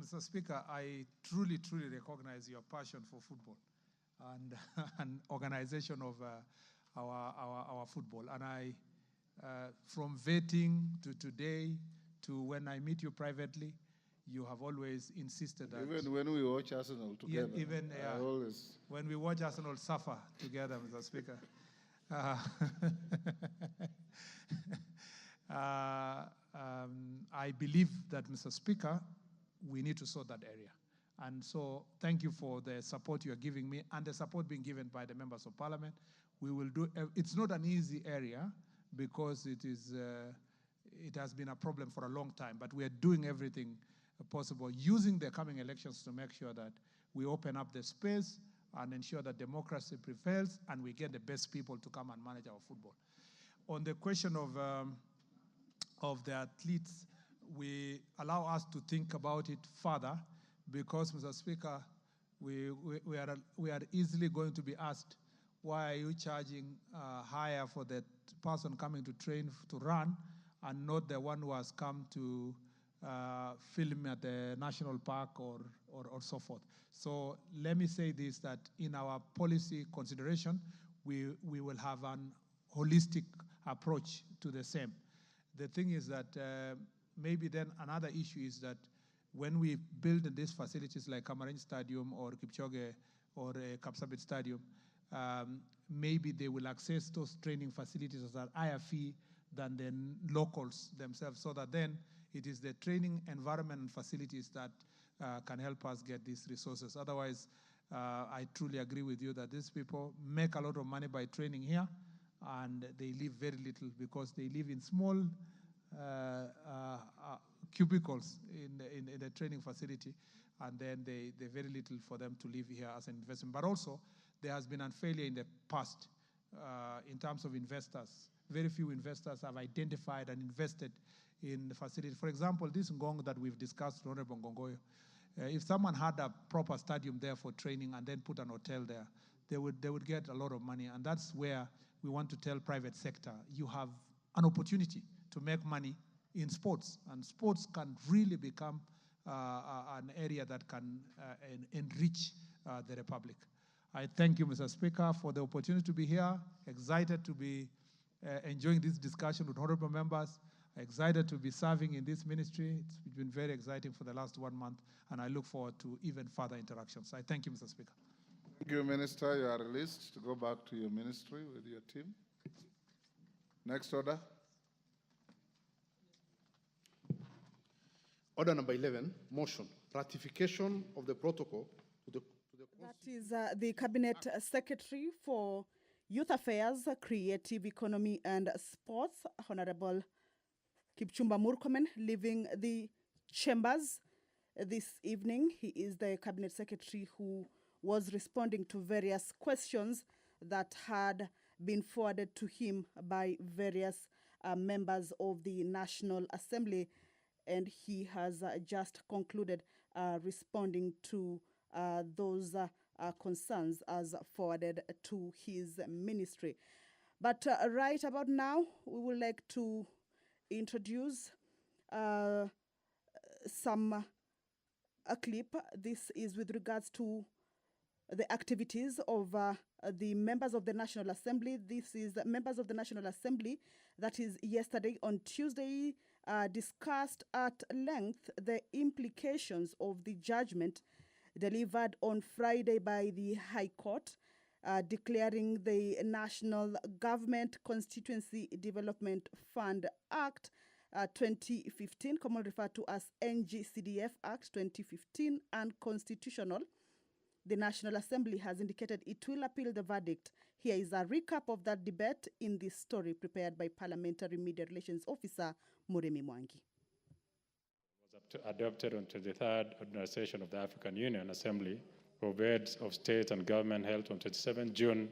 Mr. Speaker, I truly recognize your passion for football and organization of our football. And I, from vetting to today to when I meet you privately, you have always insisted that... Even when we watch Arsenal together. Yeah, even always... when we watch Arsenal suffer together, Mr. Speaker. I believe that, Mr. Speaker, we need to sort that area. And so thank you for the support you are giving me and the support being given by the members of parliament. We will do, it's not an easy area because it has been a problem for a long time, but we are doing everything possible, using the coming elections to make sure that we open up the space and ensure that democracy prevails and we get the best people to come and manage our football. On the question of the athletes, we allow us to think about it further because, Mr. Speaker, we are easily going to be asked, why are you charging higher for that person coming to train to run and not the one who has come to film at the national park or so forth. So let me say this, that in our policy consideration, we will have an holistic approach to the same. The thing is that maybe then another issue is that when we build these facilities like Kamaranj Stadium or Kipchoge or Kapsabet Stadium, maybe they will access those training facilities at a higher fee than the locals themselves, so that then it is the training environment and facilities that can help us get these resources. Otherwise, I truly agree with you that these people make a lot of money by training here, and they live very little because they live in small cubicles in the training facility, and then they very little for them to live here as an investment. But also, there has been a failure in the past in terms of investors. Very few investors have identified and invested in the facility. For example, this Ngong that we've discussed, Honorable Ngongoyo, if someone had a proper stadium there for training and then put an hotel there, they would get a lot of money. And that's where we want to tell private sector, you have an opportunity to make money in sports, and sports can really become an area that can enrich the Republic. I thank you, Mr. Speaker, for the opportunity to be here. Excited to be enjoying this discussion with honorable members. Excited to be serving in this ministry. It's been very exciting for the last 1 month, and I look forward to even further interactions. I thank you, Mr. Speaker. Thank you, Minister. You are released to go back to your ministry with your team. Next order. Order number 11, motion, ratification of the protocol to the That is the Cabinet Secretary for Youth Affairs, Creative Economy and Sports, Honorable Kipchumba Murkomen, leaving the chambers this evening. He is the Cabinet Secretary who was responding to various questions that had been forwarded to him by various members of the National Assembly, and he has just concluded responding to those concerns as forwarded to his ministry. But right about now, we would like to introduce a clip. This is with regards to the activities of the members of the National Assembly. This is members of the National Assembly that is yesterday on Tuesday discussed at length the implications of the judgment delivered on Friday by the High Court declaring the National Government Constituency Development Fund Act 2015, commonly referred to as NGCDF Act 2015, unconstitutional. The National Assembly has indicated it will appeal the verdict. Here is a recap of that debate in this story prepared by Parliamentary Media Relations Officer Muremi Mwangi. Was adopted on 23rd ordinary session of the African Union Assembly of Heads of State and Government held on 27 June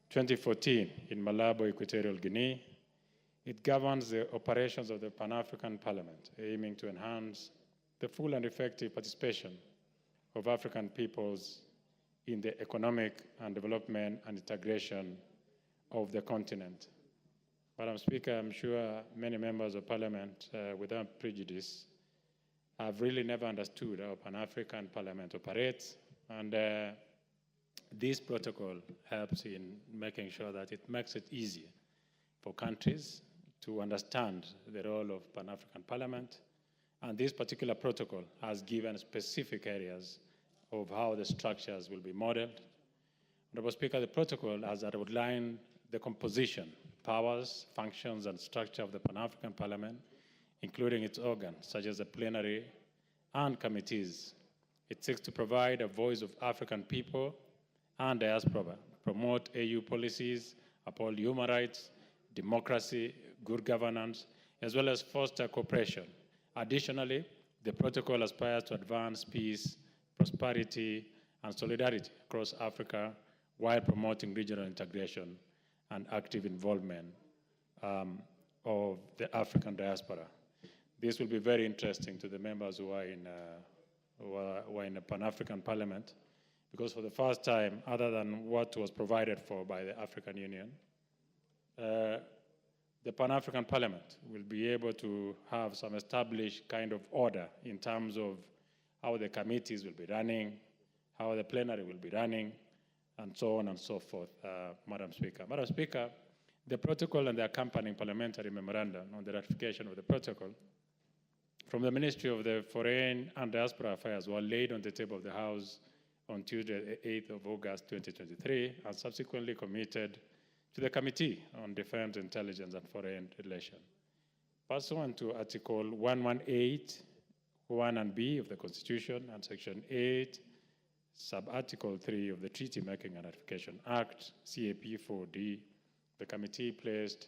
2014 in Malabo, Equatorial Guinea. It governs the operations of the Pan-African Parliament, aiming to enhance the full and effective participation of African peoples in the economic and development and integration of the continent. Madam Speaker, I'm sure many members of Parliament, without prejudice, have really never understood how Pan-African Parliament operates, and this protocol helps in making sure that it makes it easier for countries to understand the role of Pan-African Parliament. And this particular protocol has given specific areas of how the structures will be modeled. Honorable Speaker, the protocol has outlined the composition, powers, functions, and structure of the Pan-African Parliament, including its organs, such as the plenary and committees. It seeks to provide a voice of African people and diaspora, promote AU policies, uphold human rights, democracy, good governance, as well as foster cooperation. Additionally, the protocol aspires to advance peace, prosperity, and solidarity across Africa while promoting regional integration and active involvement of the African diaspora. This will be very interesting to the members who are in a Pan-African Parliament, because for the first time, other than what was provided for by the African Union, the Pan-African Parliament will be able to have some established kind of order in terms of how the committees will be running, how the plenary will be running, and so on and so forth, Madam Speaker. Madam Speaker, the protocol and the accompanying parliamentary memorandum on the ratification of the protocol from the Ministry of the Foreign and Diaspora Affairs were laid on the table of the House on Tuesday, the 8th of August, 2023, and subsequently committed to the Committee on Defense, Intelligence, and Foreign Relations. Pursuant to Article 118, 1 and B of the Constitution and Section 8, Sub-Article 3 of the Treaty Making and Ratification Act, CAP 4D, the committee placed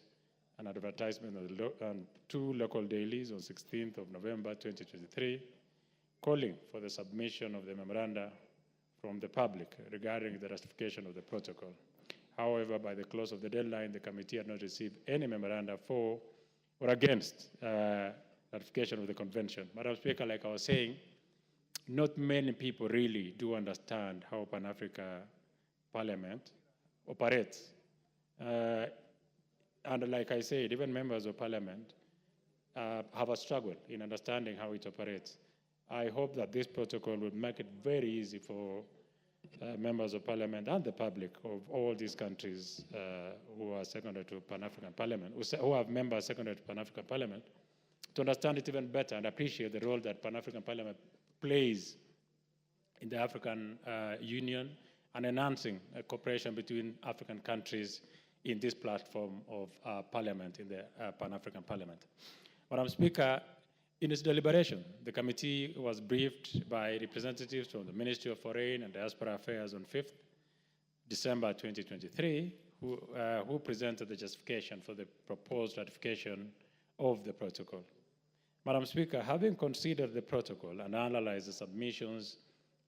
an advertisement on 2 local dailies on 16th of November 2023, calling for the submission of the memoranda from the public regarding the ratification of the protocol. However, by the close of the deadline, the committee had not received any memoranda for or against ratification of the convention. Madam Speaker, like I was saying, not many people really do understand how Pan-Africa Parliament operates. And like I said, even members of Parliament have a struggle in understanding how it operates. I hope that this protocol will make it very easy for members of Parliament and the public of all these countries who are secondary to Pan-African Parliament, who have members secondary to Pan-African Parliament, to understand it even better and appreciate the role that Pan-African Parliament plays in the African Union and enhancing cooperation between African countries in this platform of Parliament, in the Pan-African Parliament. Madam Speaker, in its deliberation, the committee was briefed by representatives from the Ministry of Foreign and Diaspora Affairs on 5th December 2023, who presented the justification for the proposed ratification of the protocol. Madam Speaker, having considered the protocol and analyzed the submissions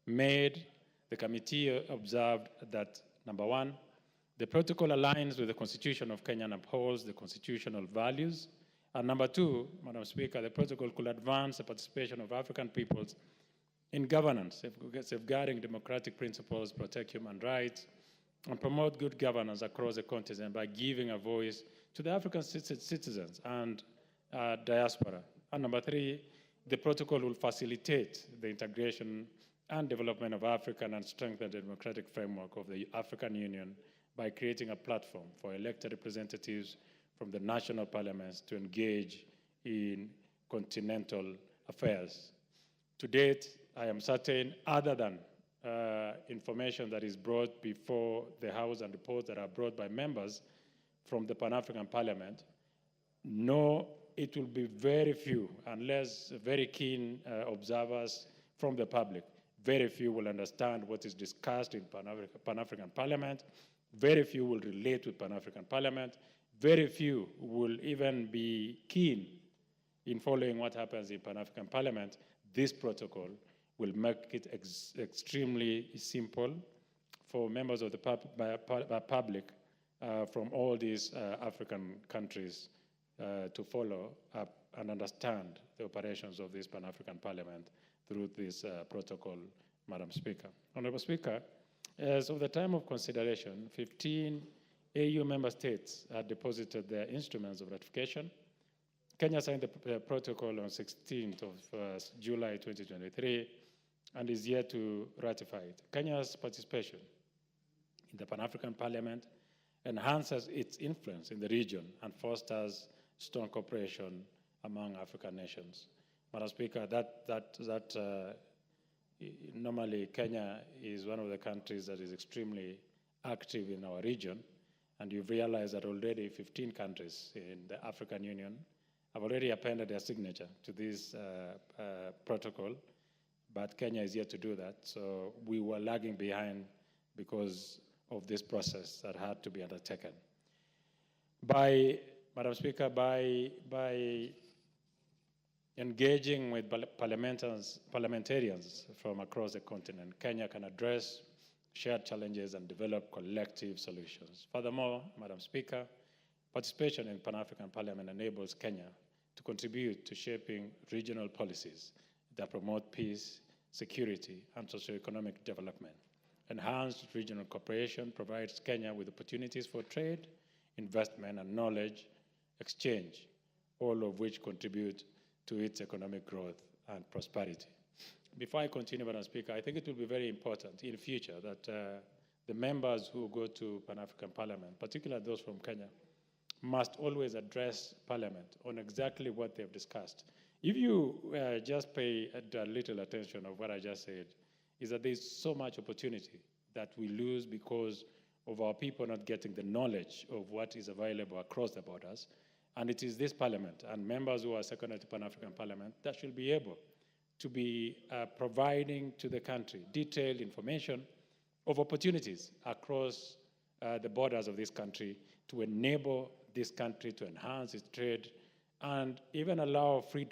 made, the committee observed that, number 1, the protocol aligns with the Constitution of Kenya and upholds the constitutional values. And number 2, Madam Speaker, the protocol could advance the participation of African peoples in governance, safeguarding democratic principles, protect human rights, and promote good governance across the continent by giving a voice to the African citizens and diaspora. And number 3, the protocol will facilitate the integration and development of African and strengthen the democratic framework of the African Union by creating a platform for elected representatives from the national parliaments to engage in continental affairs. To date, I am certain, other than information that is brought before the House and reports that are brought by members from the Pan-African Parliament, no, it will be very few, unless very keen observers from the public, very few will understand what is discussed in Pan-African Parliament, very few will relate with Pan-African Parliament, very few will even be keen in following what happens in Pan-African Parliament. This protocol will make it extremely simple for members of the public from all these African countries to follow up and understand the operations of this Pan-African Parliament through this protocol, Madam Speaker. Honorable Speaker, as of the time of consideration, 15 AU member states had deposited their instruments of ratification. Kenya signed the protocol on 16th of July 2023 and is yet to ratify it. Kenya's participation in the Pan-African Parliament enhances its influence in the region and fosters strong cooperation among African nations. Madam Speaker, normally Kenya is one of the countries that is extremely active in our region, and you've realized that already 15 countries in the African Union have already appended their signature to this protocol, but Kenya is yet to do that. So we were lagging behind because of this process that had to be undertaken. Madam Speaker, by engaging with parliamentarians from across the continent, Kenya can address shared challenges and develop collective solutions. Furthermore, Madam Speaker, participation in Pan-African Parliament enables Kenya to contribute to shaping regional policies that promote peace, security, and socioeconomic development. Enhanced regional cooperation provides Kenya with opportunities for trade, investment, and knowledge exchange, all of which contribute to its economic growth and prosperity. Before I continue, Madam Speaker, I think it will be very important in future that the members who go to Pan-African Parliament, particularly those from Kenya, must always address Parliament on exactly what they've discussed. If you just pay a little attention of what I just said, is that there's so much opportunity that we lose because of our people not getting the knowledge of what is available across the borders. And it is this Parliament and members who are secondary to Pan-African Parliament that should be able to be providing to the country detailed information of opportunities across the borders of this country to enable this country to enhance its trade and even allow free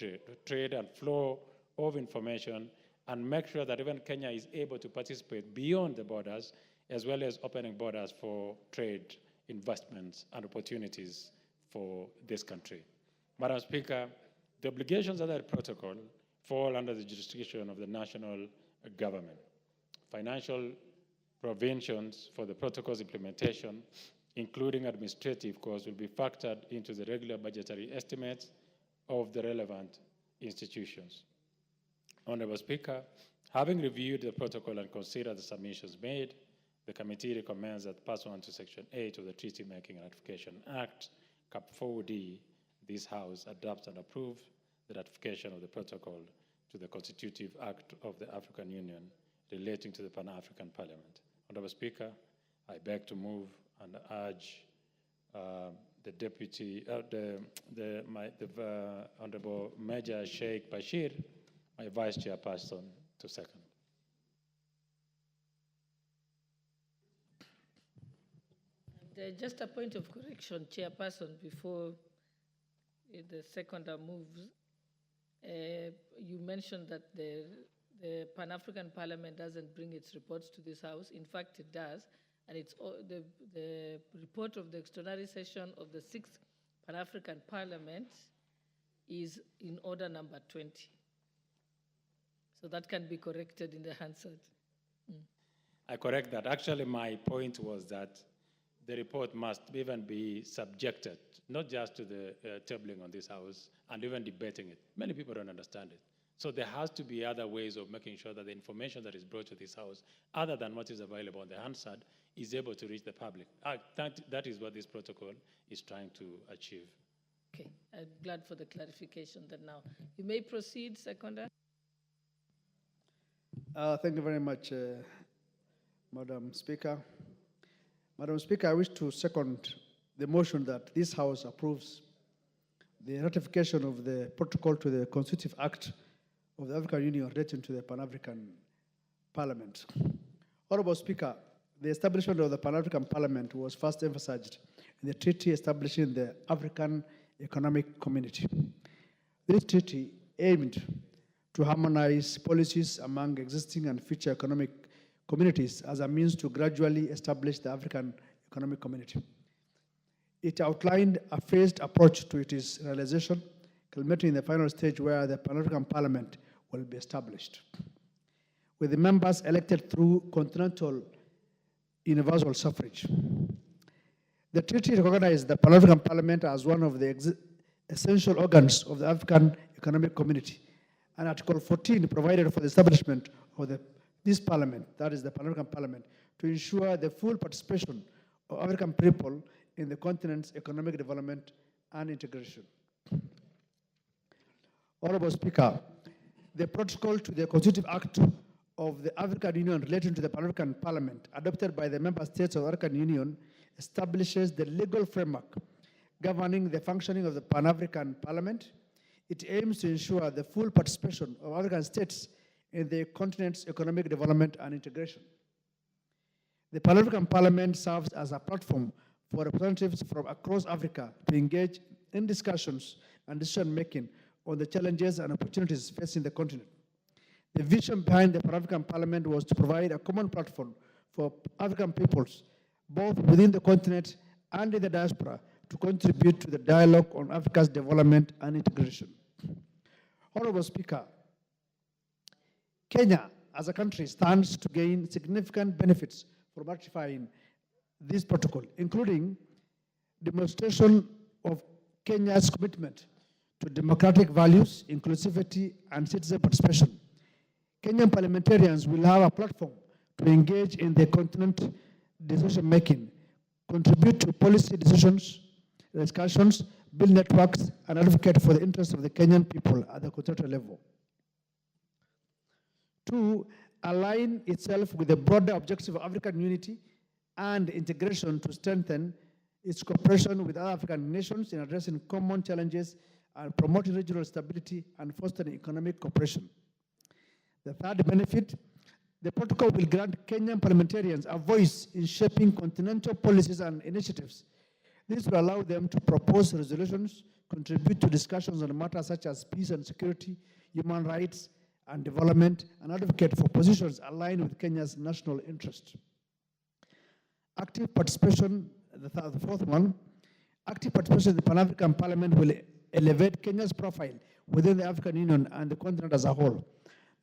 trade and flow of information, and make sure that even Kenya is able to participate beyond the borders, as well as opening borders for trade, investments, and opportunities for this country. Madam Speaker, the obligations of that protocol fall under the jurisdiction of the national government. Financial provisions for the protocol's implementation, including administrative costs, will be factored into the regular budgetary estimates of the relevant institutions. Honorable Speaker, having reviewed the protocol and considered the submissions made, the committee recommends that pursuant to Section 8 of the Treaty Making and Ratification Act, Cap 4D, this House adopts and approves the ratification of the protocol to the Constitutive Act of the African Union relating to the Pan-African Parliament. Honorable Speaker, I beg to move and urge the Deputy, Honorable Major Sheikh Bashir, my Vice Chairperson, to second. And, just a point of correction, Chairperson, before the seconder moves. You mentioned that the Pan-African Parliament doesn't bring its reports to this House. In fact, it does. And it's the report of the extraordinary session of the 6th Pan-African Parliament is in order number 20. So that can be corrected in the Hansard. I correct that. Actually, my point was that the report must even be subjected, not just to the tabling on this House and even debating it. Many people don't understand it. So there has to be other ways of making sure that the information that is brought to this House, other than what is available on the Hansard, is able to reach the public. That is what this protocol is trying to achieve. Okay, I'm glad for the clarification that now. You may proceed, seconder. Thank you very much, Madam Speaker. Madam Speaker, I wish to second the motion that this House approves the ratification of the protocol to the Constitutive Act of the African Union relating to the Pan-African Parliament. Honorable Speaker, the establishment of the Pan-African Parliament was first emphasized in the treaty establishing the African Economic Community. This treaty aimed to harmonize policies among existing and future economic communities as a means to gradually establish the African Economic Community. It outlined a phased approach to its realization, culminating in the final stage where the Pan-African Parliament will be established, with the members elected through continental universal suffrage. The treaty recognized the Pan-African Parliament as one of the essential organs of the African Economic Community, and Article 14 provided for the establishment of this Parliament, that is the Pan-African Parliament, to ensure the full participation of African people in the continent's economic development and integration. Honorable Speaker, the protocol to the Constitutive Act of the African Union relating to the Pan-African Parliament, adopted by the member states of the African Union, establishes the legal framework governing the functioning of the Pan-African Parliament. It aims to ensure the full participation of African states in the continent's economic development and integration. The Pan-African Parliament serves as a platform for representatives from across Africa to engage in discussions and decision-making on the challenges and opportunities facing the continent. The vision behind the Pan-African Parliament was to provide a common platform for African peoples, both within the continent and in the diaspora, to contribute to the dialogue on Africa's development and integration. Honorable Speaker, Kenya as a country stands to gain significant benefits from ratifying this protocol, including demonstration of Kenya's commitment to democratic values, inclusivity, and citizen participation. Kenyan parliamentarians will have a platform to engage in the continent decision-making, contribute to policy decisions, discussions, build networks, and advocate for the interests of the Kenyan people at the continental level. 2, align itself with the broader objective of African unity and integration to strengthen its cooperation with other African nations in addressing common challenges and promoting regional stability and fostering economic cooperation. The third benefit, the protocol will grant Kenyan parliamentarians a voice in shaping continental policies and initiatives. This will allow them to propose resolutions, contribute to discussions on matters such as peace and security, human rights and development, and advocate for positions aligned with Kenya's national interest. Active participation, the fourth one, active participation in the Pan-African Parliament will elevate Kenya's profile within the African Union and the continent as a whole.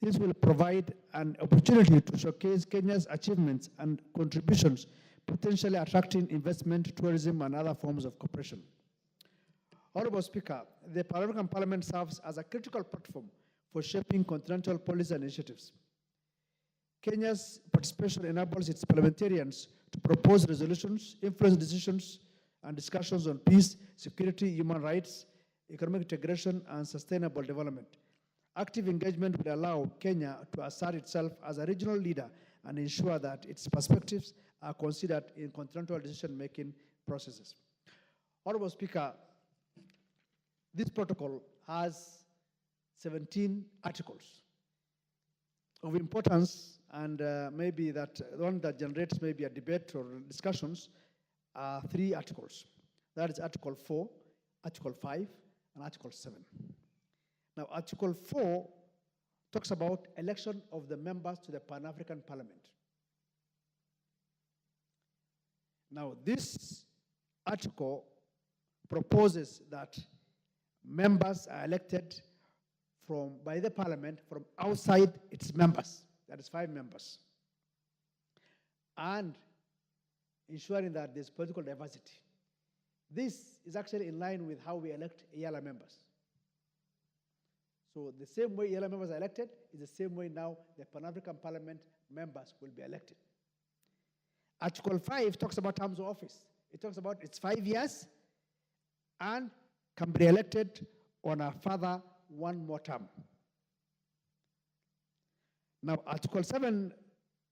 This will provide an opportunity to showcase Kenya's achievements and contributions, potentially attracting investment, tourism, and other forms of cooperation. Honorable Speaker, the Pan-African Parliament serves as a critical platform for shaping continental policy and initiatives. Kenya's participation enables its parliamentarians to propose resolutions, influence decisions, and discussions on peace, security, human rights, economic integration, and sustainable development. Active engagement will allow Kenya to assert itself as a regional leader and ensure that its perspectives are considered in continental decision-making processes. Honorable Speaker, this protocol has 17 articles. Of importance, and maybe that one that generates maybe a debate or discussions, are 3 articles. That is Article 4, Article 5, and Article 7. Now, Article 4 talks about election of the members to the Pan-African Parliament. Now, this article proposes that members are elected by the Parliament from outside its members, that is 5 members, and ensuring that there's political diversity. This is actually in line with how we elect EALA members. So the same way EALA members are elected is the same way now the Pan-African Parliament members will be elected. Article 5 talks about terms of office. It talks about it's 5 years and can be elected on a further 1 more term. Now, Article 7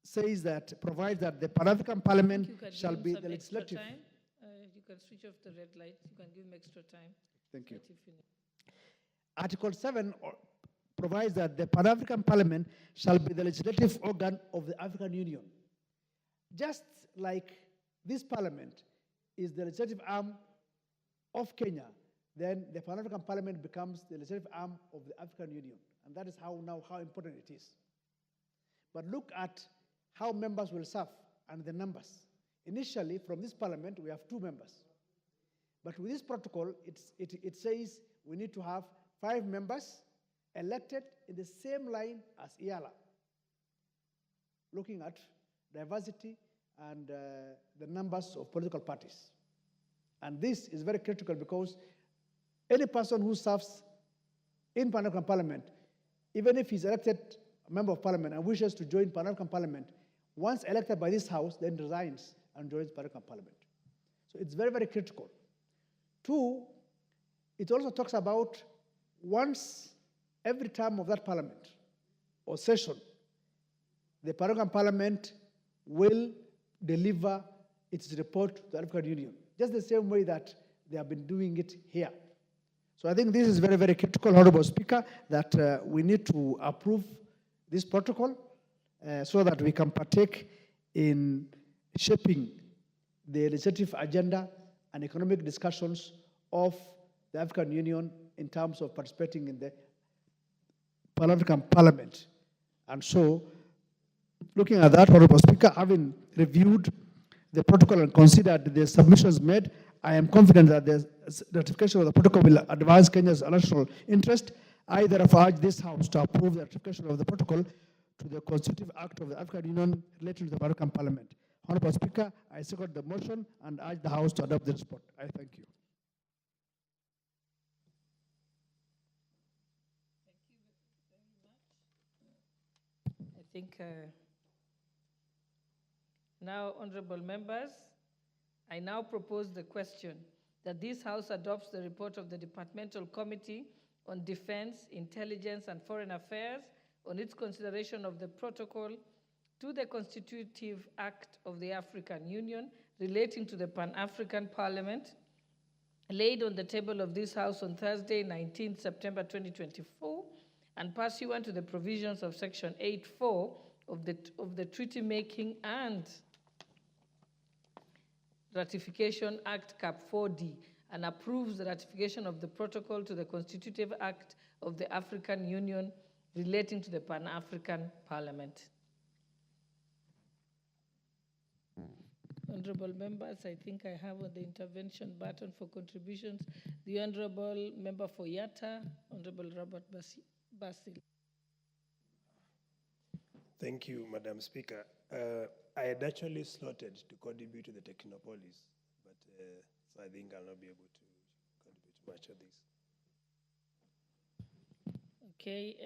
says that, provides that the Pan-African Parliament shall be the legislative. You can switch off the red light. You can give him extra time. Thank you. Article 7 provides that the Pan-African Parliament shall be the legislative organ of the African Union. Just like this Parliament is the legislative arm of Kenya, then the Pan-African Parliament becomes the legislative arm of the African Union. And that is how important it is. But look at how members will serve and the numbers. Initially, from this Parliament, we have 2 members. But with this protocol, it says we need to have 5 members elected in the same line as EALA, looking at diversity and the numbers of political parties. And this is very critical because any person who serves in Pan-African Parliament, even if he's elected a member of Parliament and wishes to join Pan-African Parliament, once elected by this House, then resigns and joins Pan-African Parliament. So it's very, very critical. 2, it also talks about once every term of that Parliament or session, the Pan-African Parliament will deliver its report to the African Union, just the same way that they have been doing it here. So I think this is very, very critical, Honorable Speaker, that we need to approve this protocol so that we can partake in shaping the legislative agenda and economic discussions of the African Union in terms of participating in the Pan-African Parliament. And so, looking at that, Honorable Speaker, having reviewed the protocol and considered the submissions made, I am confident that the ratification of the protocol will advance Kenya's national interest. I therefore urge this House to approve the ratification of the protocol to the Constitutive Act of the African Union relating to the Pan-African Parliament. Honorable Speaker, I second the motion and urge the House to adopt this report. I thank you. I think now, honorable members, I now propose the question that this House adopts the report of the Departmental Committee on Defense, Intelligence, and Foreign Affairs on its consideration of the protocol to the Constitutive Act of the African Union relating to the Pan-African Parliament, laid on the table of this House on Thursday, 19th September 2024, and pursuant to the provisions of Section 8.4 of the Treaty Making and Ratification Act Cap 4D, and approves the ratification of the protocol to the Constitutive Act of the African Union relating to the Pan-African Parliament. Honorable members, I think I have on the intervention button for contributions the Honorable Member for Yatta, Honorable Robert Basil. Thank you, Madam Speaker. I had actually slotted to contribute to the Technopolis, but so I think I'll not be able to contribute much of this. Okay,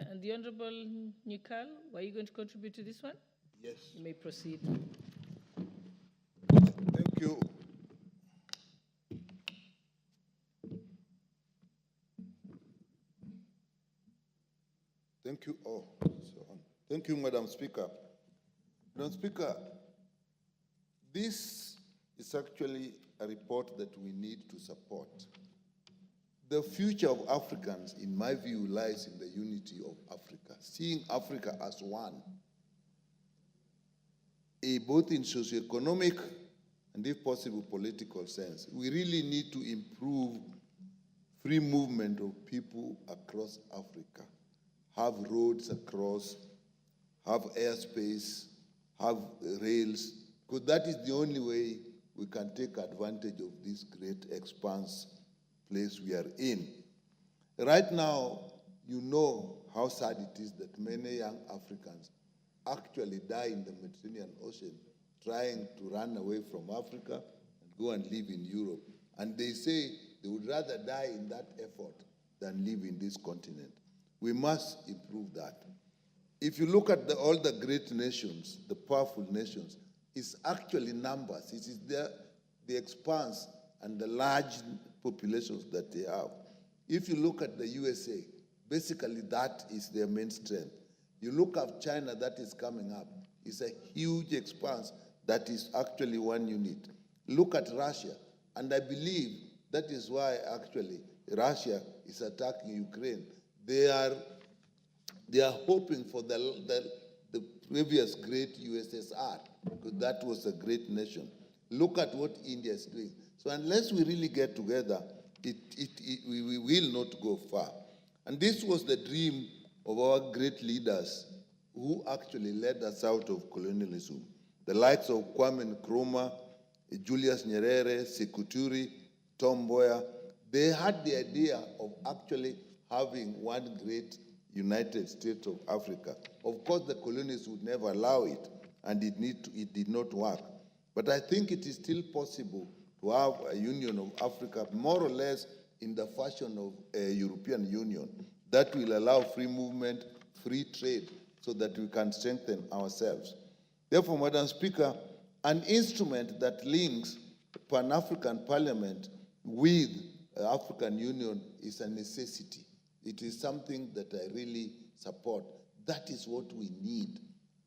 and the Honorable Nikal, were you going to contribute to this one? Yes. You may proceed. Thank you. Thank you all. Thank you, Madam Speaker. Madam Speaker, this is actually a report that we need to support. The future of Africans, in my view, lies in the unity of Africa, seeing Africa as one, both in socioeconomic and, if possible, political sense. We really need to improve free movement of people across Africa, have roads across, have airspace, have rails, because that is the only way we can take advantage of this great expanse place we are in. Right now, you know how sad it is that many young Africans actually die in the Mediterranean Ocean trying to run away from Africa and go and live in Europe. And they say they would rather die in that effort than live in this continent. We must improve that. If you look at all the great nations, the powerful nations, it's actually numbers. It is the expanse and the large populations that they have. If you look at the USA, basically that is their main strength. You look at China, that is coming up. It's a huge expanse that is actually one unit. Look at Russia, and I believe that is why actually Russia is attacking Ukraine. They are hoping for the previous great USSR, because that was a great nation. Look at what India is doing. So unless we really get together, we will not go far. And this was the dream of our great leaders who actually led us out of colonialism. The likes of Kwame Nkrumah, Julius Nyerere, Sekou Toure, Tom Mboya, they had the idea of actually having one great United States of Africa. Of course, the colonists would never allow it, and it did not work. But I think it is still possible to have a Union of Africa, more or less in the fashion of a European Union, that will allow free movement, free trade, so that we can strengthen ourselves. Therefore, Madam Speaker, an instrument that links the Pan-African Parliament with the African Union is a necessity. It is something that I really support. That is what we need.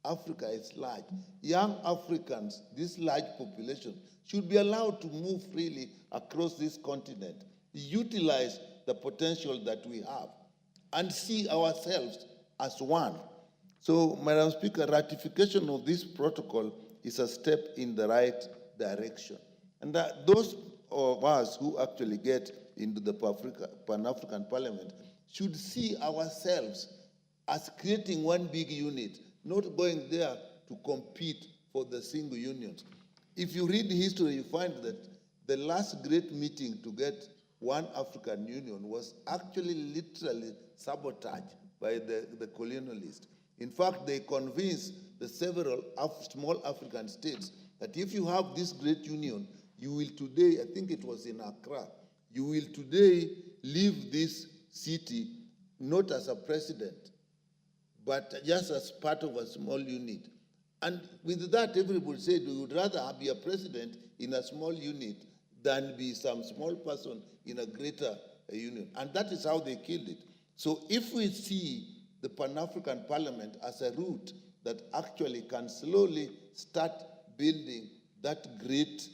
Africa is large. Young Africans, this large population, should be allowed to move freely across this continent, utilize the potential that we have, and see ourselves as one. So, Madam Speaker, ratification of this protocol is a step in the right direction. And those of us who actually get into the Pan-African Parliament should see ourselves as creating one big unit, not going there to compete for the single unions. If you read history, you find that the last great meeting to get one African Union was actually literally sabotaged by the colonialists. In fact, they convinced the several small African states that if you have this great union, you will today, I think it was in Accra, you will today leave this city not as a president, but just as part of a small unit. And with that, everybody said we would rather be a president in a small unit than be some small person in a greater union. And that is how they killed it. So if we see the Pan-African Parliament as a route that actually can slowly start building that great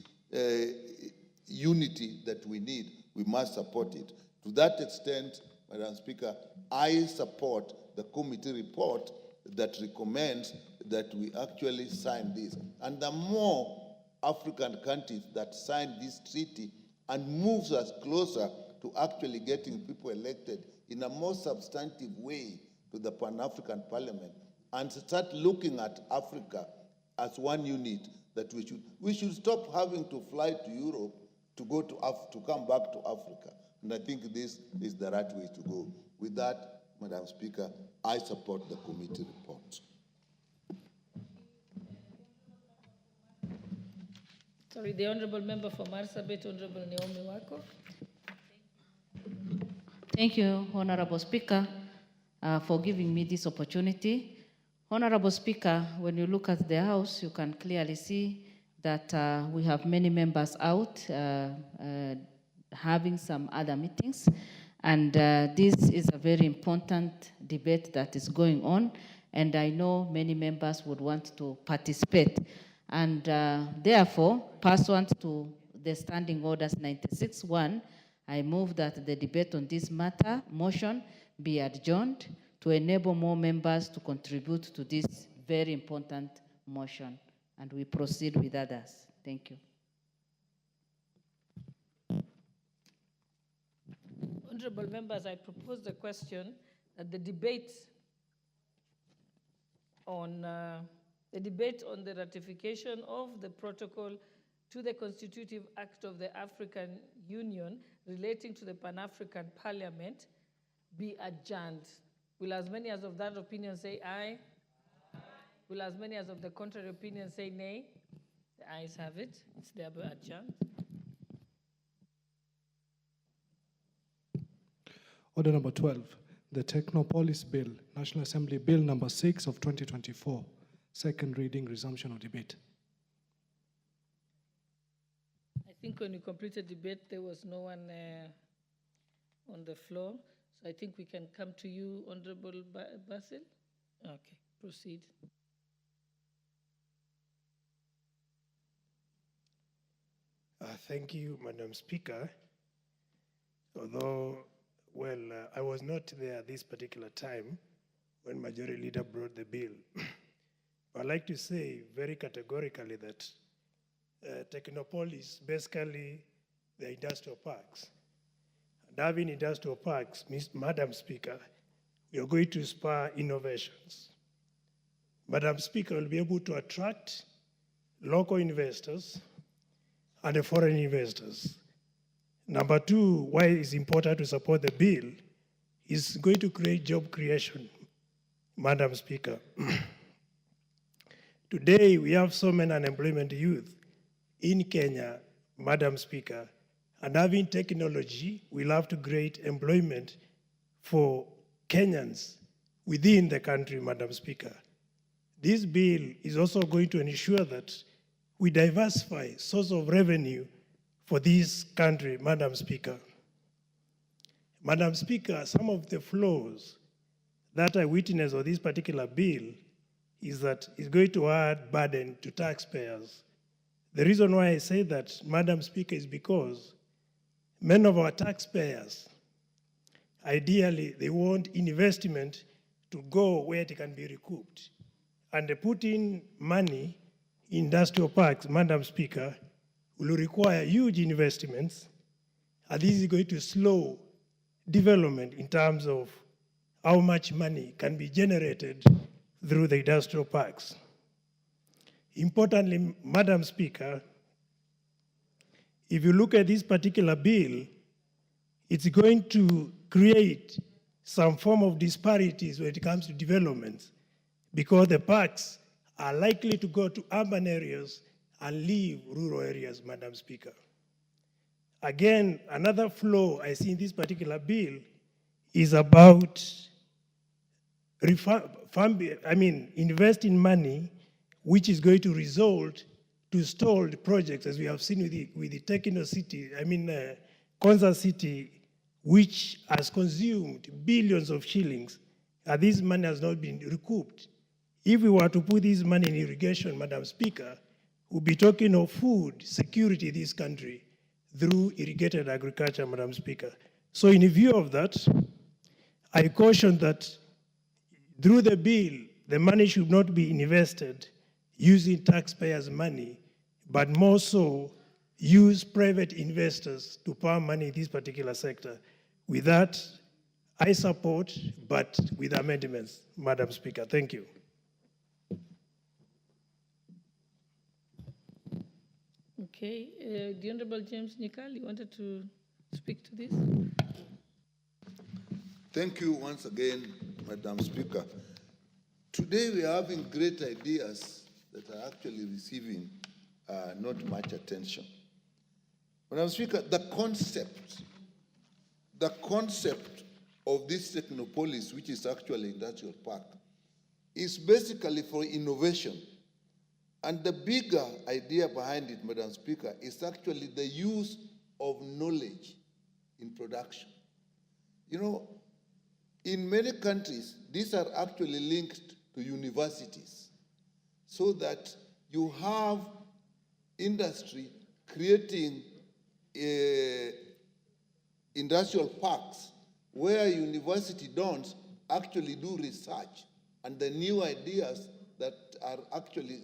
unity that we need, we must support it. To that extent, Madam Speaker, I support the committee report that recommends that we actually sign this. And the more African countries that sign this treaty and moves us closer to actually getting people elected in a more substantive way to the Pan-African Parliament and start looking at Africa as one unit, that we should stop having to fly to Europe to go to come back to Africa. And I think this is the right way to go. With that, Madam Speaker, I support the committee report. Sorry, the Honourable Member for Marsabit, Honourable Naomi Wako. Thank you, Honourable Speaker, for giving me this opportunity. Honourable Speaker, when you look at the House, you can clearly see that we have many members out having some other meetings. And this is a very important debate that is going on. And I know many members would want to participate. And therefore, pursuant to the Standing Orders 96.1, I move that the debate on this motion be adjourned to enable more members to contribute to this very important motion. And we proceed with others. Thank you. Honourable members, I propose the question that the debate on the ratification of the protocol to the Constitutive Act of the African Union relating to the Pan-African Parliament be adjourned. Will as many as of that opinion say aye? Aye. Will as many as of the contrary opinion say nay? The ayes have it. It's thereby adjourned. Order number 12, the Technopolis Bill, National Assembly Bill number 6 of 2024. Second reading, resumption of debate. I think when you completed debate, there was no one on the floor. So I think we can come to you, Honorable Basil. Okay, proceed. Thank you, Madam Speaker. Although, well, I was not there this particular time when Majority Leader brought the bill. I'd like to say very categorically that Technopolis, basically the industrial parks. And having industrial parks, Madam Speaker, we are going to spur innovations. Madam Speaker, will be able to attract local investors and foreign investors. Number two, why it's important to support the bill is going to create job creation, Madam Speaker. Today, we have so many unemployment youth in Kenya, Madam Speaker, and having technology will have to create employment for Kenyans within the country, Madam Speaker. This bill is also going to ensure that we diversify source of revenue for this country, Madam Speaker. Madam Speaker, some of the flaws that I witness of this particular bill is that it's going to add burden to taxpayers. The reason why I say that, Madam Speaker, is because many of our taxpayers, ideally, they want investment to go where it can be recouped. And putting money in industrial parks, Madam Speaker, will require huge investments, and this is going to slow development in terms of how much money can be generated through the industrial parks. Importantly, Madam Speaker, if you look at this particular bill, it's going to create some form of disparities when it comes to development. because the parks are likely to go to urban areas and leave rural areas, Madam Speaker. Again, another flaw I see in this particular bill is about investing money which is going to result to stalled projects, as we have seen with the Techno City, Concert City, which has consumed billions of shillings, and this money has not been recouped. If we were to put this money in irrigation, Madam Speaker, we'll be talking of food security in this country through irrigated agriculture, Madam Speaker. So in view of that, I caution that through the bill, the money should not be invested using taxpayers' money, but more so use private investors to pour money in this particular sector. With that, I support, but with amendments, Madam Speaker. Thank you. Okay, the Honorable James Nikal, you wanted to speak to this? Thank you once again, Madam Speaker. Today we are having great ideas that are actually receiving not much attention. Madam Speaker, the concept of this Technopolis, which is actually industrial park, is basically for innovation. And the bigger idea behind it, Madam Speaker, is actually the use of knowledge in production. You know, in many countries, these are actually linked to universities, so that you have industry creating industrial parks where university don't actually do research, and the new ideas that are actually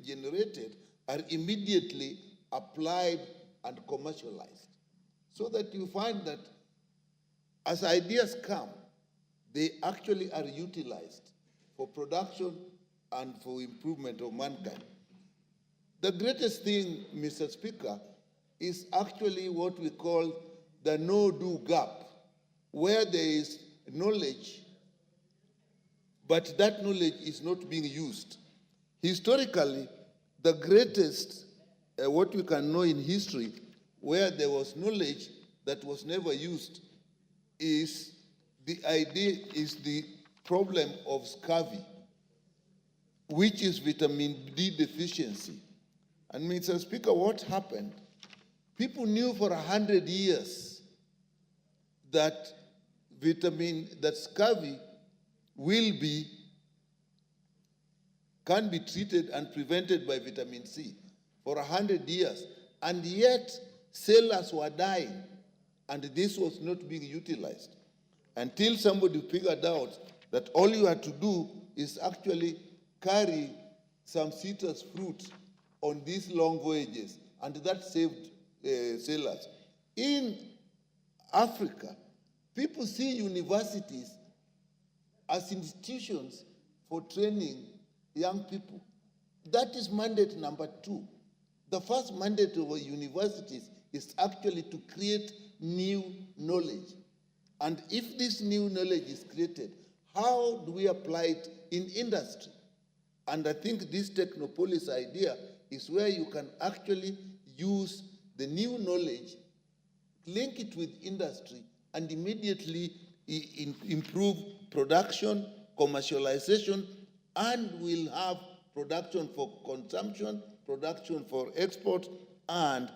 generated are immediately applied and commercialized. So that you find that as ideas come, they actually are utilized for production and for improvement of mankind. The greatest thing, Mr. Speaker, is actually what we call the no-do gap, where there is knowledge, but that knowledge is not being used. Historically, the greatest, what we can know in history, where there was knowledge that was never used, is the problem of scurvy, which is vitamin D deficiency. And Mr. Speaker, what happened? People knew for 100 years that scurvy can be treated and prevented by vitamin C for 100 years. And yet, sailors were dying, and this was not being utilized. Until somebody figured out that all you had to do is actually carry some citrus fruit on these long voyages, and that saved sailors. In Africa, people see universities as institutions for training young people. That is mandate number 2. The first mandate of universities is actually to create new knowledge. And if this new knowledge is created, how do we apply it in industry? And I think this Technopolis idea is where you can actually use the new knowledge, link it with industry, and immediately improve production, commercialization, and we'll have production for consumption, production for export, and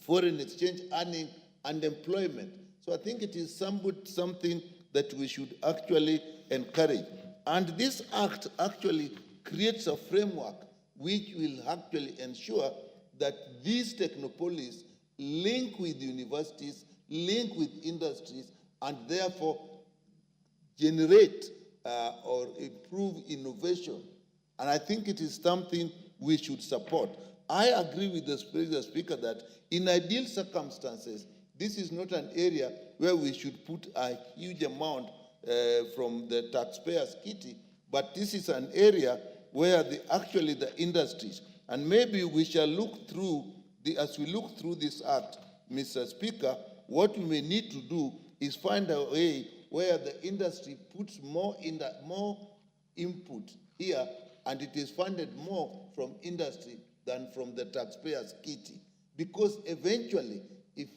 foreign exchange earning and employment. So I think it is something that we should actually encourage. And this act actually creates a framework which will actually ensure that these Technopolis link with universities, link with industries, and therefore generate or improve innovation. And I think it is something we should support. I agree with the Speaker that in ideal circumstances, this is not an area where we should put a huge amount from the taxpayers' kitty, but this is an area where actually the industries, and maybe we shall look through, as we look through this act, Mr. Speaker, what we may need to do is find a way where the industry puts more input here, and it is funded more from industry than from the taxpayers' kitty. Because eventually, if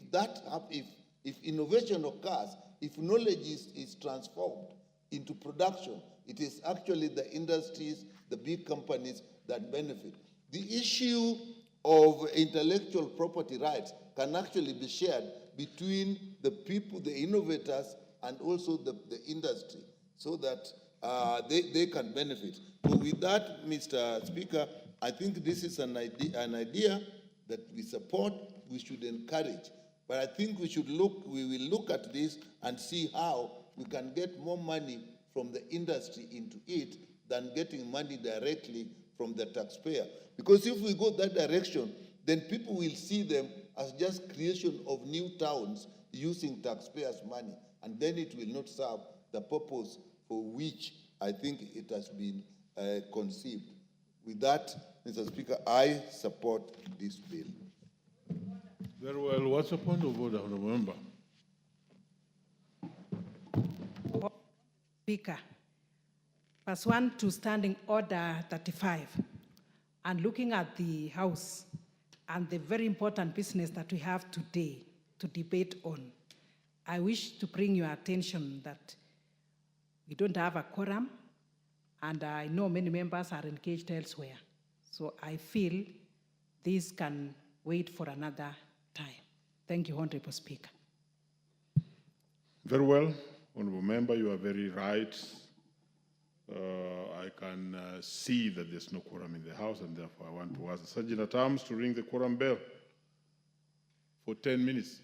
innovation occurs, if knowledge is transformed into production, it is actually the industries, the big companies that benefit. The issue of intellectual property rights can actually be shared between the people, the innovators, and also the industry, so that they can benefit. So with that, Mr. Speaker, I think this is an idea that we support, we should encourage. But I think we will look at this and see how we can get more money from the industry into it than getting money directly from the taxpayer. Because if we go that direction, then people will see them as just creation of new towns using taxpayers' money, and then it will not serve the purpose for which I think it has been conceived. With that, Mr. Speaker, I support this bill. Very well. What's the point of order, Honourable Member? Speaker, pursuant to Standing Order 35, and looking at the House and the very important business that we have today to debate on, I wish to bring your attention that we don't have a quorum, and I know many members are engaged elsewhere. So I feel this can wait for another time. Thank you, Honorable Speaker. Very well. Honourable Member, you are very right. I can see that there's no quorum in the House, and therefore I want to ask the Sergeant at Arms to ring the quorum bell for 10 minutes.